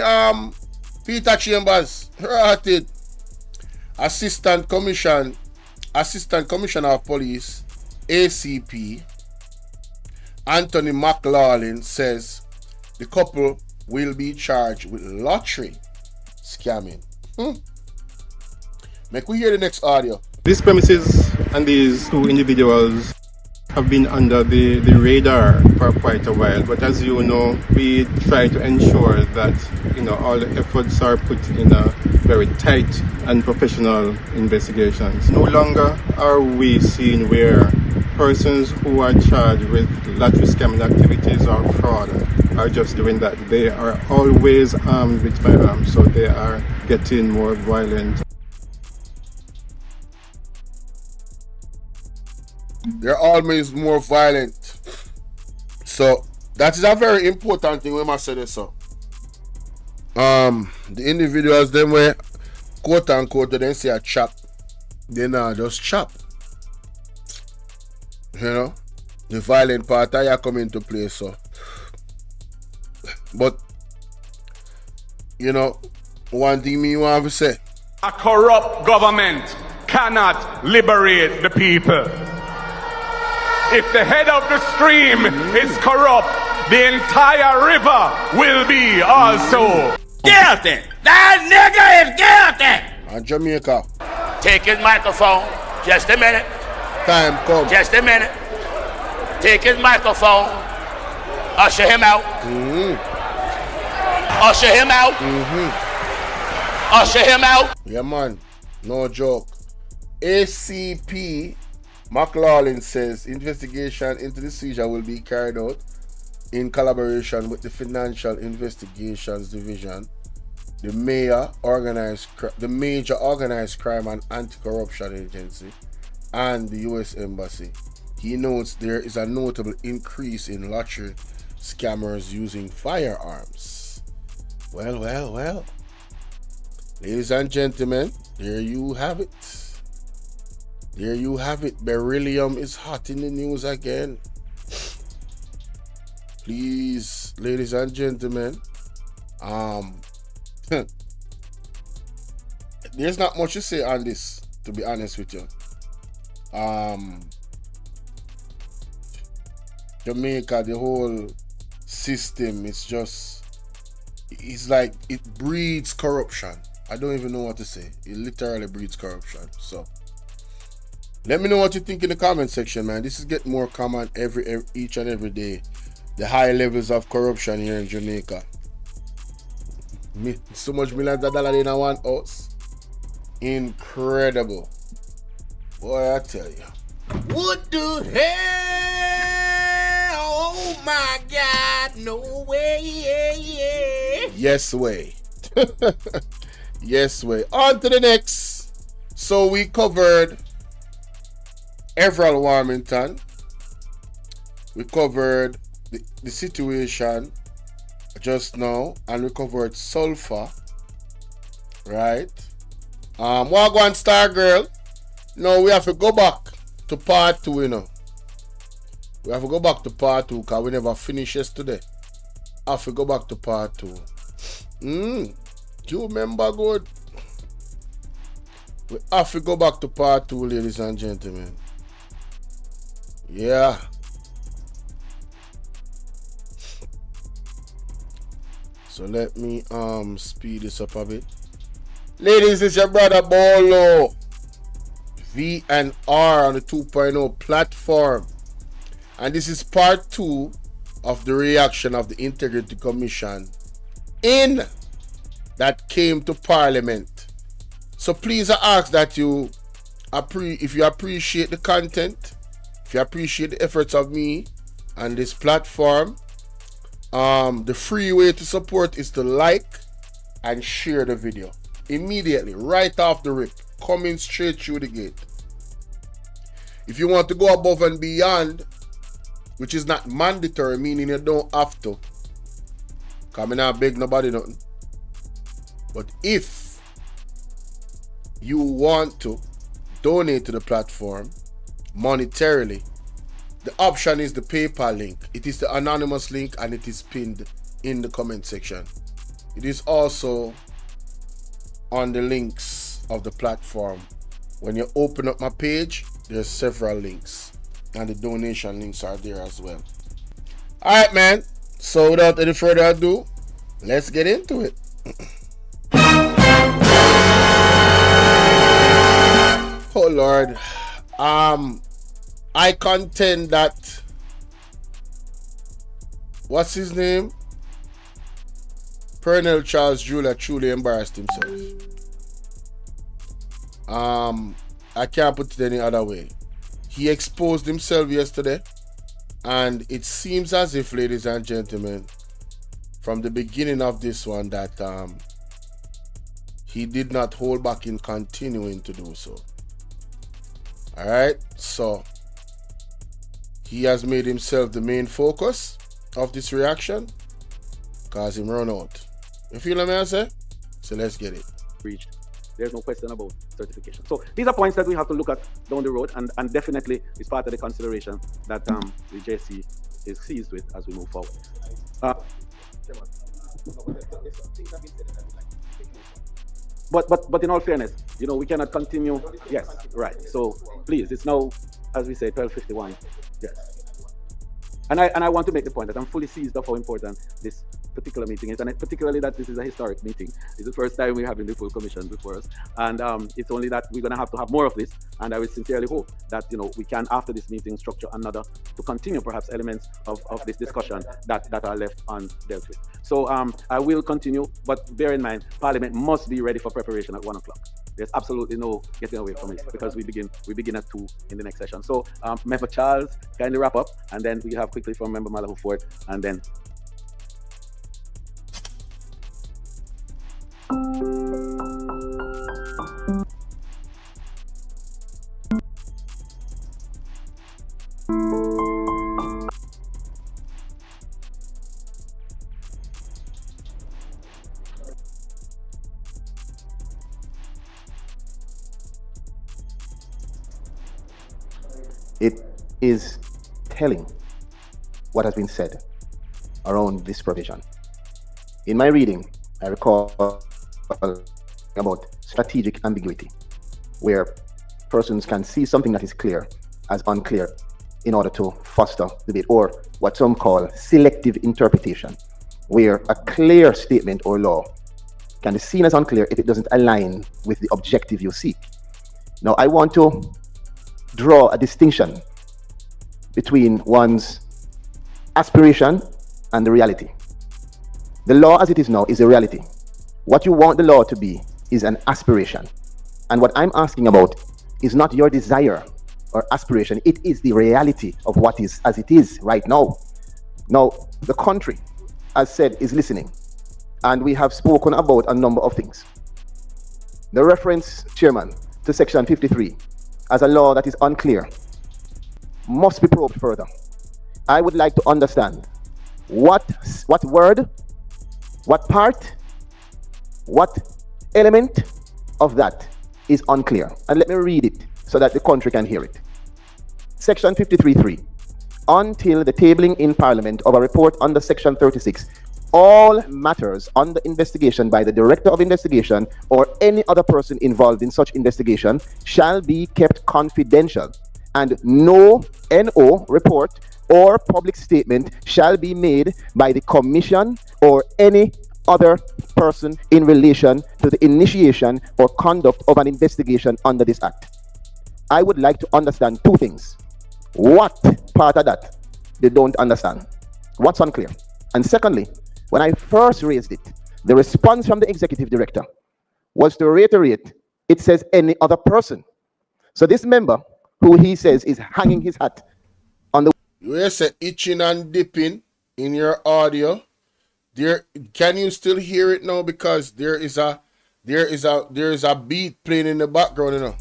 Peter Chambers. Rated. Assistant Commissioner of Police, ACP, Anthony McLaughlin says the couple will be charged with lottery scamming. Make we hear the next audio. These premises and these 2 individuals have been under the radar for quite a while, but as you know, we try to ensure that all the efforts are put in a very tight and professional investigations. No longer are we seeing where persons who are charged with lottery scamming activities or fraud are just doing that. They are always armed with firearms, so they are getting more violent. They're always more violent. So that is a very important thing when I say this. So the individuals them where quote unquote they say a chop, they not just chop. The violent part I come into play. So but one thing me want to say, a corrupt government cannot liberate the people. If the head of the stream is corrupt, the entire river will be also guilty. That nigga is guilty. And Jamaica. Take his microphone. Just a minute. Time come. Just a minute. Take his microphone. Usher him out. Usher him out. Usher him out. Yeah, man. No joke. ACP McLaughlin says investigation into the seizure will be carried out in collaboration with the Financial Investigations Division, the major organized crime and anti-corruption agency, and the U.S. Embassy. He notes there is a notable increase in lottery scammers using firearms. Well. Ladies and gentlemen, there you have it. There you have it. Beryllium is hot in the news again. Please, ladies and gentlemen, there's not much to say on this, to be honest with you. Jamaica, the whole system, it's like it breeds corruption. I don't even know what to say. It literally breeds corruption. So let me know what you think in the comment section, man. This is getting more common each and every day. The high levels of corruption here in Jamaica. So much millions of dollars in one house. Incredible. Boy, I tell you. What the hell? Oh my God, no way. Yes way. Yes way. On to the next. So we covered Everall Warmington. We covered the situation just now, and we covered SULPHA. Right? Wagwan Star Girl. No, we have to go back to part 2, you know. We have to go back to part 2 because we never finished yesterday. I have to go back to part 2. Do you remember good? We have to go back to part 2, ladies and gentlemen. Yeah. So let me speed this up a bit. Ladies, it's your brother Bolo. V&R on the 2.0 platform. And this is part 2 of the reaction of the Integrity Commission that came to Parliament. So please I ask that if you appreciate the content, if you appreciate the efforts of me and this platform, the free way to support is to like and share the video immediately, right off the rip, coming straight through the gate. If you want to go above and beyond, which is not mandatory, meaning you don't have to, because I not beg nobody nothing, but if you want to donate to the platform monetarily, the option is the PayPal link. It is the anonymous link and it is pinned in the comment section. It is also on the links of the platform. When you open up my page, there's several links and the donation links are there as well. Alright, man. So without any further ado, let's get into it. Oh Lord. I contend that, what's his name? PERNEL Charles Julia truly embarrassed himself. I can't put it any other way. He exposed himself yesterday, and it seems as if, ladies and gentlemen, from the beginning of this one, that he did not hold back in continuing to do so. Alright, so he has made himself the main focus of this reaction because him run out. You feel what I say? So let's get it. Reached. There's no question about certification. So these are points that we have to look at down the road, and definitely is part of the consideration that the JC is seized with as we move forward. But in all fairness, we cannot continue. Yes, right. So please, it's now, as we say, 12:51. Yes. And I want to make the point that I'm fully seized of how important this particular meeting is, and particularly that this is a historic meeting. It's the first time we're having the full commission before us, and it's only that we're going to have more of this, and I would sincerely hope that we can, after this meeting, structure another to continue perhaps elements of this discussion that are left undealt with. So I will continue, but bear in mind, Parliament must be ready for preparation at 1 o'clock. There's absolutely no getting away from it, because we begin at 2 in the next session. So Member Charles, kindly wrap up, and then we have quickly from Member Malahoo Ford, and then. It is telling what has been said around this provision. In my reading, I recall about strategic ambiguity, where persons can see something that is clear as unclear in order to foster debate, or what some call selective interpretation, where a clear statement or law can be seen as unclear if it doesn't align with the objective you seek. Now, I want to draw a distinction between one's aspiration and the reality. The law as it is now is a reality. What you want the law to be is an aspiration. And what I'm asking about is not your desire or aspiration. It is the reality of what is as it is right now. Now, the country, as said, is listening. And we have spoken about a number of things. The reference, Chairman, to Section 53 as a law that is unclear must be probed further. I would like to understand what word, what part, what element of that is unclear. And let me read it so that the country can hear it. Section 53.3. Until the tabling in Parliament of a report under Section 36, all matters under investigation by the Director of Investigation or any other person involved in such investigation shall be kept confidential, and no NO report or public statement shall be made by the Commission or any other person in relation to the initiation or conduct of an investigation under this Act. I would like to understand two things. What part of that they don't understand? What's unclear? And secondly, when I first raised it, the response from the executive director was to reiterate, it says any other person. So this member, who he says is hanging his hat on the... You say itching and dipping in your audio. There, can you still hear it now? Because there is a beat playing in the background, you know.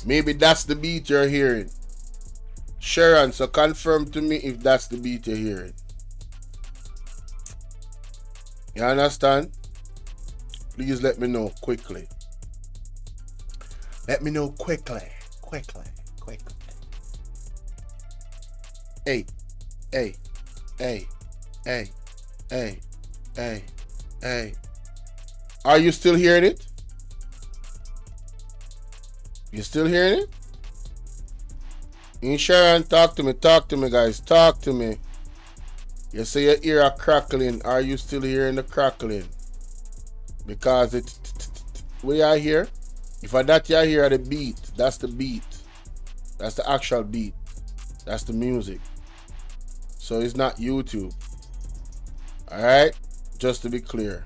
Maybe that's the beat you're hearing. Sharon, so confirm to me if that's the beat you're hearing. You understand? Please let me know quickly. Let me know quickly. Hey. Are you still hearing it? You still hearing it? Sharon, talk to me, guys. Talk to me. You say you hear a crackling. Are you still hearing the crackling? Because it's we are here. If I that you hear the beat, that's the beat. That's the actual beat. That's the music. So it's not YouTube. Alright? Just to be clear.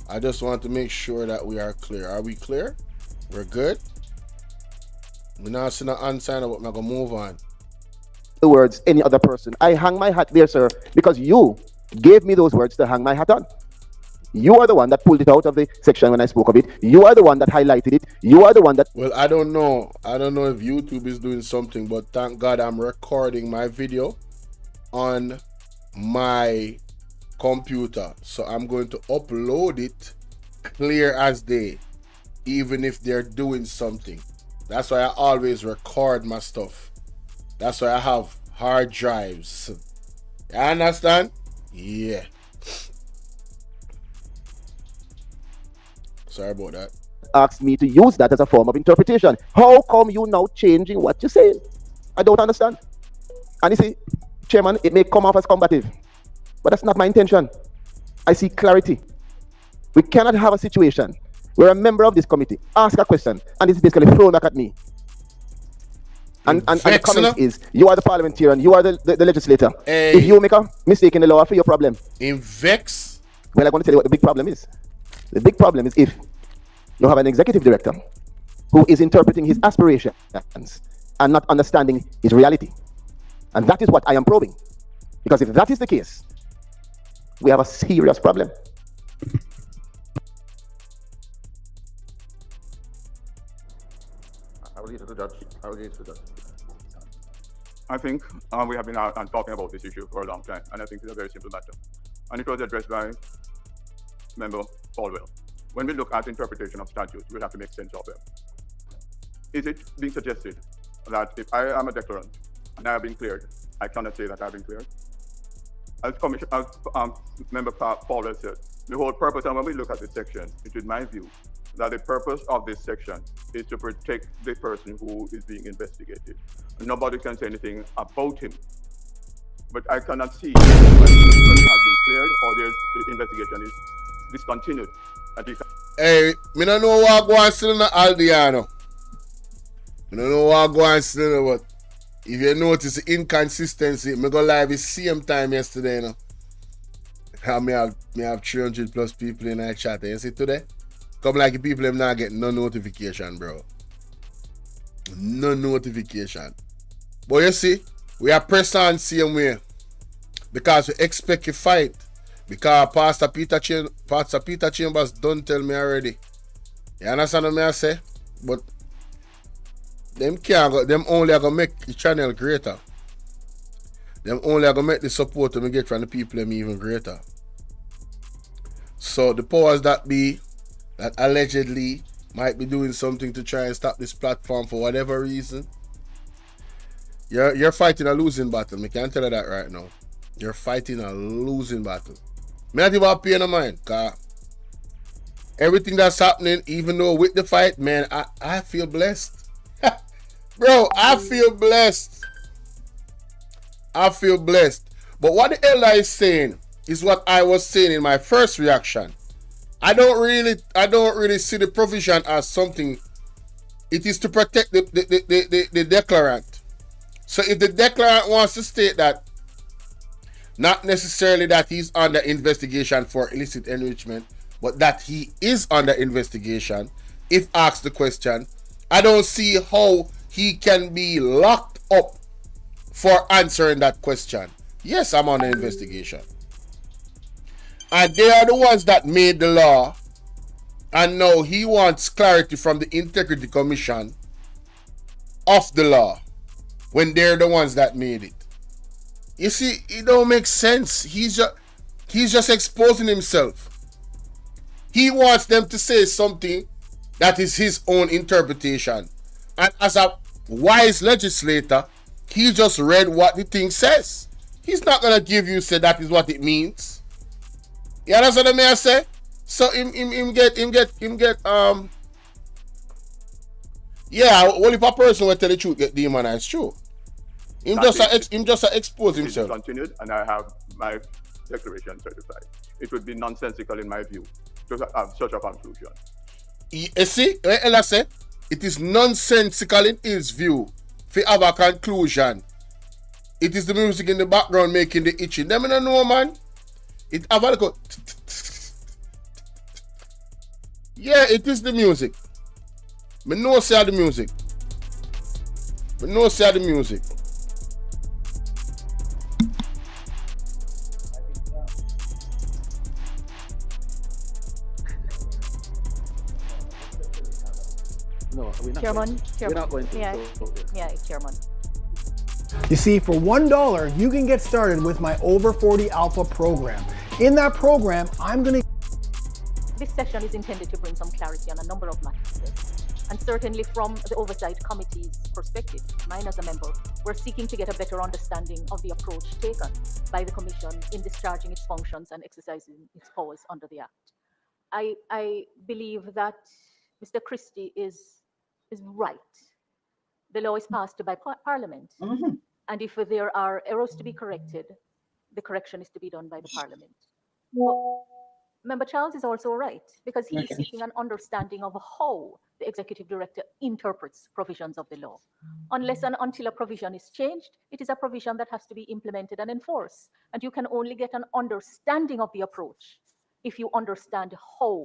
I just want to make sure that we are clear. Are we clear? We're good? We're not seeing an unsign, but I'm going to move on. The words, any other person. I hang my hat there, sir, because you gave me those words to hang my hat on. You are the one that pulled it out of the section when I spoke of it. You are the one that highlighted it. You are the one that... Well, I don't know. I don't know if YouTube is doing something, but thank God I'm recording my video on my computer. So I'm going to upload it clear as day, even if they're doing something. That's why I always record my stuff. That's why I have hard drives. You understand? Yeah. Sorry about that. Asked me to use that as a form of interpretation. How come you now changing what you're saying? I don't understand. And you see, Chairman, it may come off as combative, but that's not my intention. I see clarity. We cannot have a situation where a member of this committee asks a question and it's basically thrown back at me. And the comment is, you are the parliamentarian, you are the legislator. Hey. If you make a mistake in the law, I feel your problem. In vex? Well, I'm going to tell you what the big problem is. The big problem is if you have an executive director who is interpreting his aspirations and not understanding his reality. And that is what I am probing. Because if that is the case, we have a serious problem. I will leave it to the judge. I will leave it to the judge. I think we have been talking about this issue for a long time, and I think it's a very simple matter. And it was addressed by Member Falwell. When we look at interpretation of statutes, we'll have to make sense of them. Is it being suggested that if I am a declarant and I have been cleared, I cannot say that I have been cleared? As Member Falwell said, the whole purpose, and when we look at this section, it is my view that the purpose of this section is to protect the person who is being investigated. Nobody can say anything about him. But I cannot see when the person has been cleared or the investigation is discontinued. Hey, me don't know what go on still in the Aldiano. I don't know what go on still in, but if you notice the inconsistency, me go live the same time yesterday, you know. And me have 300 plus people in our chat. You see today? Come like the people them not getting no notification, bro. No notification. But you see, we are pressed on same way. Because we expect a fight. Because Pastor Peter Chambers don't tell me already. You understand what I say? But them can't go, them only are gonna make the channel greater. Them only are gonna make the support we get from the people them even greater. So the powers that be that allegedly might be doing something to try and stop this platform for whatever reason. You're fighting a losing battle. I can't tell you that right now. You're fighting a losing battle. Me not even pay no mind, cause everything that's happening, even though with the fight, man, I feel blessed. Bro, I feel blessed. I feel blessed. But what the elder is saying is what I was saying in my first reaction. I don't really see the provision as something. It is to protect the declarant. So if the declarant wants to state that, not necessarily that he's under investigation for illicit enrichment, but that he is under investigation, if asked the question, I don't see how he can be locked up for answering that question. Yes, I'm under investigation. And they are the ones that made the law. And now he wants clarity from the Integrity Commission of the law when they're the ones that made it. You see, it don't make sense. He's just exposing himself. He wants them to say something that is his own interpretation. And as a wise legislator, he just read what the thing says. He's not gonna give you say that is what it means. You understand what I say? So him get yeah, well if a person will tell the truth get demonized, true. Him just expose himself. Continued, and I have my declaration certified. It would be nonsensical in my view to have such a conclusion. You see, like I say, it is nonsensical in his view to have a conclusion. It is the music in the background making the itching. Them don't know, man. It have a look. Yeah, it is the music. Me know say the music. Me know say the music. No, we're not Chairman, we're not going to. Yeah, Chairman. You see, for $1, you can get started with my Over 40 Alpha program. In that program, I'm going to... This session is intended to bring some clarity on a number of matters. And certainly from the Oversight Committee's perspective, mine as a member, we're seeking to get a better understanding of the approach taken by the Commission in discharging its functions and exercising its powers under the Act. I believe that Mr. Christie is right the law is passed by Parliament. And if there are errors to be corrected, the correction is to be done by the Parliament. But Member Charles is also right, because he is seeking an understanding of how the Executive Director interprets provisions of the law. Unless and until a provision is changed, it is a provision that has to be implemented and enforced. And you can only get an understanding of the approach if you understand how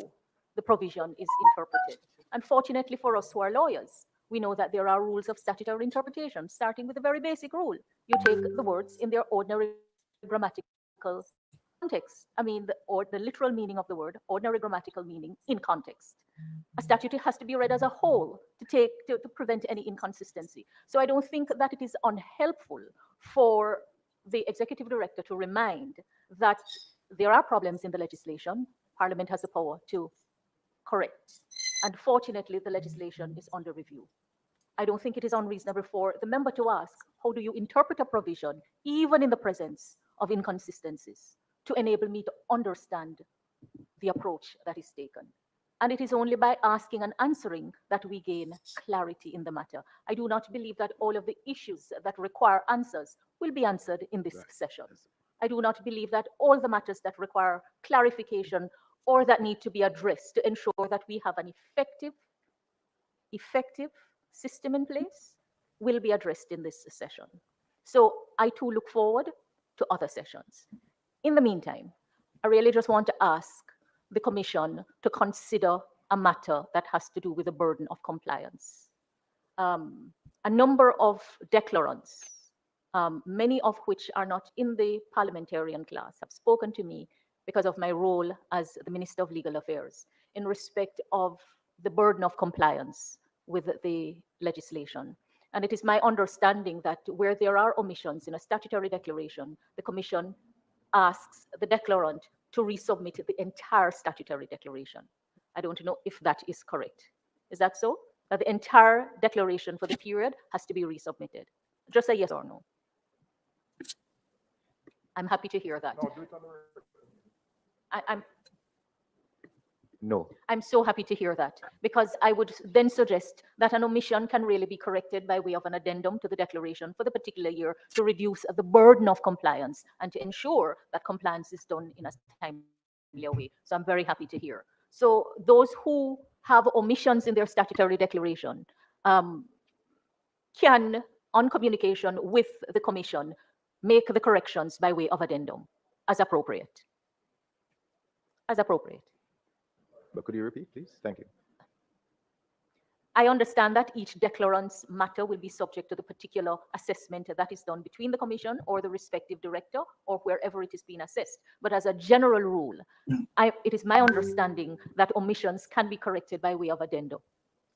the provision is interpreted. And fortunately for us who are lawyers, we know that there are rules of statutory interpretation, starting with the very basic rule. You take the words in their ordinary grammatical context. I mean, the literal meaning of the word, ordinary grammatical meaning in context. A statute has to be read as a whole to prevent any inconsistency. So I don't think that it is unhelpful for the Executive Director to remind that there are problems in the legislation. Parliament has the power to correct. And fortunately, the legislation is under review. I don't think it is unreasonable for the member to ask, how do you interpret a provision, even in the presence of inconsistencies, to enable me to understand the approach that is taken? And it is only by asking and answering that we gain clarity in the matter. I do not believe that all of the issues that require answers will be answered in this session. I do not believe that all the matters that require clarification or that need to be addressed to ensure that we have an effective system in place will be addressed in this session. So I too look forward to other sessions. In the meantime, I really just want to ask the Commission to consider a matter that has to do with the burden of compliance. A number of declarants, many of which are not in the parliamentarian class, have spoken to me because of my role as the Minister of Legal Affairs in respect of the burden of compliance with the legislation. And it is my understanding that where there are omissions in a statutory declaration, the Commission asks the declarant to resubmit the entire statutory declaration. I don't know if that is correct. Is that so? That the entire declaration for the period has to be resubmitted? Just a yes or no. I'm happy to hear that. No. I'm so happy to hear that, because I would then suggest that an omission can really be corrected by way of an addendum to the declaration for the particular year to reduce the burden of compliance and to ensure that compliance is done in a timely way. So I'm very happy to hear. So those who have omissions in their statutory declaration can, on communication with the Commission, make the corrections by way of addendum as appropriate. As appropriate. But could you repeat, please? Thank you. I understand that each declarant's matter will be subject to the particular assessment that is done between the Commission or the respective director or wherever it is being assessed. But as a general rule, it is my understanding that omissions can be corrected by way of addendum,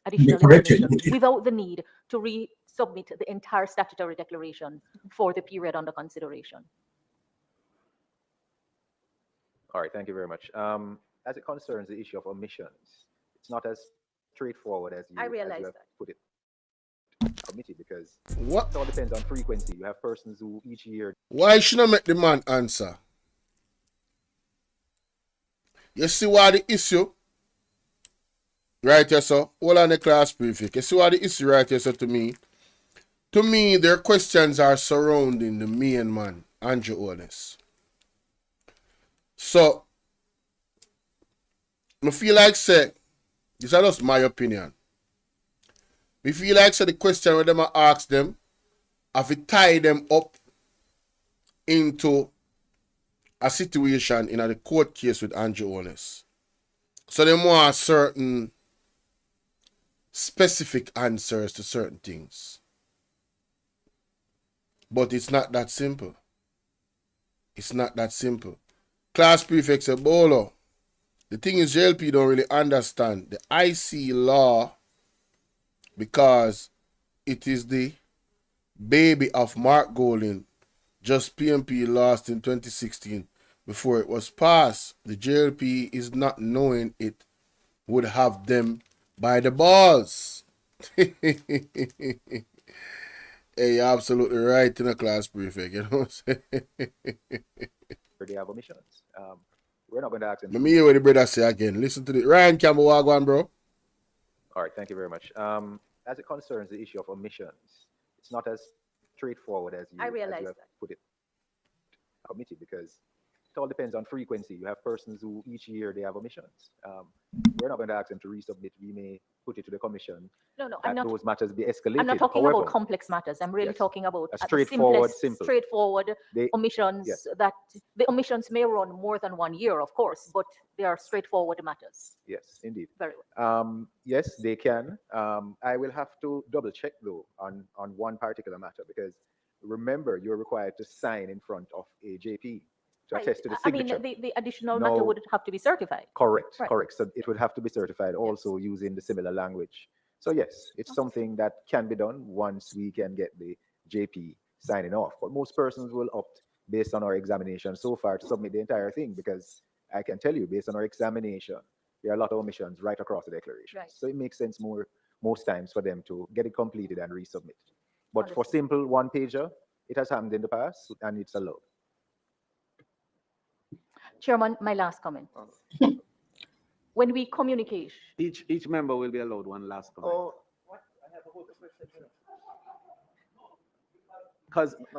additional information, without the need to resubmit the entire statutory declaration for the period under consideration. All right, thank you very much. As it concerns the issue of omissions, it's not as straightforward as you have put it, committee, because what? It all depends on frequency. You have persons who each year. Why should I make the man answer? You see what the issue? Right here, so hold on the class prefix. You see what the issue right here, so to me? To me, their questions are surrounding the main man, Andrew Honest. So, I feel like say, this is just my opinion. I feel like say the question when them ask them, have to tie them up into a situation in a court case with Andrew Honest. So they want certain specific answers to certain things. But it's not that simple. It's not that simple. Class prefect said, Bolo, the thing is JLP don't really understand the IC law because it is the baby of Mark Golding. Just PMP lost in 2016 before it was passed. The JLP is not knowing it would have them by the balls. Hey, you're absolutely right in a class prefect, you know what I'm saying? They have omissions. We're not going to ask them. Let me hear what the brother say again. Listen to the Ryan Campbell Wagwan, bro. All right, thank you very much. As as it concerns the issue of omissions, it's not as straightforward as I you realize have that. put it, committee, because it all depends on frequency. You have persons who each year they have omissions. We're not going to ask them to resubmit. We may put it to the commission. No, That those matters be escalated. I'm not talking However, about complex matters. I'm really yes, talking about a the straightforward, simplest, straightforward omissions. yes. That the omissions may run more than 1 year, of course, but they are straightforward matters. Yes, indeed. Very well. Yes, they can. I will have to double check though on one particular matter, because remember, you're required to sign in front of a JP to attest to the signature. I mean, the additional matter would have to be certified. Correct, Right. correct. So it would have to be certified also using the similar language. So yes, it's something that can be done once we can get the JP signing off. But most persons will opt, based on our examination so far, to submit the entire thing, because I can tell you, based on our examination, there are a lot of omissions right across the declaration. Right. So it makes sense most times for them to get it completed and resubmit. But for simple one-pager, it has happened in the past and it's allowed. Chairman, my last comment. When we communicate, Each member will be allowed one last comment.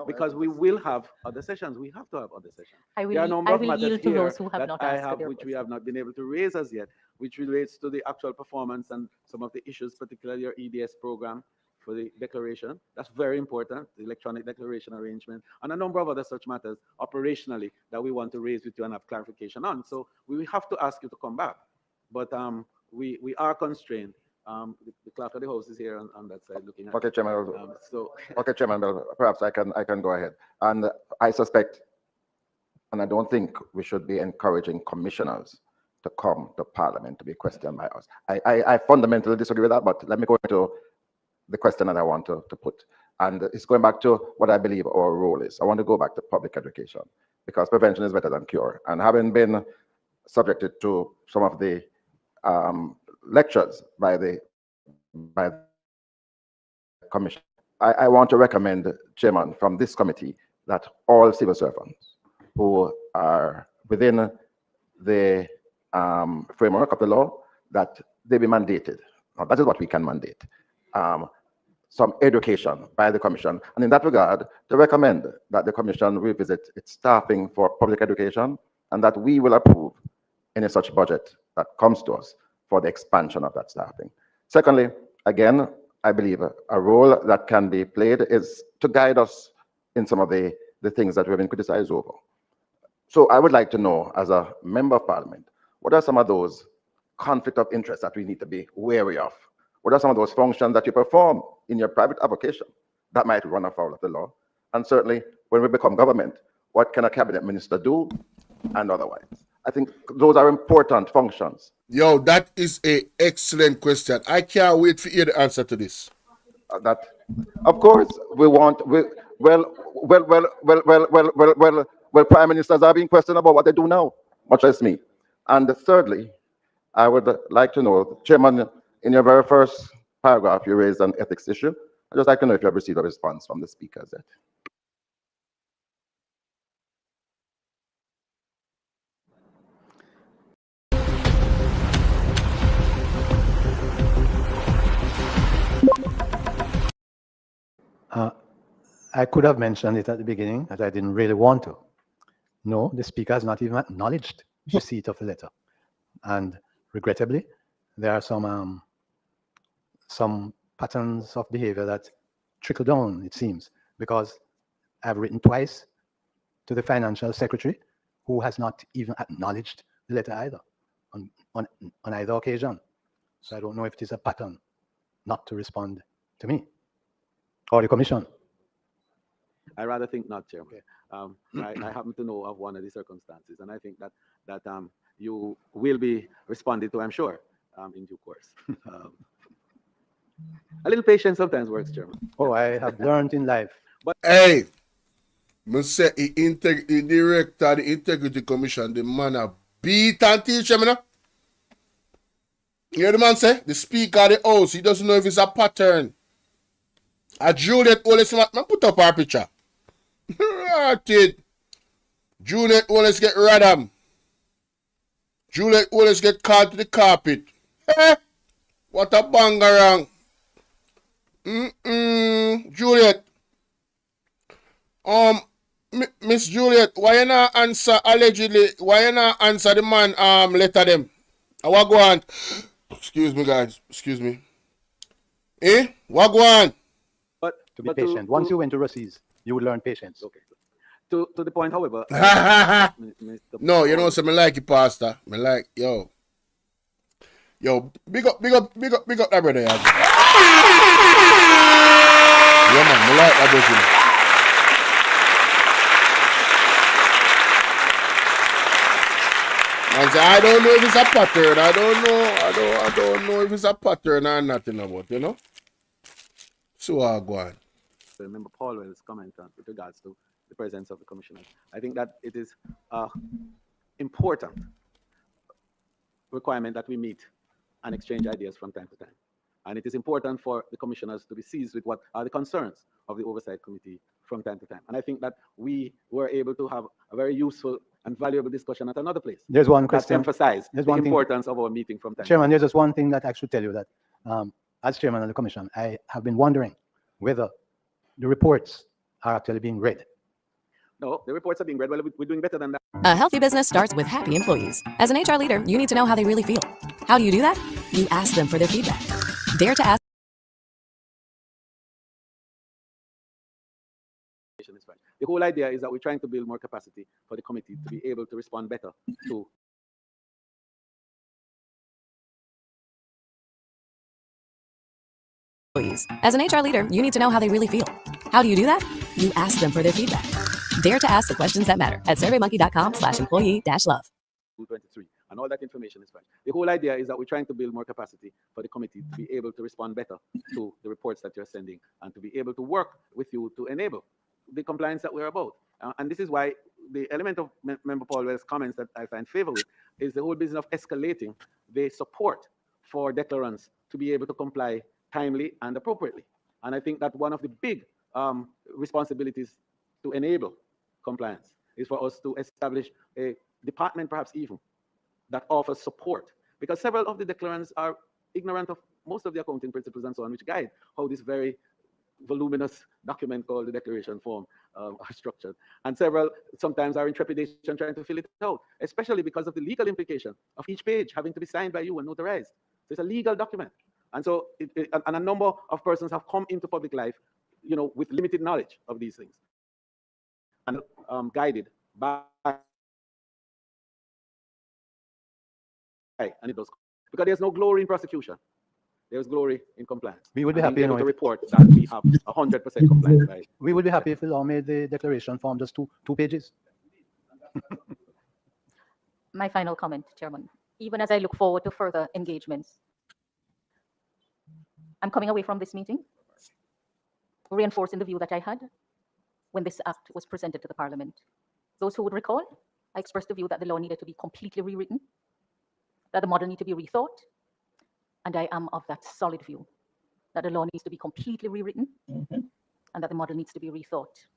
Because we will have other sessions. We have to have other sessions. I will, There are a number I of will matters yield to here those who have that not I asked have, their which we have not been able to raise as yet, which relates to the actual performance and some of the issues, particularly your EDS program for the declaration. That's very important, the electronic declaration arrangement, and a number of other such matters operationally that we want to raise with you and have clarification on. So we will have to ask you to come back. But we are constrained. The clerk of the house is here on that side looking at. Okay, Chairman. So Okay, Chairman, well, perhaps I can go ahead. And I suspect, and I don't think we should be encouraging commissioners to come to Parliament to be questioned by us. I fundamentally disagree with that, but let me go into the question that I want to put. And it's going back to what I believe our role is. I want to go back to public education, because prevention is better than cure. And having been subjected to some of the lectures by the commission, I want to recommend, Chairman, from this committee, that all civil servants who are within the framework of the law, that they be mandated. Now, that is what we can mandate. Some education by the commission. And in that regard, to recommend that the commission revisit its staffing for public education, and that we will approve any such budget that comes to us for the expansion of that staffing. Secondly, again, I believe a role that can be played is to guide us in some of the things that we've been criticized over. So I would like to know, as a member of parliament, what are some of those conflict of interest that we need to be wary of? What are some of those functions that you perform in your private avocation that might run afoul of the law? And certainly, when we become government, what can a cabinet minister do and otherwise? I think those are important functions. Yo, that is an excellent question. I can't wait to hear the answer to this. Of course, prime ministers are being questioned about what they do now, much less me. And thirdly, I would like to know, Chairman, in your very first paragraph, you raised an ethics issue. I'd just like to know if you have received a response from the speakers yet. I could have mentioned it at the beginning, but I didn't really want to. No, the speaker has not even acknowledged receipt of the letter. And regrettably, there are some patterns of behavior that trickle down, it seems, because I've written twice to the financial secretary, who has not even acknowledged the letter either, on either occasion. So I don't know if it is a pattern not to respond to me or the commission. I rather think not, Chairman. I happen to know of one of the circumstances, and I think that you will be responded to, I'm sure, in due course. A little patience sometimes works, Chairman. Oh, I have learned in life. But hey, I say the director of the Integrity Commission, the man a beat and teach him, you know? You hear the man say? The speaker of the house, he doesn't know if it's a pattern. Juliet always man put up our picture. Juliet always get radam. Juliet always get called to the carpet. What a bangarang. Juliet. Miss Juliet, why you not answer allegedly? Why you not answer the man letter them? What go on? Excuse me, guys. Excuse me. What go on? But to be patient. Once you went to Russies, you will learn patience. Okay. To the point, however. No, you know what I like it, Pastor. I like yo, big up that brother. Yeah, man, I like that brother. I don't know if it's a pattern. I don't know if it's a pattern or nothing about, you know. So I go on. So remember Paul Well's comment with regards to the presence of the commissioners. I think that it is important requirement that we meet and exchange ideas from time to time. And it is important for the commissioners to be seized with what are the concerns of the Oversight Committee from time to time. And I think that we were able to have a very useful and valuable discussion at another place. There's one question. Emphasize the importance of our meeting from time Chairman, to time. there's just one thing that I should tell you that as chairman of the commission, I have been wondering whether the reports are actually being read. No, the reports are being read. Well, we're doing better than that. A healthy business starts with happy employees. As an HR leader, you need to know how they really feel. How do you do that? You ask them for their feedback. Dare to ask. The whole idea is that we're trying to build more capacity for the committee to be able to respond better to As an HR leader, you need to know how they really feel. How do you do that? You ask them for their feedback. Dare to ask the questions that matter at surveymonkey.com/employee-love. 23, and all that information is fine. The whole idea is that we're trying to build more capacity for the committee to be able to respond better to the reports that you're sending and to be able to work with you to enable the compliance that we're about. And this is why the element of Member Paul Well's comments that I find favor with is the whole business of escalating the support for declarants to be able to comply timely and appropriately. And I think that one of the big responsibilities to enable compliance is for us to establish a department, perhaps even, that offers support. Because several of the declarants are ignorant of most of the accounting principles and so on, which guide how this very voluminous document called the declaration form are structured. And several sometimes are in trepidation trying to fill it out, especially because of the legal implication of each page having to be signed by you and notarized. So it's a legal document. And so and a number of persons have come into public life, you know, with limited knowledge of these things and guided by, and it does, because there's no glory in prosecution. There's glory in compliance. We would be happy to report that we have 100% compliance. Right? We would be happy if we all made the declaration form just two pages. My final comment, Chairman. Even as I look forward to further engagements, I'm coming away from this meeting reinforcing the view that I had when this act was presented to the Parliament. Those who would recall, I expressed the view that the law needed to be completely rewritten, that the model needed to be rethought, and I am of that solid view that the law needs to be completely rewritten and that the model needs to be rethought.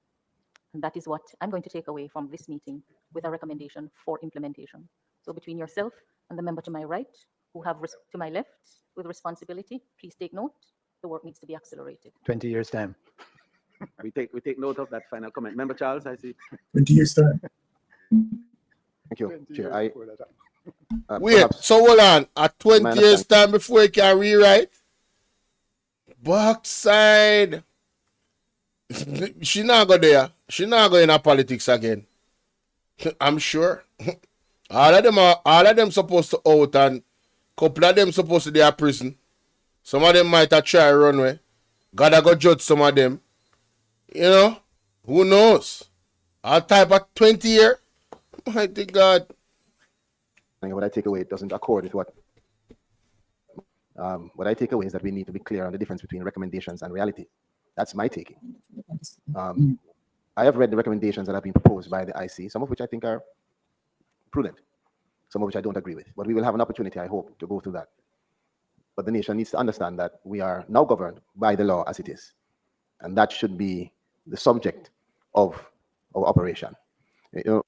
And that is what I'm going to take away from this meeting with a recommendation for implementation. So between yourself and the member to my right, who have to my left with responsibility, please take note. The work needs to be accelerated. 20 years time. we take note of that final comment. Member Charles, I see. 20 years time. Thank you, Chair. Wait, so hold on. At 20 years time before you can rewrite? Backside. She not go there. She not go in politics again. I'm sure. All of them supposed to out and couple of them supposed to be at prison. Some of them might have tried run away. Gotta go judge some of them. You know? Who knows? All type of 20 years. Mighty God. What I take away, it doesn't accord with what I take away is that we need to be clear on the difference between recommendations and reality. That's my taking. I have read the recommendations that have been proposed by the IC, some of which I think are prudent, some of which I don't agree with. But we will have an opportunity, I hope, to go through that. But the nation needs to understand that we are now governed by the law as it is. And that should be the subject of our operation. You know,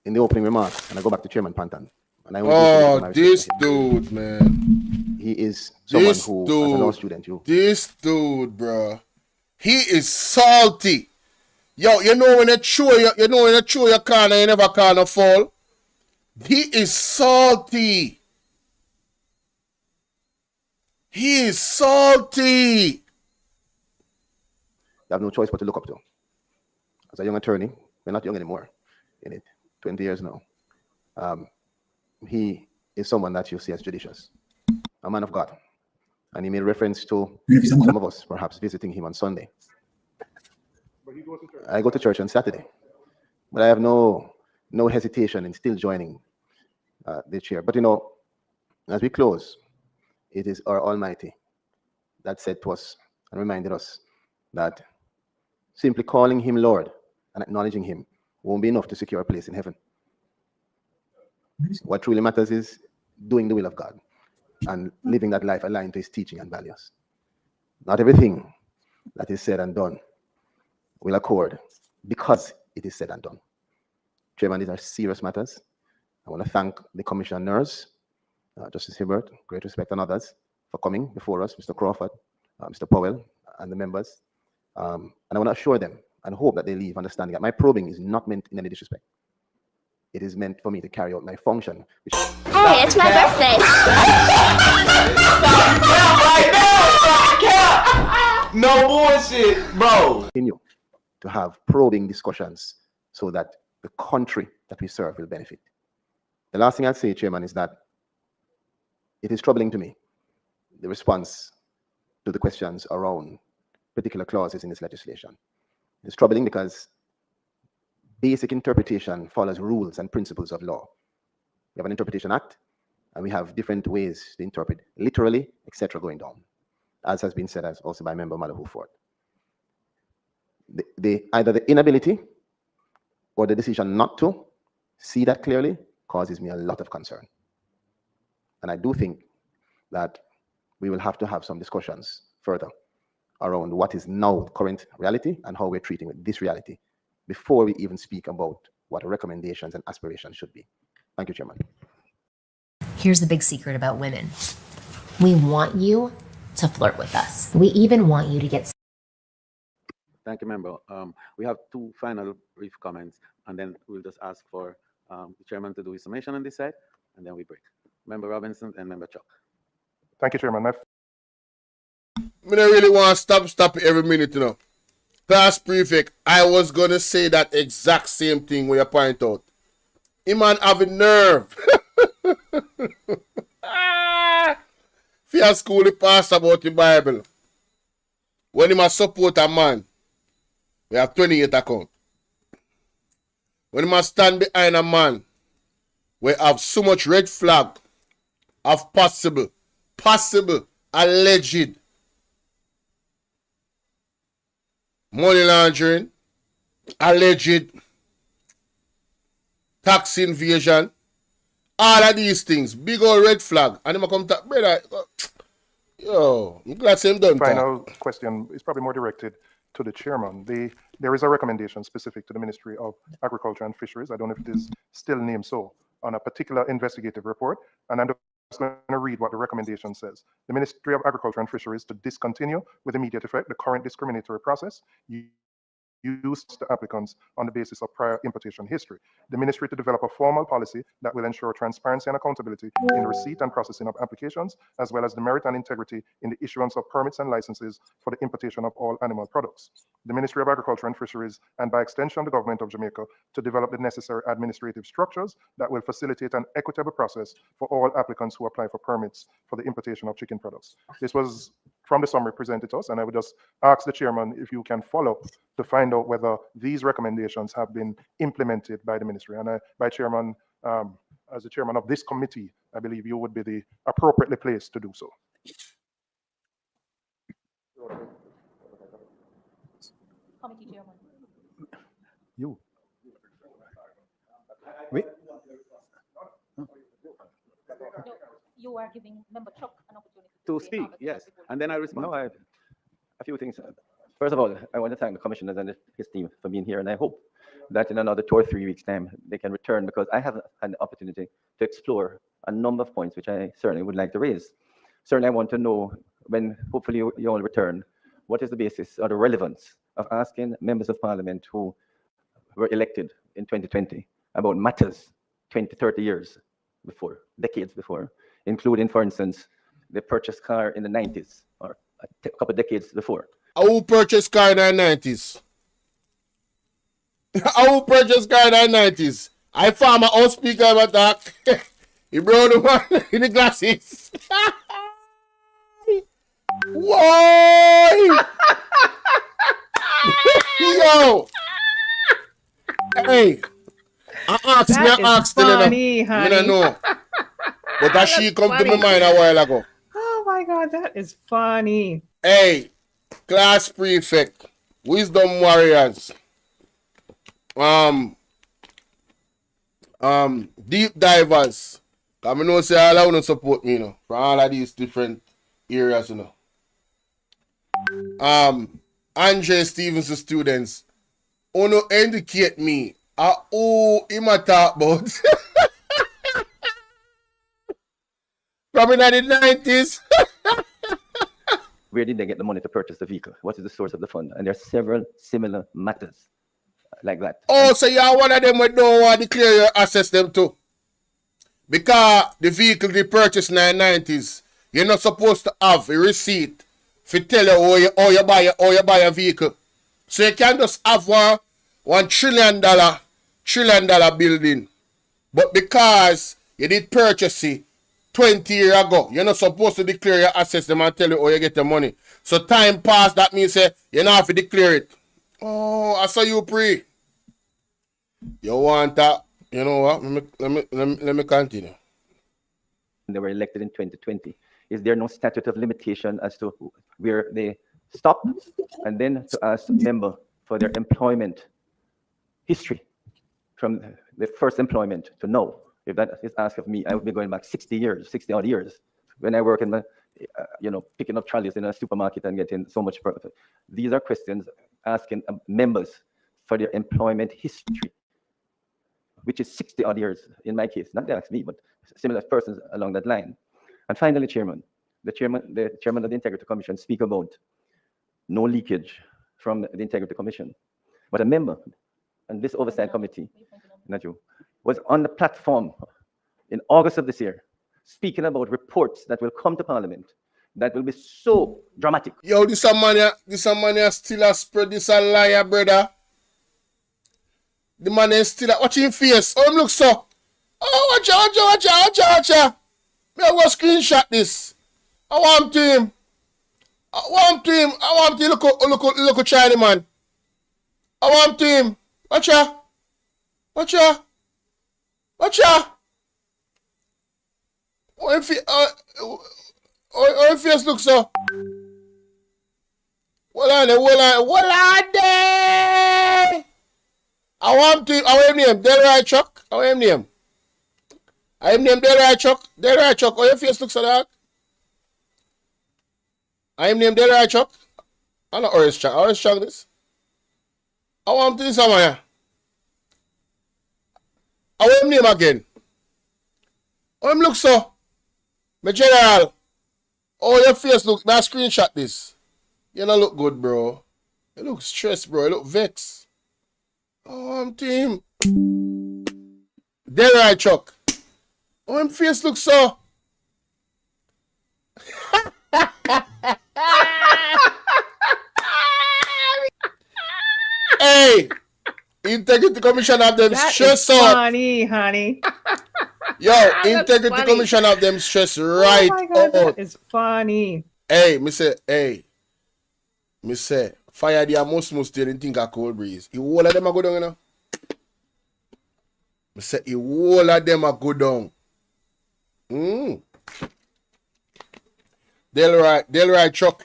in the opening remarks, and I go back to Chairman Panton. And I this dude, man. he is someone who, as a law student, This dude, bro, he is salty. Yo, you know when you throw your corner, you never corner fall. He is salty. He is salty. You have no choice but to look up to. As a young attorney, we're not young anymore, in it, 20 years now. He is someone that you see as judicious, a man of God. And he made reference to some of us perhaps visiting him on Sunday. I go to church on Saturday, but I have no hesitation in still joining the chair. But you know, as we close, it is our Almighty that said to us and reminded us that simply calling him Lord and acknowledging him won't be enough to secure a place in heaven. What truly matters is doing the will of God and living that life aligned to his teaching and values. Not everything that is said and done will accord because it is said and done. Chairman, these are serious matters. I want to thank the commissioners, Justice Hibbert, great respect, and others for coming before us, Mr. Crawford, Mr. Powell, and the members. And I want to assure them and hope that they leave understanding that my probing is not meant in any disrespect. It is meant for me to carry out my function. Hey, it's my birthday. No bullshit, bro. Continue to have probing discussions so that the country that we serve will benefit. The last thing I'd say, Chairman, is that it is troubling to me, the response to the questions around particular clauses in this legislation. It's troubling because basic interpretation follows rules and principles of law. We have an Interpretation Act, and we have different ways to interpret literally, etc. going down, as has been said as also by Member Malabu Ford. Either the inability or the decision not to see that clearly causes me a lot of concern. And I do think that we will have to have some discussions further around what is now current reality and how we're treating this reality before we even speak about what recommendations and aspirations should be. Thank you, Chairman. Here's the big secret about women. We want you to flirt with us. We even want you to get... Thank you, member. We have two final brief comments, and then we'll just ask for the chairman to do his summation on this side, and then we break. Member Robinson and Member Chuck. Thank you, Chairman. I don't really want to stop every minute, you know. Class prefect, I was going to say that exact same thing when you point out. He man have a nerve. Fear school he passed about the Bible. When he must support a man, we have 28 account. When he must stand behind a man, we have so much red flag of possible, alleged money laundering, alleged tax invasion, all of these things, big old red flag. And him come to brother. Yo, I'm glad him done. Final question is probably more directed to the chairman. There is a recommendation specific to the Ministry of Agriculture and Fisheries. I don't know if it is still named so, on a particular investigative report. And I'm just going to read what the recommendation says. The Ministry of Agriculture and Fisheries to discontinue with immediate effect the current discriminatory process used to applicants on the basis of prior importation history. The ministry to develop a formal policy that will ensure transparency and accountability in the receipt and processing of applications, as well as the merit and integrity in the issuance of permits and licenses for the importation of all animal products. The Ministry of Agriculture and Fisheries, and by extension the government of Jamaica, to develop the necessary administrative structures that will facilitate an equitable process for all applicants who apply for permits for the importation of chicken products. This was from the summary presented to us, and I would just ask the chairman if you can follow to find out whether these recommendations have been implemented by the ministry. And by chairman, as the chairman of this committee, I believe you would be the appropriately placed to do so. Committee chairman. You. Wait. No, you are giving Member Chuck an opportunity To speak, yes. And then I respond. No, a few things. First of all, I want to thank the commissioners and his team for being here, and I hope that in another 2 or 3 weeks' time they can return, because I have an opportunity to explore a number of points which I certainly would like to raise. certainly I want to know, when hopefully you all return, what is the basis or the relevance of asking members of parliament who were elected in 2020 about matters 20, 30 years before, decades before, including, for instance, the purchased car in the 90s or a couple of decades before. Who purchased car in the 90s? Who purchased car in the 90s? I found my own speaker of attack. He brought the one in the glasses. Whoa! Yo! Hey! I asked funny, honey. I don't know. But that she come to my mind a while ago. Oh my God, that is funny. Hey, class prefect, wisdom warriors, deep divers. I know say all I want to support me, you know, from all of these different areas, you know. Andre Stevenson students, wanna indicate me who him a talk about. From in the 90s. Where did they get the money to purchase the vehicle? What is the source of the fund? And there are several similar matters like that. Oh, so you're one of them who don't want to declare your assets them too. Because the vehicle they purchased in the 90s, you're not supposed to have a receipt to tell you how you buy a vehicle. So you can just have $1 trillion building. But because you did purchase it 20 years ago, you're not supposed to declare your assets them and tell you how you get the money. So time passed, that means you don't have to declare it. Oh, I saw you pray. You want that? You know what? Let me continue. They were elected in 2020. Is there no statute of limitation as to where they stop? And then to ask a member for their employment history from the first employment to know. If that is asked of me, I would be going back 60 odd years. When I work in the, picking up trolleys in a supermarket and getting so much profit. These are questions asking members for their employment history, which is 60 odd years in my case. Not just me, but similar persons along that line. And finally, the chairman of the Integrity Commission speak about no leakage from the Integrity Commission. But a member and this oversight committee, not you, was on the platform in August of this year, speaking about reports that will come to Parliament that will be so dramatic. Yo, this a man still a spread this a liar, brother. The man is still watch him face. Oh, him look so. Oh, watch out. Me I go screenshot this. I want him. I want him. Look at China man. I want him. Watch out. Oh, if face look so. Hold on there. I want him. I want him name. Delroy Chuck. I want him name. I am named Delroy Chuck. Oh, your face looks so dark. I am named Delroy Chuck. I'm not Orange Chuck. Orange Chuck this. I want this somewhere. I want him name again. Oh, him look so. My general. Oh, your face look. May I screenshot this? You don't look good, bro. You look stressed, bro. You look vexed. Oh, I'm team. Delroy Chuck. Oh, him face looks so. Hey, Integrity Commission have them stress out. That's funny, honey. Yo, Integrity Commission have them stress right oh my God, out. That is funny. Hey, me say, fire the most still think a cold breeze. You all of them a go down, you know? Me say, you all of them a go down. Delroy Chuck.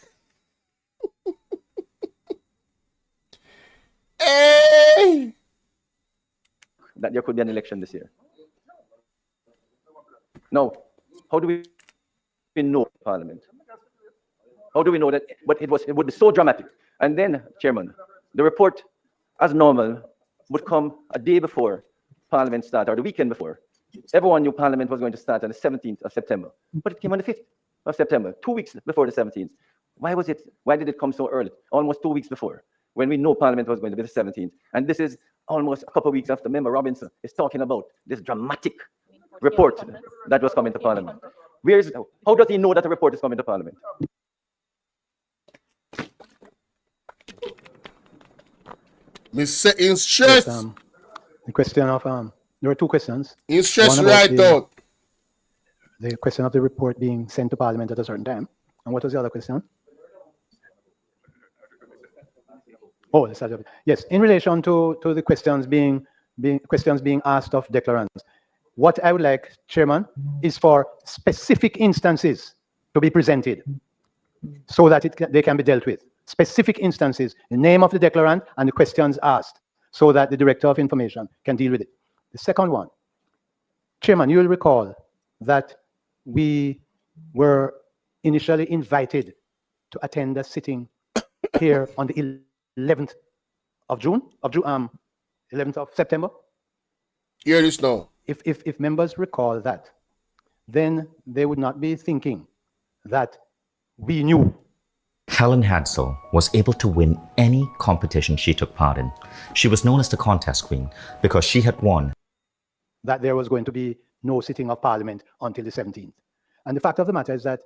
Hey! That there could be an election this year. No. How do we know Parliament? How do we know that? But it would be so dramatic. And then, Chairman, the report, as normal, would come a day before Parliament started, or the weekend before. Everyone knew Parliament was going to start on the 17th of September, but it came on the 5th. of September, 2 weeks before the 17th. Why did it come so early? Almost 2 weeks before, when we know Parliament was going to be the 17th. And this is almost a couple of weeks after Member Robinson is talking about this dramatic report that was coming to Parliament. How does he know that the report is coming to Parliament? Mr. In stress. Yes, the question of there were two questions. In stress One about right out. the question of the report being sent to Parliament at a certain time. And what was the other question? Oh, the subject. Yes, in relation to the questions being asked of declarants. What I would like, Chairman, is for specific instances to be presented so that they can be dealt with. Specific instances, the name of the declarant and the questions asked, so that the Director of Information can deal with it. The second one, Chairman, you will recall that we were initially invited to attend a sitting here on the 11th of June, 11th of September. Here it is now. If members recall that, then they would not be thinking that we knew. Helen Hadsell was able to win any competition she took part in. She was known as the contest queen because she had won. That there was going to be no sitting of Parliament until the 17th. And the fact of the matter is that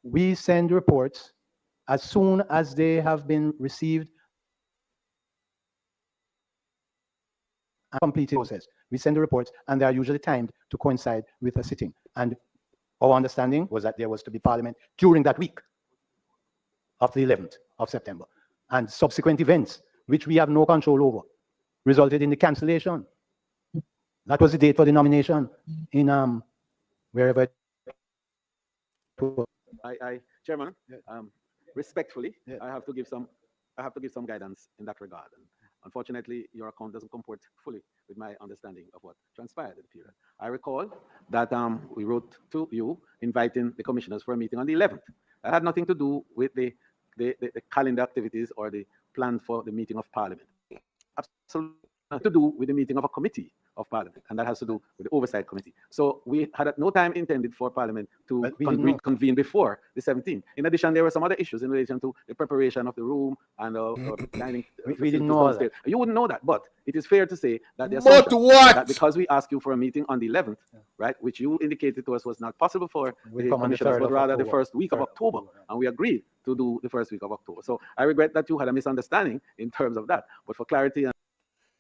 we send reports as soon as they have been received and completed process. We send the reports and they are usually timed to coincide with a sitting. And our understanding was that there was to be Parliament during that week of the 11th of September. And subsequent events, which we have no control over, resulted in the cancellation. That was the date for the nomination in wherever. Chairman, respectfully, I have to give some guidance in that regard. And unfortunately, your account doesn't comport fully with my understanding of what transpired in the period. I recall that we wrote to you inviting the commissioners for a meeting on the 11th. That had nothing to do with the calendar activities or the plan for the meeting of Parliament. Absolutely nothing to do with the meeting of a committee of Parliament, and that has to do with the Oversight Committee. So we had at no time intended for Parliament to reconvene before the 17th. In addition, there were some other issues in relation to the preparation of the room and dining. We didn't know all that. You wouldn't know that, but it is fair to say that the But what? that because we asked you for a meeting on the 11th, right, which you indicated to us was not possible for the commissioners, but rather the first week of October, and we agreed to do the first week of October. So I regret that you had a misunderstanding in terms of that, but for clarity and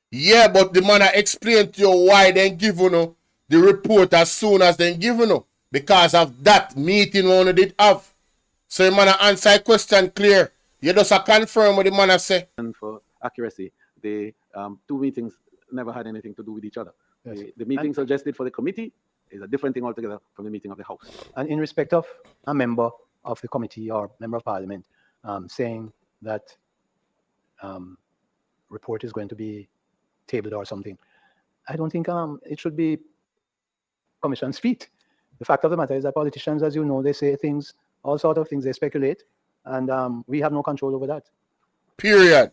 yeah, but the man I explained to you why they give you the report as soon as they give you because of that meeting one did have. So the man answer a question clear. You just confirm what the man say. And for accuracy, the two meetings never had anything to do with each other. Yes. The meeting suggested for the committee is a different thing altogether from the meeting of the House. And in respect of a member of the committee or member of Parliament saying that report is going to be tabled or something, I don't think it should be Commission's feet. The fact of the matter is that politicians, as you know, they say things, all sorts of things, they speculate, and we have no control over that. Period.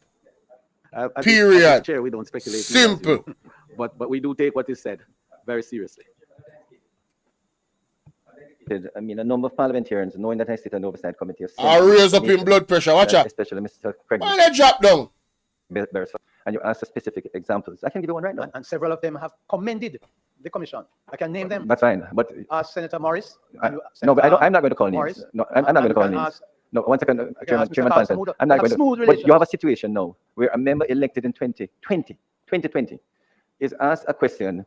Period. As Chair, we don't speculate. Simple. But we do take what is said very seriously. I mean, a number of parliamentarians, knowing that I sit on the Oversight Committee, I raise up in blood pressure. Watch out. Especially Mr. Craig. Why they drop down? And you asked for specific examples. I can give you one right now. And several of them have commended the commission. I can name them. That's fine. But Senator Morris. no, but I'm not going to call names. Morris. No, I'm not going to call names. No, 1 second, Chairman Thompson. I'm not going to. But you have a situation now where a member elected in 2020 is asked a question.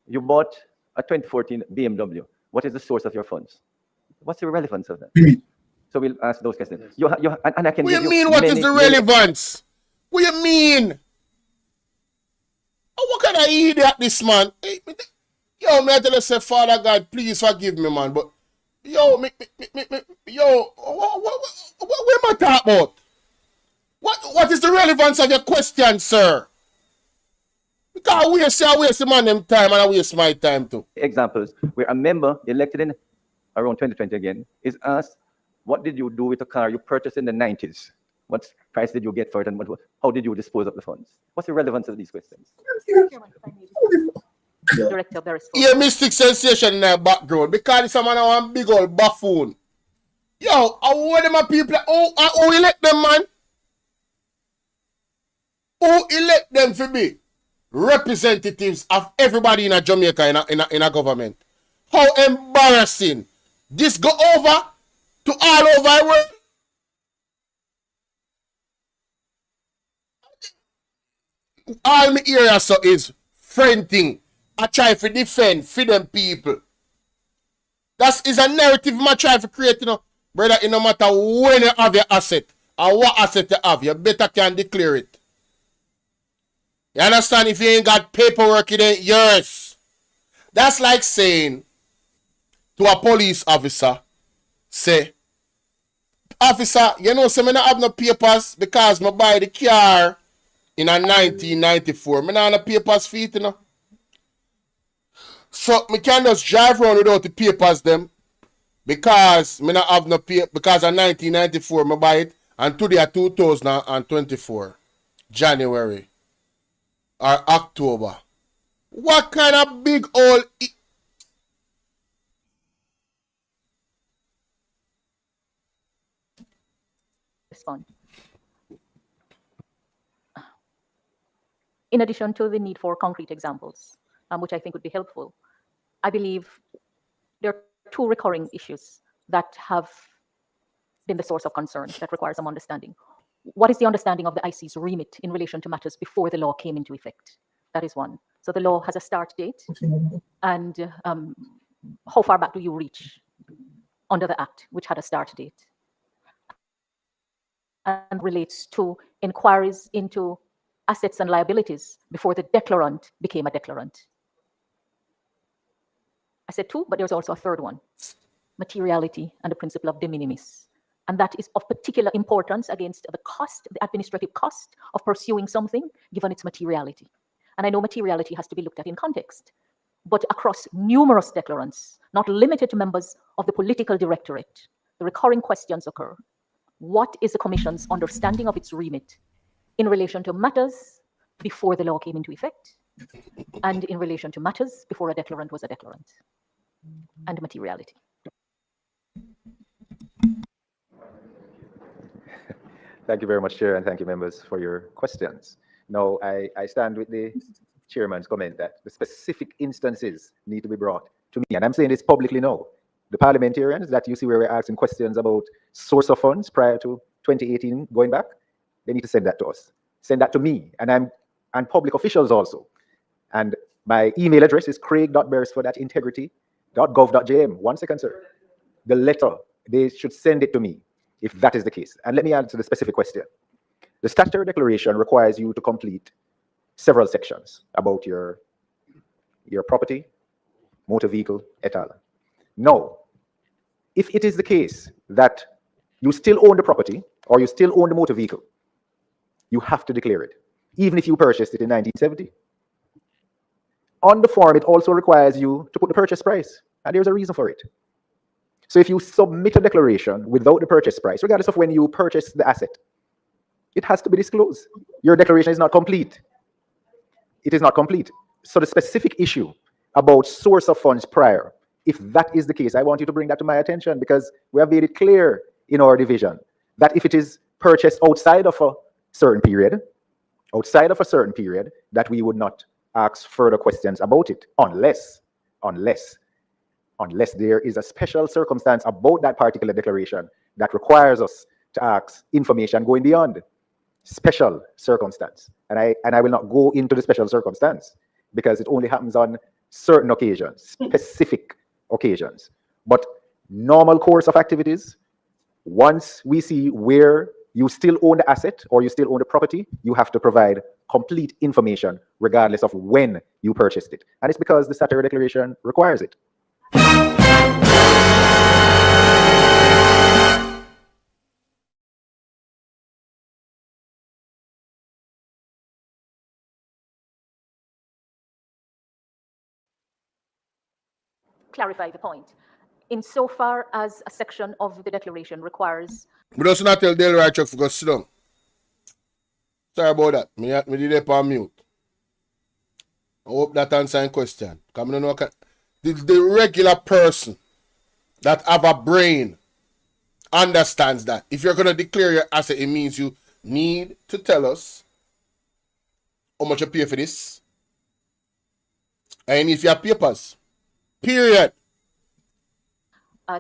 You bought a 2014 BMW. What is the source of your funds? What's the relevance of that? So we'll ask those questions. And I can. What do you mean? What is the relevance? What do you mean? Oh, what kind of idiot this man? Hey, yo, me I tell you, say, Father God, please forgive me, man. But yo, what am I talking about? What is the relevance of your question, sir? Because I waste the man them time and I waste my time too. Examples where a member elected in around 2020 again is asked, what did you do with a car you purchased in the 90s? What price did you get for it and how did you dispose of the funds? What's the relevance of these questions? Director Beresford. Yeah, Mystic Sensation in the background because this man a one big old buffoon. Yo, how them a people? Who elect them, man? Who elect them to be representatives of everybody in a Jamaica in a government? How embarrassing! This go over to all over the world. All me area so is friend thing. I try to defend for them people. That is a narrative I try to create, you know. Brother, it no matter when you have your asset or what asset you have, you better can declare it. You understand? If you ain't got paperwork, it ain't yours. That's like saying to a police officer, say, officer, you know, so I don't have no papers because I buy the car in a 1994. I don't have no papers for it, you know. So I can just drive around without the papers them because I don't have no paper because in 1994 I buy it and today are 2024 January or October. What kind of big old Respond. In addition to the need for concrete examples, which I think would be helpful, I believe there are two recurring issues that have been the source of concern that require some understanding. What is the understanding of the IC's remit in relation to matters before the law came into effect? That is one. So the law has a start date, and how far back do you reach under the Act, which had a start date? And relates to inquiries into assets and liabilities before the declarant became a declarant. I said two, but there's also a third one, materiality and the principle of de minimis. And that is of particular importance against the cost, the administrative cost of pursuing something given its materiality. And I know materiality has to be looked at in context, but across numerous declarants, not limited to members of the political directorate, the recurring questions occur. What is the Commission's understanding of its remit in relation to matters before the law came into effect and in relation to matters before a declarant was a declarant, and materiality? Thank you very much, Chair, and thank you, members, for your questions. Now, I stand with the Chairman's comment that the specific instances need to be brought to me, and I'm saying this publicly now. The parliamentarians that you see where we're asking questions about source of funds prior to 2018 going back, they need to send that to us. Send that to me, and public officials also. And my email address is craig.beresford@integrity.gov.jm. 1 second, sir. The letter, they should send it to me if that is the case. And let me answer the specific question. The statutory declaration requires you to complete several sections about your property, motor vehicle, et al. Now, if it is the case that you still own the property or you still own the motor vehicle, you have to declare it, even if you purchased it in 1970. On the form, it also requires you to put the purchase price, and there's a reason for it. So if you submit a declaration without the purchase price, regardless of when you purchase the asset, it has to be disclosed. Your declaration is not complete. It is not complete. So the specific issue about source of funds prior, if that is the case, I want you to bring that to my attention, because we have made it clear in our division that if it is purchased outside of a certain period, that we would not ask further questions about it unless there is a special circumstance about that particular declaration that requires us to ask information going beyond special circumstance. And I will not go into the special circumstance because it only happens on certain occasions, specific occasions. But normal course of activities, once we see where you still own the asset or you still own the property, you have to provide complete information regardless of when you purchased it. And it's because the statutory declaration requires it. Clarify the point. Insofar as a section of the declaration requires... We just not tell Del Right Chuck to go sit down. Sorry about that. Me did it on mute. I hope that answers the question. Come on, the regular person that have a brain understands that. If you're going to declare your asset, it means you need to tell us how much you pay for this. And if you have papers. Period.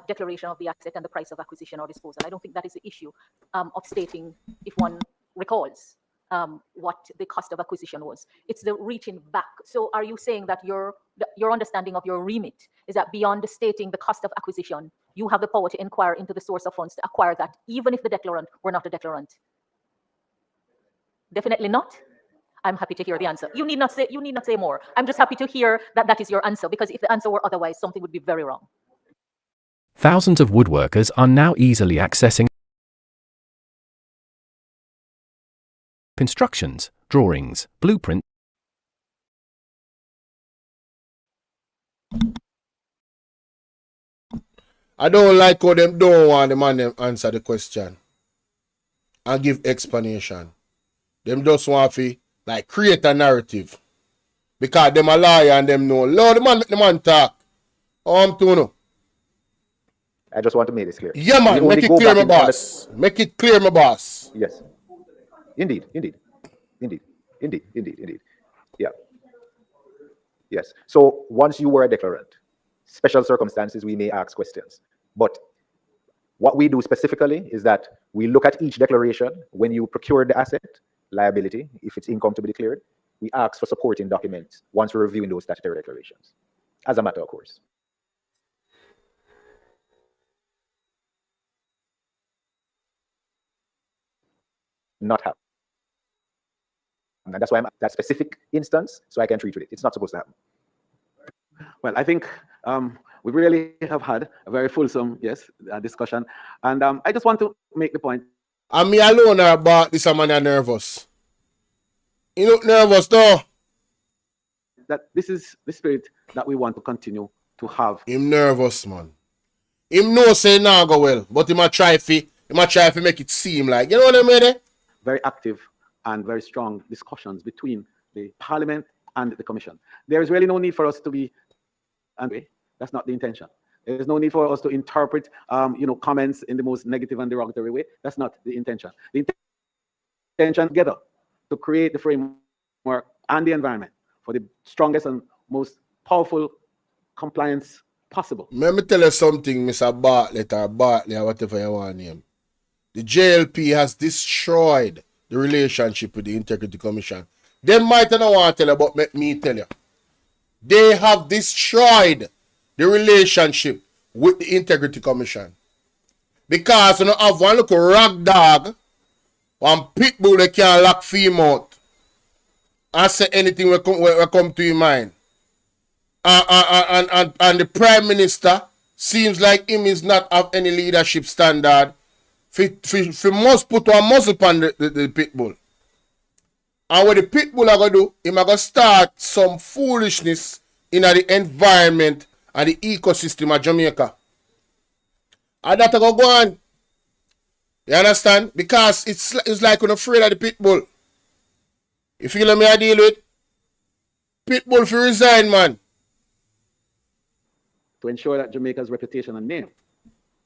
Declaration of the asset and the price of acquisition or disposal. I don't think that is the issue of stating, if one recalls, what the cost of acquisition was. It's the reaching back. So are you saying that your understanding of your remit is that beyond stating the cost of acquisition, you have the power to inquire into the source of funds to acquire that, even if the declarant were not a declarant? Definitely not. I'm happy to hear the answer. You need not say more. I'm just happy to hear that that is your answer, because if the answer were otherwise, something would be very wrong. Thousands of woodworkers are now easily accessing instructions, drawings, blueprints. I don't like how them don't want the man them answer the question and give explanation. Them just want to like create a narrative. Because them a liar and them know. Lord, the man talk. To know. I just want to make this clear. Yeah, man, make it clear, my boss. Make it clear, my boss. Yes. Indeed. Yeah. Yes. So once you were a declarant, special circumstances, we may ask questions. But what we do specifically is that we look at each declaration when you procure the asset, liability, if it's income to be declared, we ask for supporting documents once we're reviewing those statutory declarations, as a matter of course. Not happen. And that's why I'm at that specific instance, so I can treat with it. It's not supposed to happen. Well, I think we really have had a very fulsome, discussion. And I just want to make the point. And me alone are about this man are nervous. You look nervous though. That this is the spirit that we want to continue to have. Him nervous, man. Him know say nah go well, but he might try to make it seem like, you know what I mean? Very active and very strong discussions between the Parliament and the Commission. There is really no need for us to be angry. That's not the intention. There is no need for us to interpret, comments in the most negative and derogatory way. That's not the intention. The intention together to create the framework and the environment for the strongest and most powerful compliance possible. Let me tell you something, Mr. Bartlett or whatever you want to name. The JLP has destroyed the relationship with the Integrity Commission. They might not want to tell you, but let me tell you. They have destroyed the relationship with the Integrity Commission. Because you know, have one little rag dog, one pit bull that can't lock feet out and say anything will come to your mind. And the Prime Minister seems like him is not have any leadership standard. He must put a muzzle on the pit bull. And what the pit bull are going to do, he are going to start some foolishness in the environment and the ecosystem of Jamaica. And that going to go on. You understand? Because it's like you're afraid of the pit bull. You feel me I deal with? Pit bull for resign, man. To ensure that Jamaica's reputation and name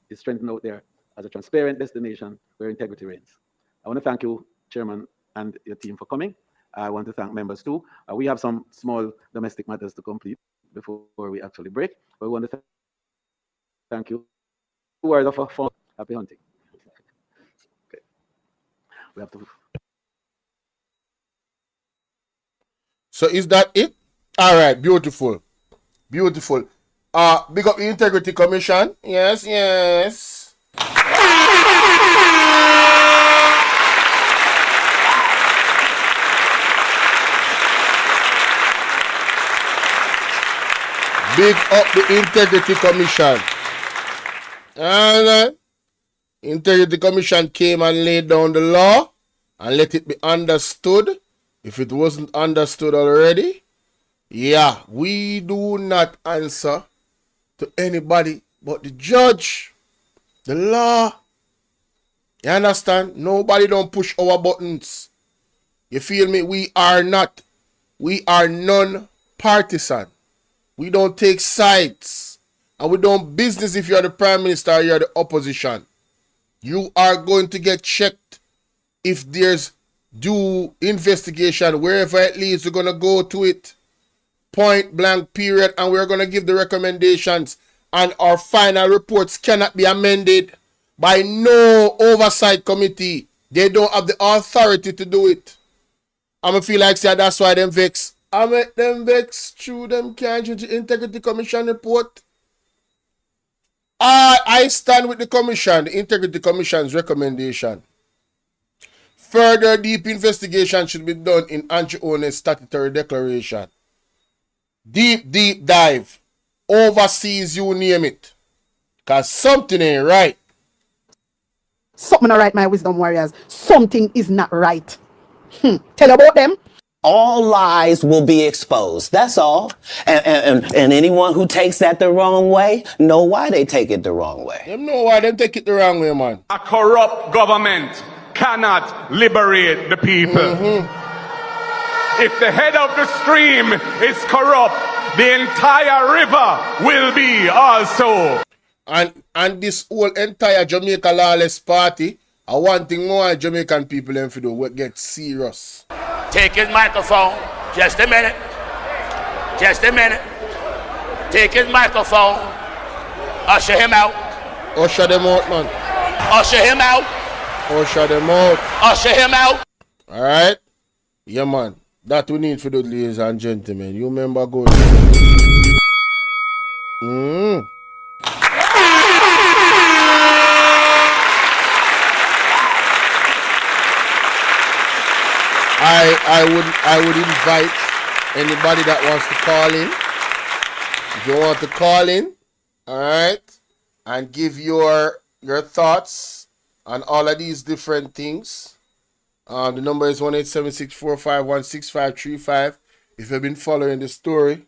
is strengthened out there as a transparent destination where integrity reigns. I want to thank you, Chairman, and your team for coming. I want to thank members too. We have some small domestic matters to complete before we actually break. But we want to thank you. 2 hours of fun. Happy hunting. Okay. We have to. So is that it? All right, beautiful. Beautiful. Big up the Integrity Commission. Yes. Big up the Integrity Commission. And Integrity Commission came and laid down the law and let it be understood. If it wasn't understood already, yeah, we do not answer to anybody but the judge, the law. You understand? Nobody don't push our buttons. You feel me? We are none partisan. We don't take sides. And we don't business if you're the prime minister or you're the opposition. You are going to get checked if there's due investigation. Wherever it leads, we're going to go to it. Point blank period. And we're going to give the recommendations. And our final reports cannot be amended by no oversight committee. They don't have the authority to do it. I'm going to feel like say that's why them vex. I make them vex through them can't judge the Integrity Commission report. I stand with the Commission, the Integrity Commission's recommendation. Further deep investigation should be done in Andrew Owen's statutory declaration. Deep dive. Overseas, you name it. Because something ain't right. Something not right, my wisdom warriors. Something is not right. Tell about them. All lies will be exposed. That's all. And anyone who takes that the wrong way know why they take it the wrong way. Them know why they take it the wrong way, man. A corrupt government cannot liberate the people. If the head of the stream is corrupt, the entire river will be also. And this whole entire Jamaica Lawless Party, one thing more Jamaican people them to do, will get serious. Take his microphone. Just a minute. Just a minute. Take his microphone. Usher him out. Usher them out, man. Usher him out. Usher them out. Usher him out. Alright? Yeah, man. That we need for the ladies and gentlemen. You remember good. I would invite anybody that wants to call in. If you want to call in, all right, and give your thoughts on all of these different things. The number is 1-876-451-6535. If you've been following the story,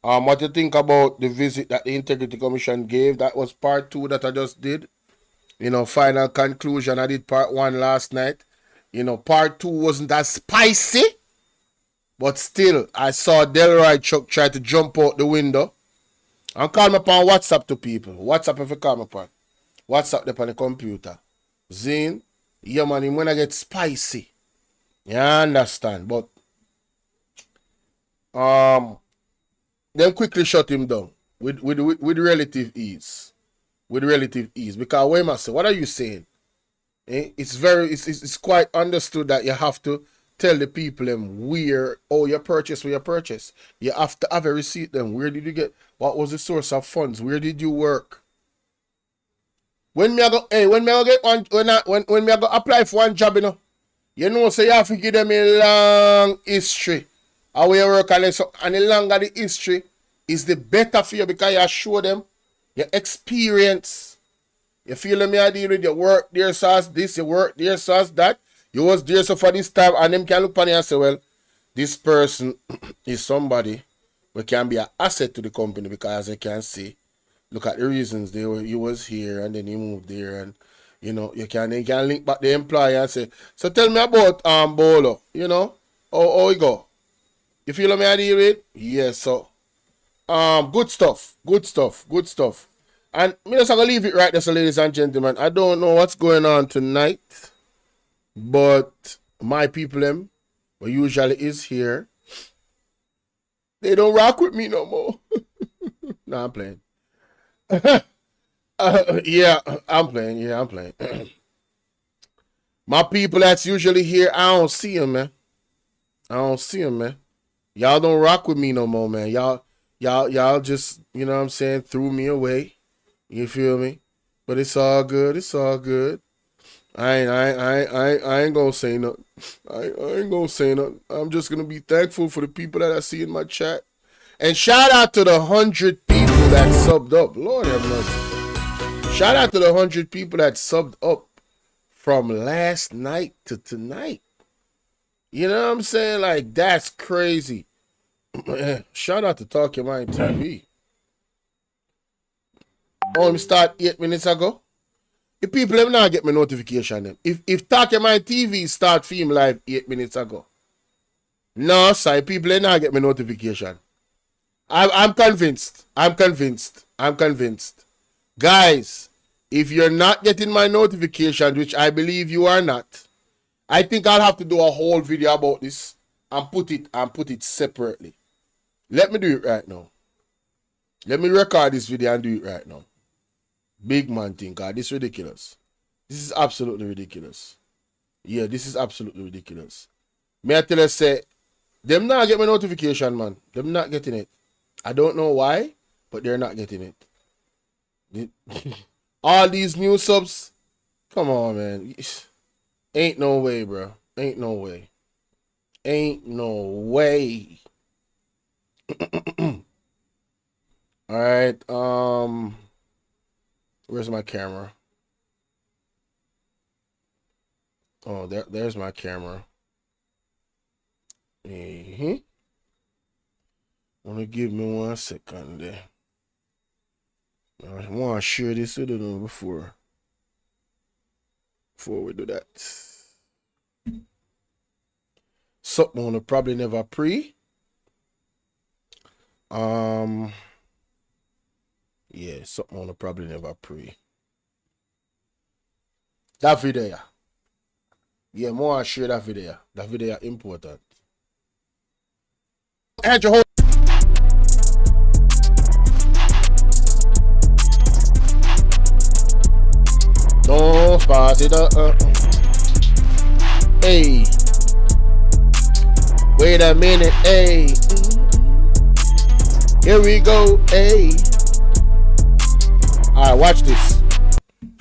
what you think about the visit that the Integrity Commission gave? That was part 2 that I just did. Final conclusion. I did part 1 last night. Part 2 wasn't as spicy, but still, I saw Delroy Chuck try to jump out the window and call me upon WhatsApp to people. WhatsApp if you call me upon. WhatsApp them on the computer. Zine, yeah man, him when I get spicy. You understand? But, then quickly shut him down with relative ease. With relative ease. Because wait a second, what are you saying? It's quite understood that you have to tell the people where you purchase. You have to have a receipt them. Where did you get? What was the source of funds? Where did you work? When me I go get one when me I go apply for one job, so you have to give them a long history. How you work and the longer the history is the better for you because you show them your experience. You feel me? I deal with your work there, sauce this, you work there, sauce that. You was there so for this time, and them can look on you and say, well, this person is somebody who can be an asset to the company because as you can see, look at the reasons you was here and then you moved there, and you can link back the employer and say, so tell me about Bolo, how you go. You feel me? I deal with? Yes, so good stuff. And I'm just going to leave it right there, so ladies and gentlemen. I don't know what's going on tonight, but my people, who usually is here, they don't rock with me no more. No, I'm playing. Yeah, I'm playing. My people that's usually here, I don't see them, man. Y'all don't rock with me no more, man. Y'all just, what I'm saying, threw me away. You feel me? But it's all good. I ain't gonna say nothing. I ain't gonna say nothing. I'm just gonna be thankful for the people that I see in my chat. And shout out to the 100 people that subbed up. Lord have mercy. Shout out to the 100 people that subbed up from last night to tonight. You know what I'm saying? Like, that's crazy. Shout out to Talk Your Mind TV. Oh, start 8 minutes ago. If people have not get my notification, them. If Talk Your Mind TV start film live 8 minutes ago. No, sorry, people have not get my notification. I'm convinced. I'm convinced. I'm convinced. Guys, if you're not getting my notifications, which I believe you are not, I think I'll have to do a whole video about this and put it separately. Let me do it right now. Let me record this video and do it right now. Big man thing, God, this is ridiculous. This is absolutely ridiculous. Yeah, this is absolutely ridiculous. May I tell you, say, them not get my notification, man. Them not getting it. I don't know why, but they're not getting it. All these new subs, come on, man. Ain't no way, bro. Ain't no way. Ain't no way. All right. Where's my camera? Oh, there's my camera. Wanna give me 1 second there. I want to share this with you before we do that. Something on probably never pre. Yeah, something on probably never pre. That video. Yeah, more share that video. That video important. Had your whole don't spot it up. Hey. Wait a minute, hey. Here we go, hey. Alright, watch this.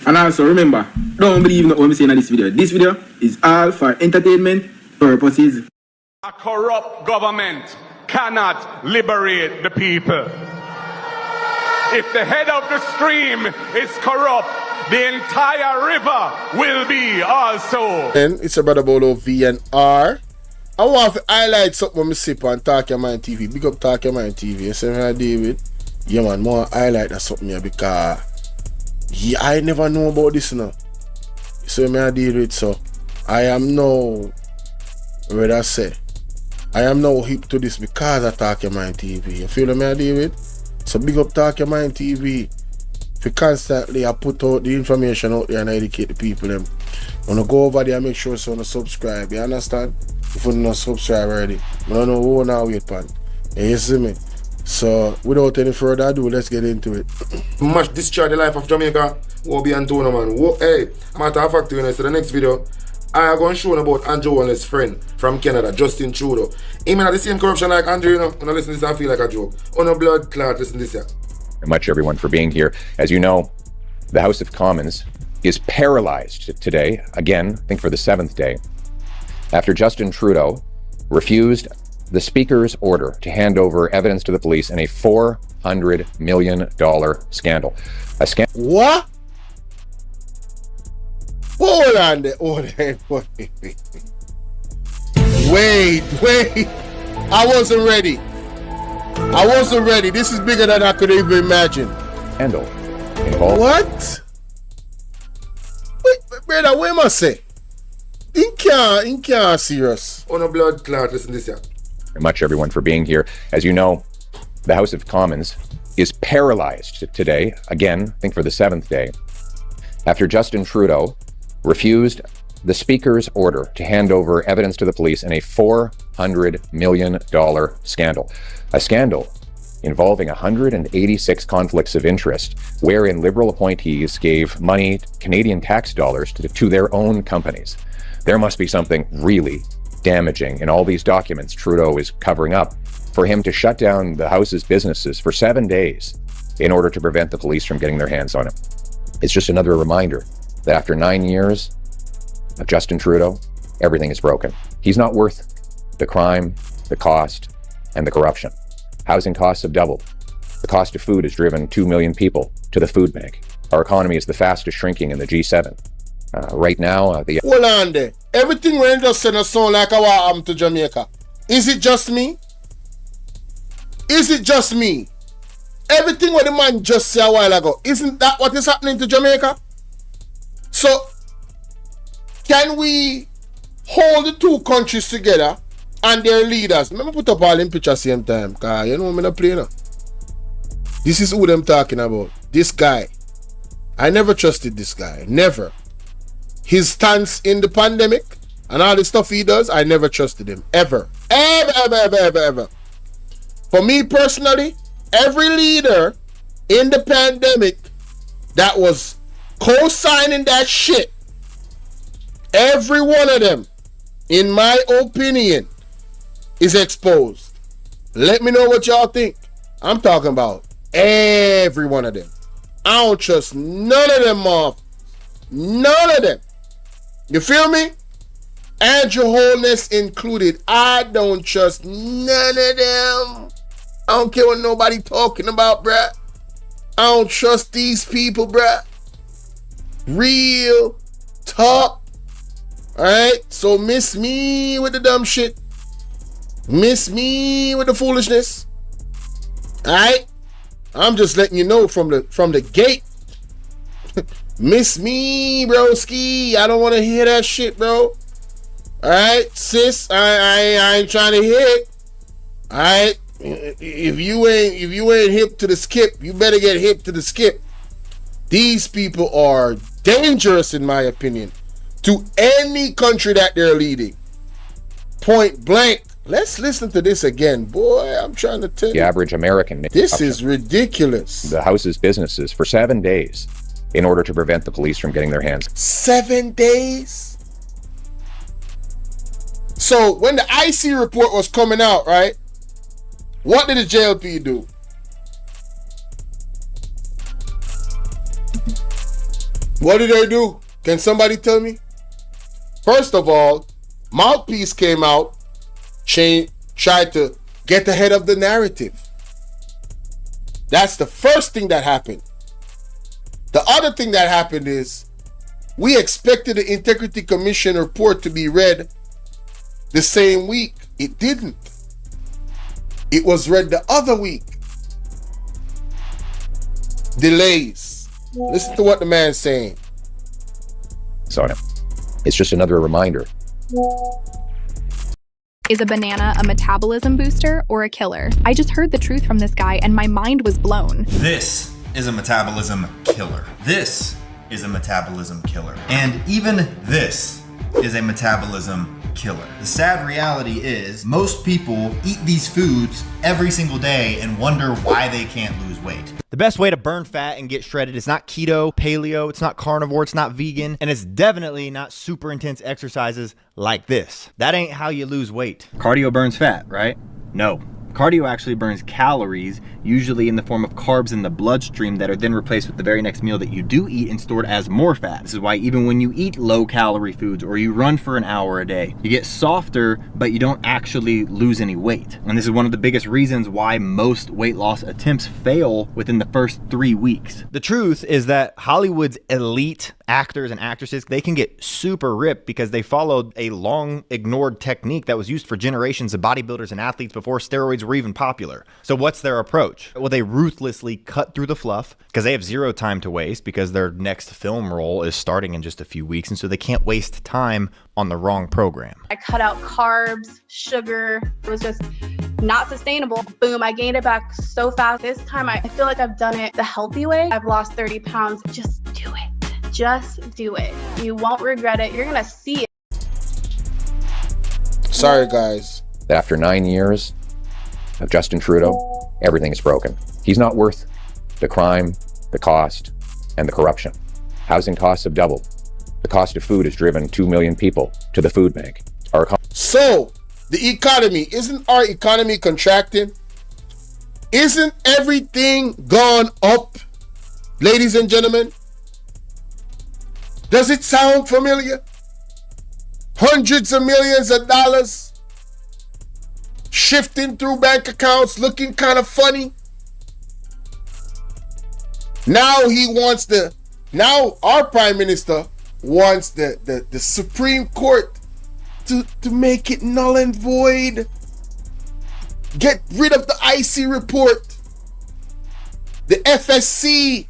And also remember, don't believe what I'm saying in this video. This video is all for entertainment purposes. A corrupt government cannot liberate the people. If the head of the stream is corrupt, the entire river will be also. And it's a brother Bolo VNR. I want to highlight something when I sip on Talk Your Mind TV. Big up Talk Your Mind TV. You see me, David? Yeah, man, more highlight that something here because yeah, I never know about this now. So me I deal with, so I am now, what I say, I am now hip to this because I Talk Your Mind TV. You feel me I deal with? So big up Talk Your Mind TV. If you constantly I put out the information out there and educate the people them. Wanna go over there and make sure so you subscribe, you understand? If you not subscribe already, I don't know who now wait pan. You see me? So without any further ado, let's get into it. Much destroy the life of Jamaica. Won't be Antonio, man. Hey, matter of fact, you know, so the next video, I am going to show you about Andrew Wallen's friend from Canada, Justin Trudeau. He may have the same corruption like Andrew, you know. When I listen to this, I feel like a joke. On a blood clot, listen to this here. Much everyone for being here. As you know, the House of Commons is paralyzed today, again, I think for the 7th day, after Justin Trudeau refused the Speaker's order to hand over evidence to the police in a $400 million scandal. A scandal. What? Hold on there. Wait. I wasn't ready. This is bigger than I could even imagine. Scandal involved. What? Wait, brother, what am I say? In can't serious. On a blood clot, listen to this here. Much everyone for being here. As you know, the House of Commons is paralyzed today, again, I think for the 7th day, after Justin Trudeau refused the Speaker's order to hand over evidence to the police in a $400 million scandal. A scandal involving 186 conflicts of interest, wherein Liberal appointees gave money, Canadian tax dollars, to their own companies. There must be something really damaging in all these documents Trudeau is covering up for him to shut down the House's businesses for 7 days in order to prevent the police from getting their hands on him. It's just another reminder that after 9 years of Justin Trudeau, everything is broken. He's not worth the crime, the cost, and the corruption. Housing costs have doubled. The cost of food has driven 2 million people to the food bank. Our economy is the fastest shrinking in the G7. Right now, the... Hold on there. Everything we just said sound like what happened to Jamaica. Is it just me? Everything what the man just said a while ago, isn't that what is happening to Jamaica? So, can we hold the two countries together and their leaders. Let me put up all them pictures same time, cause you know me not play now. This is who them talking about. This guy. I never trusted this guy. Never. His stance in the pandemic and all the stuff he does, I never trusted him. Ever. Ever. For me personally, every leader in the pandemic that was co-signing that shit, every one of them, in my opinion, is exposed. Let me know what y'all think. I'm talking about every one of them. I don't trust none of them off. None of them. You feel me? And your wholeness included. I don't trust none of them. I don't care what nobody talking about, bruh. I don't trust these people, bruh. Real talk. Alright? So miss me with the dumb shit. Miss me with the foolishness. Alright? I'm just letting you know from the gate. Miss me, broski. I don't want to hear that shit, bro. Alright, sis. I ain't trying to hear it. Alright. If you ain't hip to the skip, you better get hip to the skip. These people are dangerous, in my opinion, to any country that they're leading. Point blank. Let's listen to this again. Boy, I'm trying to tell you. The average American. This is ridiculous. The House's businesses for 7 days in order to prevent the police from getting their hands. 7 days? So when the IC report was coming out, right? What did the JLP do? What did they do? Can somebody tell me? First of all, Mouthpiece came out, tried to get ahead of the narrative. That's the first thing that happened. The other thing that happened is we expected the Integrity Commission report to be read the same week. It didn't. It was read the other week. Delays. Listen to what the man's saying. So it's just another reminder. Is a banana a metabolism booster or a killer? I just heard the truth from this guy and my mind was blown. This is a metabolism killer. This is a metabolism killer. And even this is a metabolism killer. The sad reality is most people eat these foods every single day and wonder why they can't lose weight. The best way to burn fat and get shredded is not keto, paleo, it's not carnivore, it's not vegan, and it's definitely not super intense exercises like this. That ain't how you lose weight. Cardio burns fat, right? No. Cardio actually burns calories, usually in the form of carbs in the bloodstream that are then replaced with the very next meal that you do eat and stored as more fat. This is why even when you eat low-calorie foods or you run for an hour a day, you get softer, but you don't actually lose any weight. And this is one of the biggest reasons why most weight loss attempts fail within the first 3 weeks. The truth is that Hollywood's elite actors and actresses, they can get super ripped because they followed a long ignored technique that was used for generations of bodybuilders and athletes before steroids were even popular. So what's their approach? Well, they ruthlessly cut through the fluff because they have zero time to waste because their next film role is starting in just a few weeks, and so they can't waste time on the wrong program. I cut out carbs, sugar. It was just not sustainable. Boom, I gained it back so fast. This time I feel like I've done it the healthy way. I've lost 30 pounds. Just do it. Just do it. You won't regret it. You're gonna see it. Sorry, guys. That after 9 years of Justin Trudeau, everything is broken. He's not worth the crime, the cost, and the corruption. Housing costs have doubled. The cost of food has driven 2 million people to the food bank. So, the economy, isn't our economy contracting? Isn't everything gone up, ladies and gentlemen? Does it sound familiar? Hundreds of millions of dollars shifting through bank accounts, looking kind of funny. Now our prime minister wants the Supreme Court to make it null and void. Get rid of the IC report. The FSC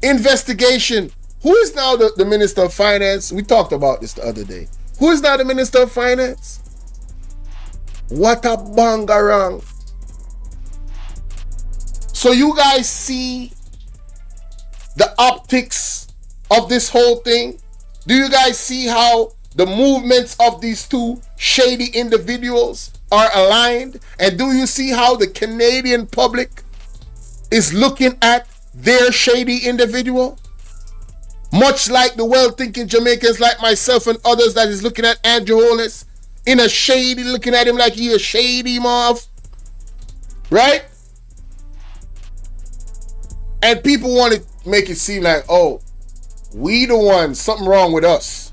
investigation. Who is now the Minister of Finance? We talked about this the other day. Who is now the Minister of Finance? What a bangarang. So you guys see the optics of this whole thing? Do you guys see how the movements of these two shady individuals are aligned? And do you see how the Canadian public is looking at their shady individual? Much like the well-thinking Jamaicans like myself and others that is looking at Andrew Holness in a shady, looking at him like he a shady moth. Right? And people want to make it seem like, oh, we the ones, something wrong with us.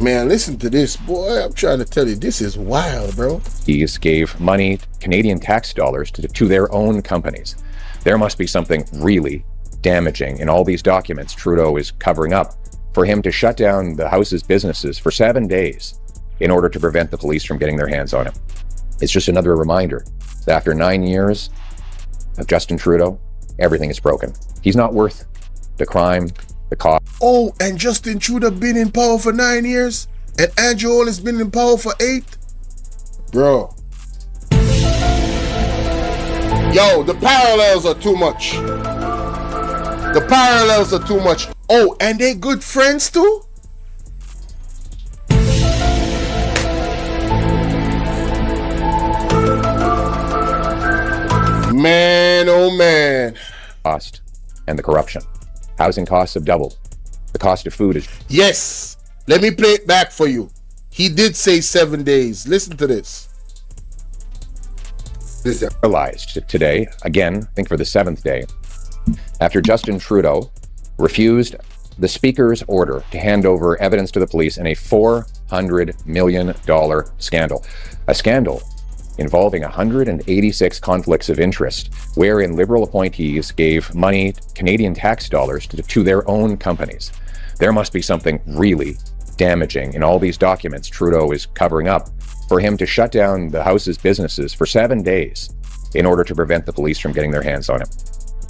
Man, listen to this, boy. I'm trying to tell you, this is wild, bro. These gave money, Canadian tax dollars, to their own companies. There must be something really damaging in all these documents Trudeau is covering up for him to shut down the House's businesses for 7 days in order to prevent the police from getting their hands on him. It's just another reminder that after 9 years of Justin Trudeau, everything is broken. He's not worth the crime, the cost. Oh, and Justin Trudeau been in power for 9 years, and Andrew Holness been in power for 8? Bro. Yo, the parallels are too much. The parallels are too much. Oh, and they good friends too? Man, oh man. Cost and the corruption. Housing costs have doubled. The cost of food is... Yes. Let me play it back for you. He did say 7 days. Listen to this. Paralyzed today, again, I think for the 7th day, after Justin Trudeau refused the Speaker's order to hand over evidence to the police in a $400 million scandal. A scandal involving 186 conflicts of interest, wherein Liberal appointees gave money, Canadian tax dollars, to their own companies. There must be something really damaging in all these documents Trudeau is covering up for him to shut down the House's businesses for 7 days in order to prevent the police from getting their hands on him.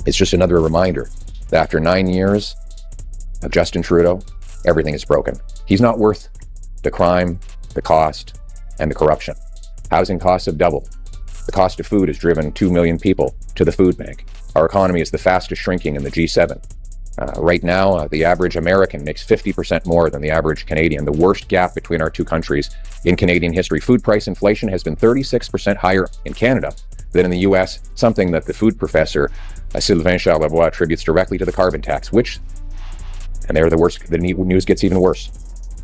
It's just another reminder that after 9 years of Justin Trudeau, everything is broken. He's not worth the crime, the cost, and the corruption. Housing costs have doubled. The cost of food has driven 2 million people to the food bank. Our economy is the fastest shrinking in the G7. Right now, the average American makes 50% more than the average Canadian, the worst gap between our two countries in Canadian history. Food price inflation has been 36% higher in Canada than in the US, something that the food professor Sylvain Charlebois attributes directly to the carbon tax, which, and there the news gets even worse,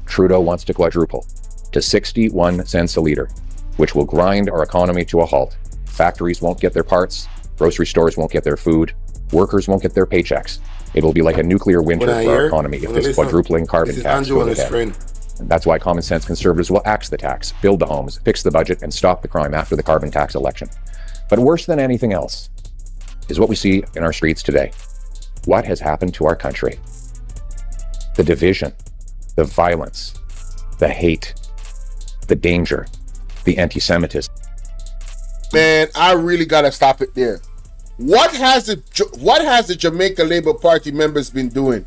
Trudeau wants to quadruple to 61 cents a litre, which will grind our economy to a halt. Factories won't get their parts, grocery stores won't get their food, workers won't get their paychecks. It will be like a nuclear winter for our economy if this quadrupling carbon tax goes ahead. And that's why common sense conservatives will axe the tax, build the homes, fix the budget, and stop the crime after the carbon tax election. But worse than anything else is what we see in our streets today. What has happened to our country? The division, the violence, the hate, the danger, the anti-Semitism. Man, I really gotta stop it there. What has the Jamaica Labour Party members been doing?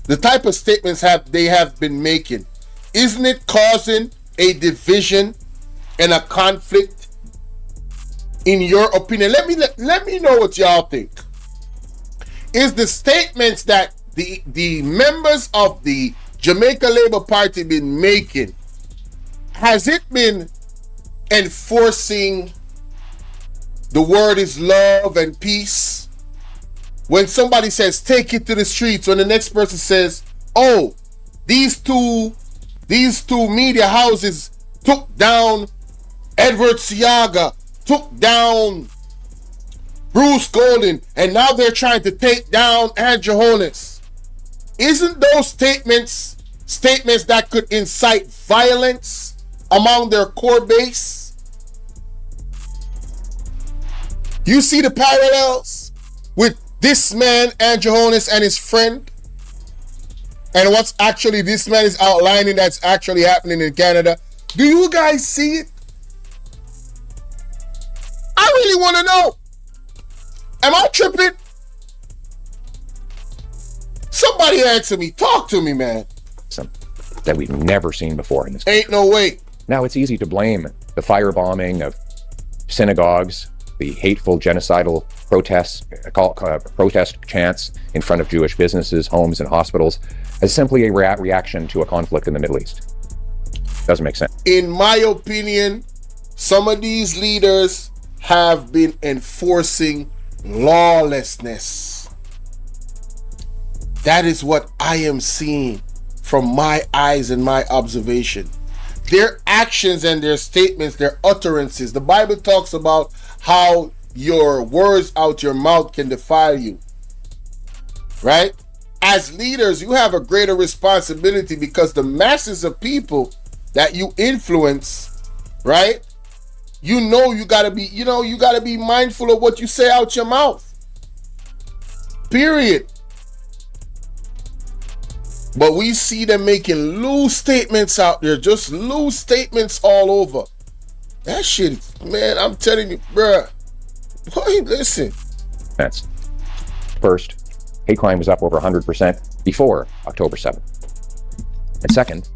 The type of statements they have been making, isn't it causing a division and a conflict? In your opinion, let me know what y'all think. Is the statements that the members of the Jamaica Labour Party been making, has it been enforcing the word is love and peace? When somebody says take it to the streets, when the next person says, oh, these two media houses took down Edward Siaga, took down Bruce Golden, and now they're trying to take down Andrew Holness. Isn't those statements that could incite violence among their core base? You see the parallels with this man, Andrew Holness, and his friend? And what's actually this man is outlining that's actually happening in Canada? Do you guys see it? I really want to know. Am I tripping? Somebody answer me. Talk to me, man. That we've never seen before in this country. Ain't no way. Now, it's easy to blame the firebombing of synagogues, the hateful genocidal protests, protest chants in front of Jewish businesses, homes, and hospitals as simply a reaction to a conflict in the Middle East. Doesn't make sense. In my opinion, some of these leaders have been enforcing lawlessness. That is what I am seeing from my eyes and my observation. Their actions and their statements, their utterances. The Bible talks about how your words out your mouth can defile you. Right? As leaders, you have a greater responsibility because the masses of people that you influence, right? You gotta be mindful of what you say out your mouth. Period. But we see them making loose statements out there, just loose statements all over. That shit, man, I'm telling you, bruh. Boy, listen. That's first, hate crime was up over 100% before October 7th. And second,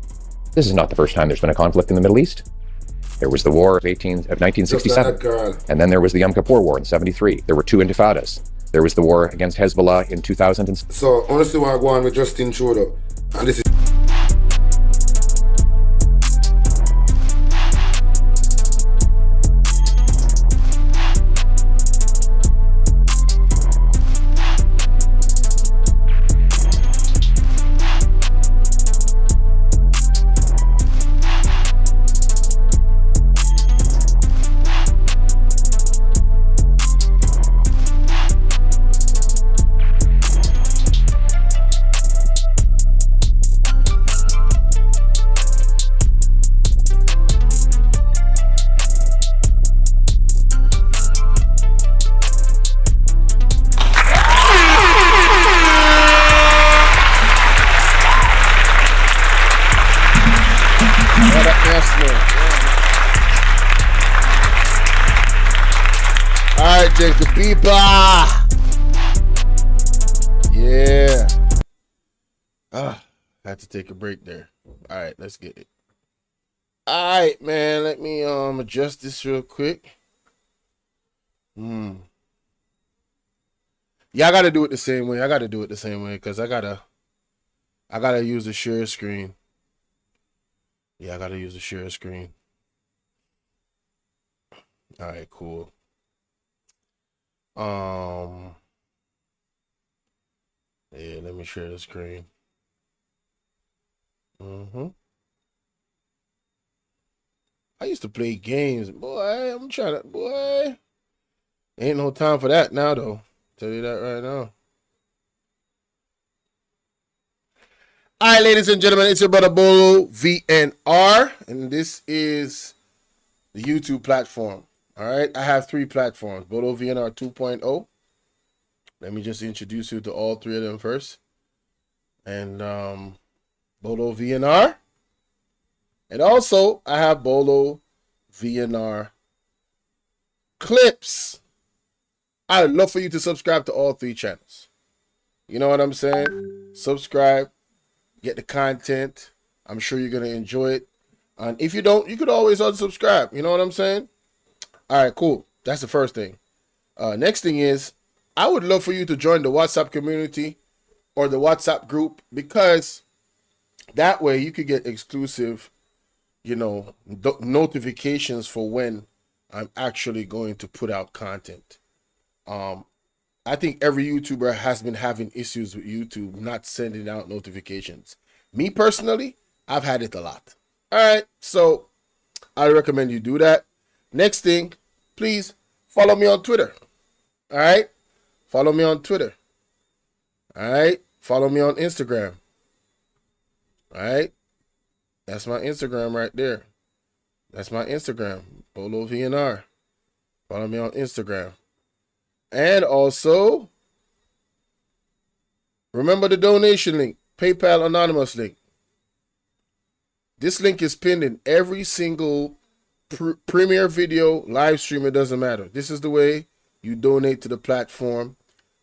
this is not the first time there's been a conflict in the Middle East. There was the war of 1967, and then there was the Yom Kippur War in 73. There were two intifadas. There was the war against Hezbollah in 2000. So honestly, what I go on with Justin Trudeau, and this is Jacob Beeper. Yeah. Had to take a break there. All right, let's get it. All right, man. Let me adjust this real quick. Yeah, I gotta do it the same way. Because I gotta use the share screen. Yeah, I gotta use the share screen. All right, cool. Yeah, let me share the screen. I used to play games, boy. Ain't no time for that now, though. Tell you that right now. All right, ladies and gentlemen, it's your brother Bolo VNR, and this is the YouTube platform. All right, I have 3 platforms. Bolo VNR 2.0. Let me just introduce you to all 3 of them first. And Bolo VNR. And also, I have Bolo VNR Clips. I'd love for you to subscribe to all 3 channels. You know what I'm saying? Subscribe, get the content. I'm sure you're going to enjoy it. And if you don't, you could always unsubscribe. You know what I'm saying? All right, cool. That's the first thing. Next thing is, I would love for you to join the WhatsApp community or the WhatsApp group, because that way you could get exclusive, notifications for when I'm actually going to put out content. I think every YouTuber has been having issues with YouTube not sending out notifications. Me personally, I've had it a lot. All right, so I recommend you do that. Next thing, please follow me on Twitter. All right? Follow me on Twitter. All right? Follow me on Instagram. All right? That's my Instagram right there. That's my Instagram, Bolo VNR. Follow me on Instagram. And also, remember the donation link, PayPal Anonymous link. This link is pinned in every single premiere video, live stream, it doesn't matter. This is the way you donate to the platform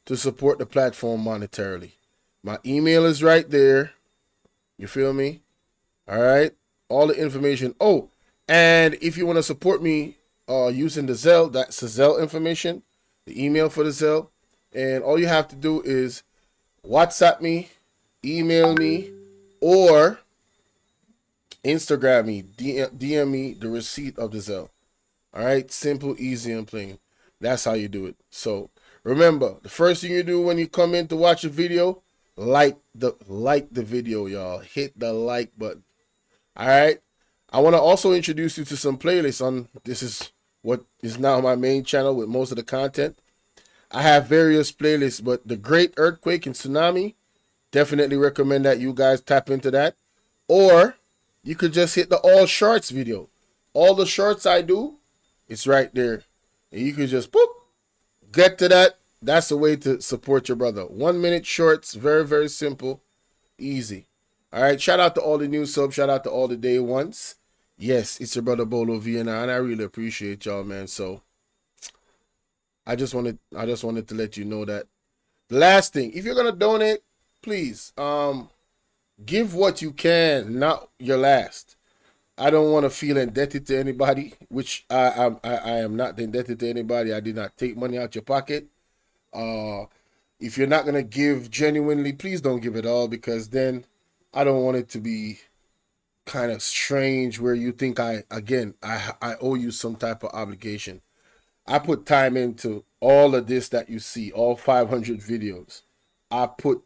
to support the platform monetarily. My email is right there. You feel me? All right. All the information. Oh, And if you want to support me using the Zelle, that's the Zelle information, the email for the Zelle. And all you have to do is WhatsApp me, email me, or Instagram me, DM me the receipt of the Zelle. All right, simple, easy, and plain. That's how you do it. So remember, the first thing you do when you come in to watch a video, like the video, y'all. Hit the like button. All right. I want to also introduce you to some playlists on. This is what is now my main channel with most of the content. I have various playlists, but the Great Earthquake and Tsunami, definitely recommend that you guys tap into that. Or you could just hit the all shorts video. All the shorts I do, it's right there. And you could just boop, get to that. That's the way to support your brother. 1 minute shorts, very, very simple, easy. All right, shout out to all the new subs, shout out to all the day ones. Yes, it's your brother Bolo Vienna, and I really appreciate y'all, man. So I just wanted to let you know that. The last thing, if you're gonna donate, please give what you can, not your last. I don't want to feel indebted to anybody, which I am not indebted to anybody. I did not take money out your pocket. If you're not gonna give genuinely, please don't give it all, because then I don't want it to be kind of strange where you think I owe you some type of obligation. I put time into all of this that you see, all 500 videos. I put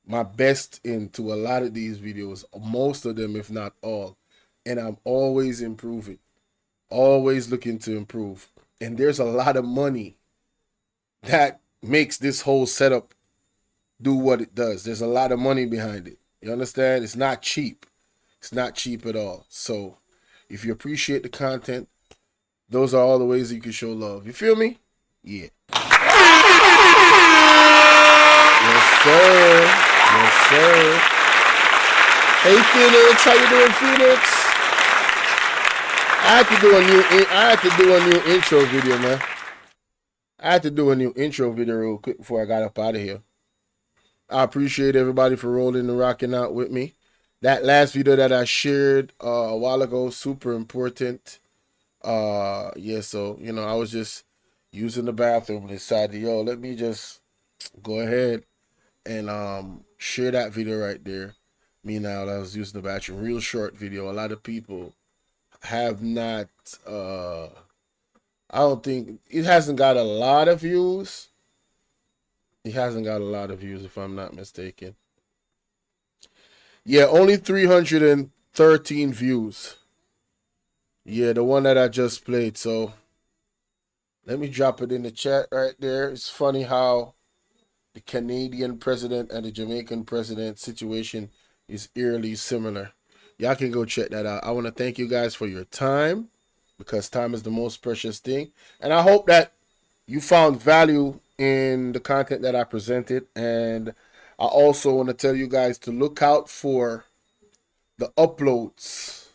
my best into a lot of these videos, most of them, if not all. And I'm always improving, always looking to improve. And there's a lot of money that makes this whole setup do what it does. There's a lot of money behind it. You understand? It's not cheap. It's not cheap at all. So if you appreciate the content, those are all the ways you can show love. You feel me? Yeah. Yes, sir. Yes, sir. Hey, Phoenix. How you doing, Phoenix? I had to do a new intro video, man. I had to do a new intro video real quick before I got up out of here. I appreciate everybody for rolling and rocking out with me. That last video that I shared a while ago, super important. Yeah, so, you know, I was just using the bathroom and decided, yo, let me just go ahead and share that video right there. Me now, I was using the bathroom. Real short video. A lot of people have not, I don't think, it hasn't got a lot of views. It hasn't got a lot of views, if I'm not mistaken. Yeah, only 313 views. Yeah, the one that I just played. So let me drop it in the chat right there. It's funny how the Canadian president and the Jamaican president situation is eerily similar. Y'all can go check that out. I want to thank you guys for your time, because time is the most precious thing. And I hope that you found value in the content that I presented. And I also want to tell you guys to look out for the uploads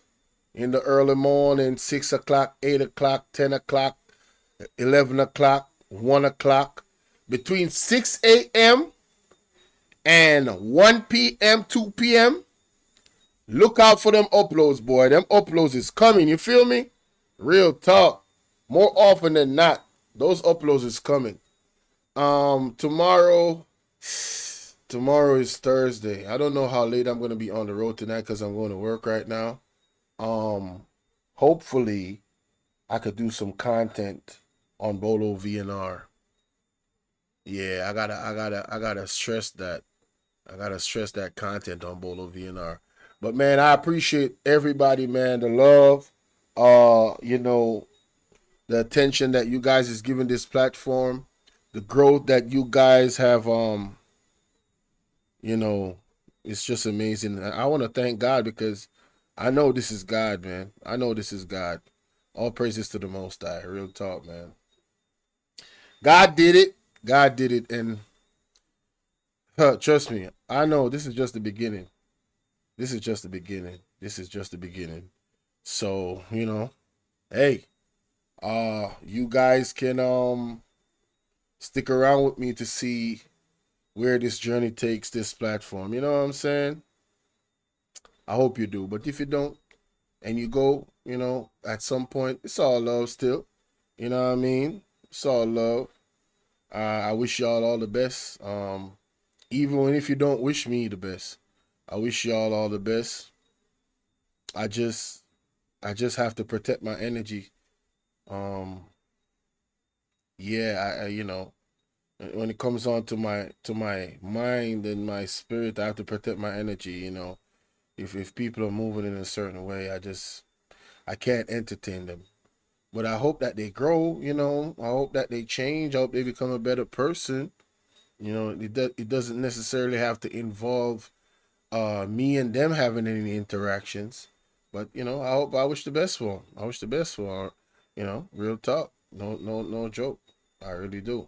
in the early morning, 6 o'clock, 8 o'clock, 10 o'clock, 11 o'clock, 1 o'clock. Between 6 a.m. and 1 p.m., 2 p.m., look out for them uploads, boy. Them uploads is coming, you feel me? Real talk. More often than not, those uploads is coming. Tomorrow is Thursday. I don't know how late I'm going to be on the road tonight because I'm going to work right now. Hopefully I could do some content on Bolo VNR. Yeah, I gotta stress that. I gotta stress that content on Bolo VNR. But man, I appreciate everybody, man. The love, you know, the attention that you guys is giving this platform, the growth that you guys have, you know, it's just amazing. I want to thank God, because I know this is God, man. I know this is God. All praises to the Most High. Real talk, man. God did it. God did it. And trust me, I know this is just the beginning. This is just the beginning. This is just the beginning. So, you know, hey, you guys can stick around with me to see where this journey takes this platform. You know what I'm saying? I hope you do. But if you don't, and you go, you know, at some point, it's all love still. You know what I mean? It's all love. I wish y'all all the best. Even if you don't wish me the best, I wish y'all all the best. I just have to protect my energy. Yeah, I you know, when it comes on to my mind and my spirit, I have to protect my energy. You know, if people are moving in a certain way, I can't entertain them. But I hope that they grow. You know, I hope that they change. I hope they become a better person. You know, it doesn't necessarily have to involve me and them having any interactions. But you know, I wish the best for them. I wish the best for them. You know, real talk. No joke. I really do.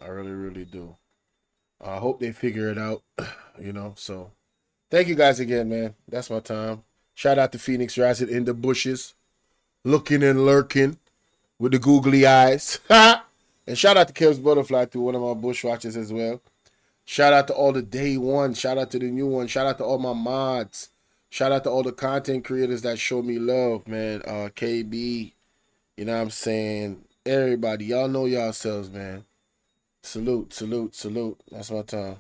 I really do. I hope they figure it out. You know, so thank you guys again, man. That's my time. Shout out to Phoenix Rising in the bushes, looking and lurking with the googly eyes. And shout out to Kev's Butterfly too, one of my bush watchers as well. Shout out to all the day one. Shout out to the new one. Shout out to all my mods. Shout out to all the content creators that show me love, man. KB, you know what I'm saying? Everybody, y'all know yourselves, man. Salute. That's my time.